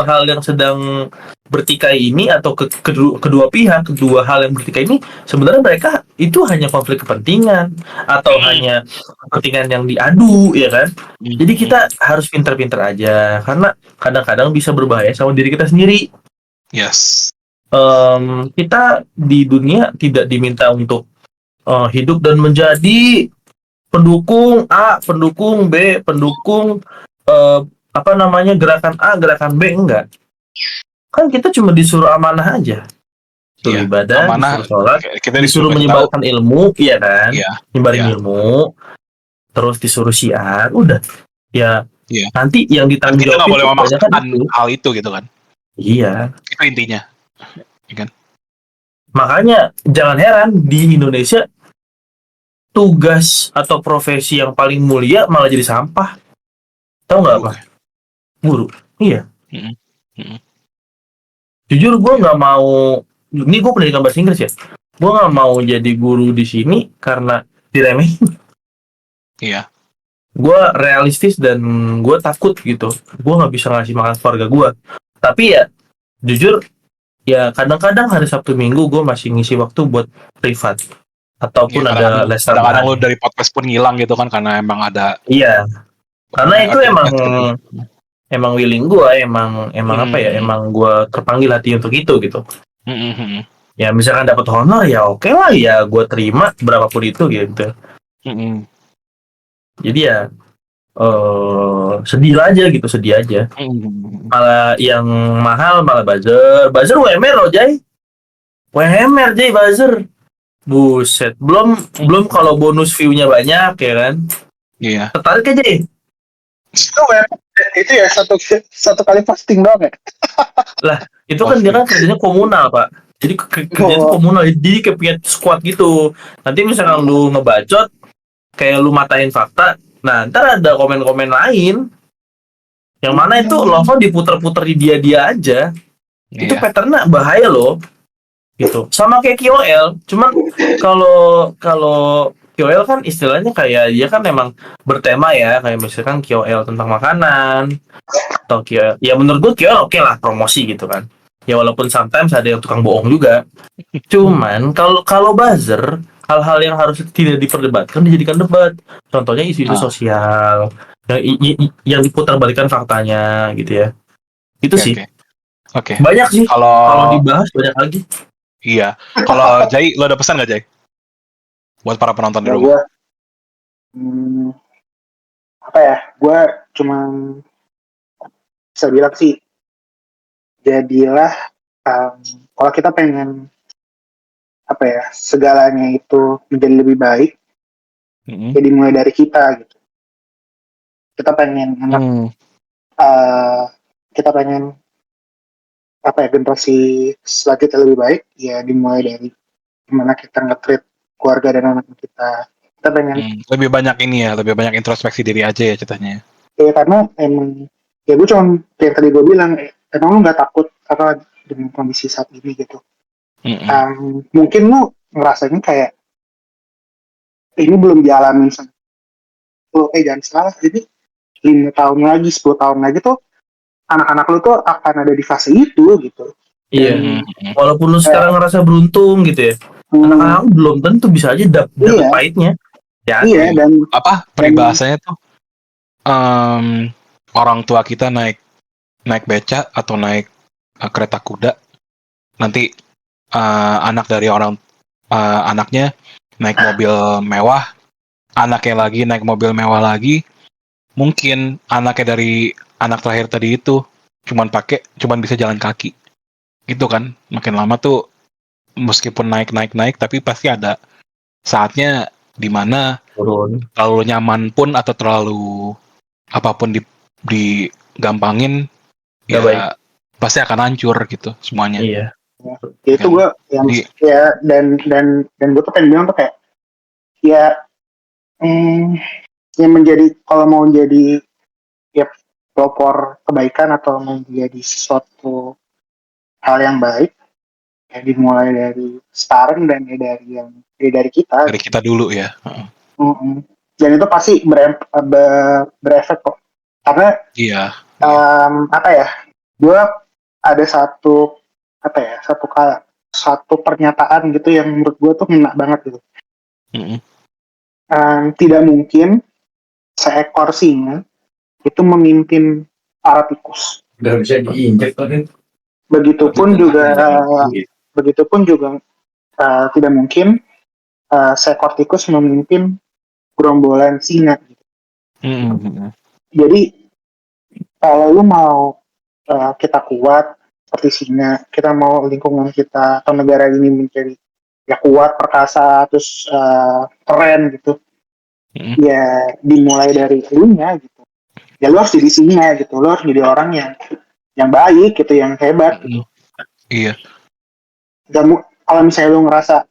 hal yang sedang bertikai ini atau kedua pihak, kedua hal yang bertikai ini sebenarnya mereka itu hanya konflik kepentingan atau hanya kepentingan yang diadu, ya kan? Jadi kita harus pintar-pintar aja, karena kadang-kadang bisa berbahaya sama diri kita sendiri. Yes. Kita di dunia tidak diminta untuk hidup dan menjadi pendukung A, pendukung B, pendukung gerakan A, gerakan B, enggak. Kan kita cuma disuruh amanah aja. Disuruh ibadah, disuruh sholat, kita disuruh menyebarkan ilmu, iya kan? Iya. Nyebarin ilmu, terus disuruh syiar, udah. Ya, nanti yang ditanggung kita jawab nggak boleh itu memaksakan hal itu gitu kan? Iya. Itu intinya. Ya kan? Makanya jangan heran di Indonesia tugas atau profesi yang paling mulia malah jadi sampah. Tahu nggak apa? Guru. Iya. Jujur gue nggak mau. Ini gue pendidikan bahasa Inggris ya. Gue nggak mau jadi guru di sini karena diremehin. Iya. Gue realistis dan gue takut gitu. Gue nggak bisa ngasih makan keluarga gue. Tapi ya jujur ya kadang-kadang hari Sabtu Minggu gue masih ngisi waktu buat privat ataupun ada les tambahan. Kadang-kadang lu dari podcast pun ngilang gitu kan karena emang ada. Iya. Karena itu emang willing gue, emang apa ya? Emang gue terpanggil hati untuk itu gitu. Ya misalkan dapat honor ya oke lah ya gue terima berapapun itu gitu. Jadi ya sedih aja. Malah yang mahal malah buzzer WMR loh Jay. WMR Jay buzzer. Buset, belum kalau bonus view-nya banyak ya kan. Iya. Tertarik aja Jay. Itu ya satu kali posting doang ya. Lah, itu kan dia kan kerjanya komunal, Pak. Jadi kerjanya komunal, jadi kayak punya squad gitu. Nanti misalkan lu ngebacot, kayak lu matain fakta, nah ntar ada komen-komen lain. Yang mana itu love diputer-puter di dia aja. Itu patternnya bahaya loh. Gitu. Sama kayak KOL, cuman kalau KOL kan istilahnya kayak dia kan memang bertema ya, kayak misalkan KOL tentang makanan atau KOL. Ya menurut gue KOL oke lah promosi gitu kan. Ya walaupun sometimes ada yang tukang bohong juga. Cuman kalau buzzer, hal-hal yang harus tidak diperdebatkan dijadikan debat. Contohnya isu-isu sosial yang diputar-balikan faktanya gitu ya. Itu sih. Oke. Banyak sih. Kalau dibahas banyak lagi. Iya. Kalau Jai, lo ada pesan nggak Jai? Buat para penonton di rumah. Apa ya? Gue cuma bisa bilang sih, jadilah kalau kita pengen apa ya segalanya itu menjadi lebih baik, jadi mulai dari kita gitu. Kita pengen kita pengen apa ya generasi selanjutnya lebih baik, ya dimulai dari gimana kita nge-treat keluarga dan anak kita. Kita pengen lebih banyak introspeksi diri aja ya ceritanya. Ya karena emang ya gue cuma yang tadi gue bilang, emang lu nggak takut apa dengan kondisi saat ini gitu. Mungkin lu ngerasanya kayak ini belum dialamin sama lu, jangan salah, jadi 5 tahun lagi, 10 tahun lagi tuh anak-anak lu tuh akan ada di fase itu gitu. Iya. Walaupun lu sekarang ngerasa beruntung gitu ya, anak-anak belum tentu bisa aja dapet pahitnya. Ya, iya, dan apa peribahasanya tuh orang tua kita naik beca atau naik kereta kuda, nanti anak dari anaknya naik mobil mewah, anaknya lagi naik mobil mewah lagi, mungkin anaknya dari anak terakhir tadi itu cuman bisa jalan kaki. Gitu kan. Makin lama tuh meskipun naik tapi pasti ada saatnya di mana turun. terlalu nyaman pun atau terlalu apapun digampangin Nggak ya baik. pasti akan hancur gitu semuanya. Iya. Ya, itu gue yang Jadi- ya dan gue tuh pengen bilang tuh kayak ya yang menjadi kalau mau jadi ya pelopor kebaikan atau menjadi sesuatu hal yang baik ya dimulai dari sekarang dan dari kita. Dari kita dulu ya. Mm-mm. Dan itu pasti berefek kok. Karena Iya. apa ya? Gue ada satu pernyataan gitu yang menurut gue tuh ngena banget gitu. Mm-mm. Tidak mungkin seekor singa itu memimpin para tikus. Nggak bisa diinjek kan? Begitupun juga tidak mungkin seekor tikus memimpin gerombolan singa. Mm-mm. Jadi kalau lu mau kita kuat seperti singa, kita mau lingkungan kita atau negara ini menjadi ya kuat, perkasa, terus keren gitu, ya dimulai dari elunya gitu. Ya lu harus jadi singa gitu, lu harus jadi orang yang baik gitu, yang hebat. Gitu. Iya. Dan kalau misalnya lu ngerasa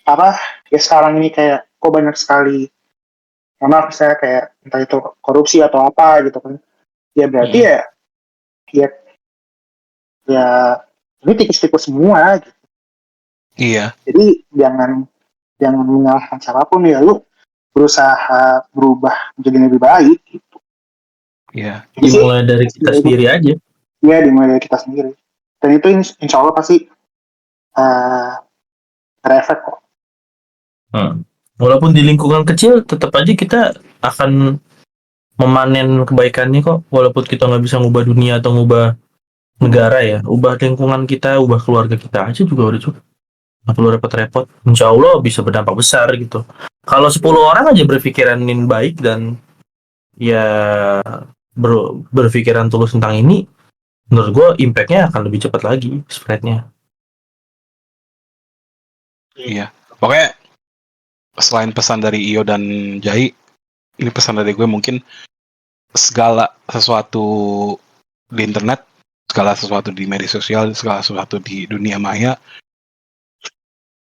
apa ya sekarang ini kayak kok banyak sekali karena saya kayak entah itu korupsi atau apa gitu kan, ya berarti ya ini tikus-tikus semua gitu. Iya. Jadi jangan menyalahkan siapapun, ya lu berusaha berubah menjadi lebih baik gitu. Iya. Dimulai dari kita sendiri aja. Iya, dimulai dari kita sendiri. Dan itu insya Allah pasti berefek kok. Walaupun di lingkungan kecil, tetap aja kita akan memanen kebaikannya kok. Walaupun kita nggak bisa ngubah dunia atau ngubah negara ya, ubah lingkungan kita, ubah keluarga kita aja juga udah cukup. Nggak perlu repot-repot. Insya Allah bisa berdampak besar gitu. Kalau 10 orang aja berpikiranin baik dan ya berpikiran tulus tentang ini, menurut gue impact-nya akan lebih cepat lagi spread-nya. Iya. Pokoknya selain pesan dari Iyo dan Jai, ini pesan dari gue mungkin segala sesuatu di internet, segala sesuatu di media sosial, segala sesuatu di dunia maya,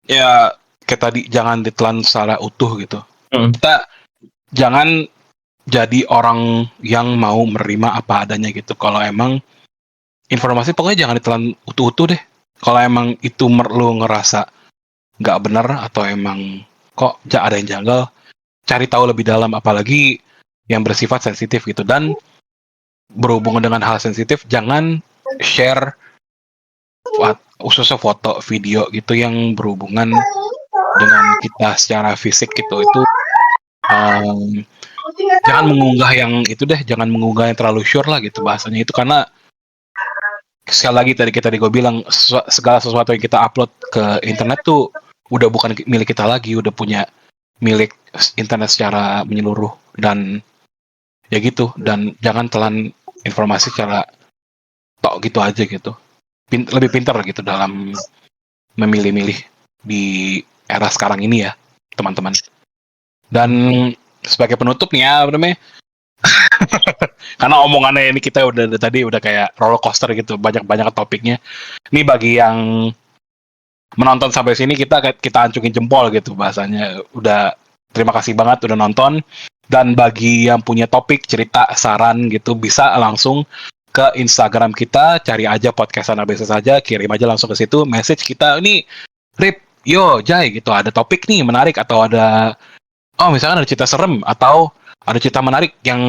ya kayak tadi jangan ditelan secara utuh gitu. Kita jangan jadi orang yang mau menerima apa adanya gitu. Kalau emang informasi pokoknya jangan ditelan utuh-utuh deh. Kalau emang itu lu ngerasa nggak benar atau emang kok ada yang janggal, cari tahu lebih dalam, apalagi yang bersifat sensitif gitu. Dan berhubungan dengan hal sensitif, jangan share khususnya foto, video gitu yang berhubungan dengan kita secara fisik gitu. Itu jangan mengunggah yang itu deh, jangan mengunggah yang terlalu sure lah gitu bahasanya itu, karena sekali lagi tadi gue bilang segala sesuatu yang kita upload ke internet tuh udah bukan milik kita lagi, udah punya milik internet secara menyeluruh. Dan ya gitu, dan jangan telan informasi secara tok gitu aja gitu. Lebih pintar gitu dalam memilih-milih di era sekarang ini ya teman-teman. Dan sebagai penutupnya namanya karena omongannya ini kita udah kayak roller coaster gitu, banyak topiknya. Ini bagi yang menonton sampai sini kita ancungin jempol gitu bahasanya. Udah terima kasih banget udah nonton. Dan bagi yang punya topik, cerita, saran gitu, bisa langsung ke Instagram kita, cari aja podcastan ABC saja, kirim aja langsung ke situ message kita, ini Rip, yo Jai gitu, ada topik nih menarik, atau ada misalkan ada cerita serem atau ada cerita menarik yang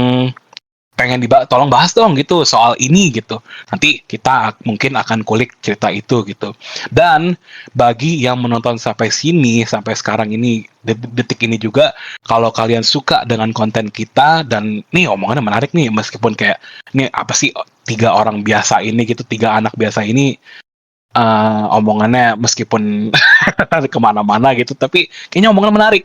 pengen tolong bahas dong gitu soal ini gitu. Nanti kita mungkin akan kulik cerita itu gitu. Dan bagi yang menonton sampai sini, sampai sekarang ini, detik ini juga, kalau kalian suka dengan konten kita dan nih omongannya menarik nih, meskipun kayak ini apa sih 3 orang biasa ini gitu, 3 anak biasa ini omongannya meskipun kemana-mana gitu, tapi kayaknya omongannya menarik.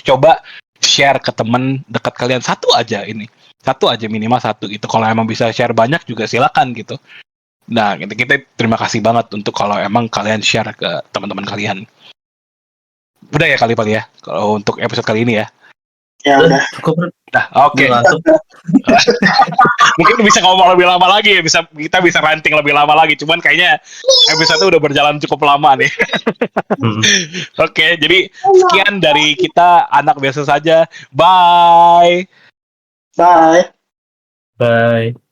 Coba share ke temen dekat kalian satu aja ini. Satu aja, minimal satu gitu. Kalau emang bisa share banyak juga silakan gitu. Nah, kita terima kasih banget untuk kalau emang kalian share ke teman-teman kalian. Udah ya kali ya, kalau untuk episode kali ini ya. Ya udah. Cukup. Nah, oke. Udah ngantuk. Mungkin bisa ngomong lebih lama lagi, kita bisa ranting lebih lama lagi. Cuman kayaknya episode udah berjalan cukup lama nih. Oke, jadi sekian dari kita, anak biasa saja. Bye. Bye. Bye.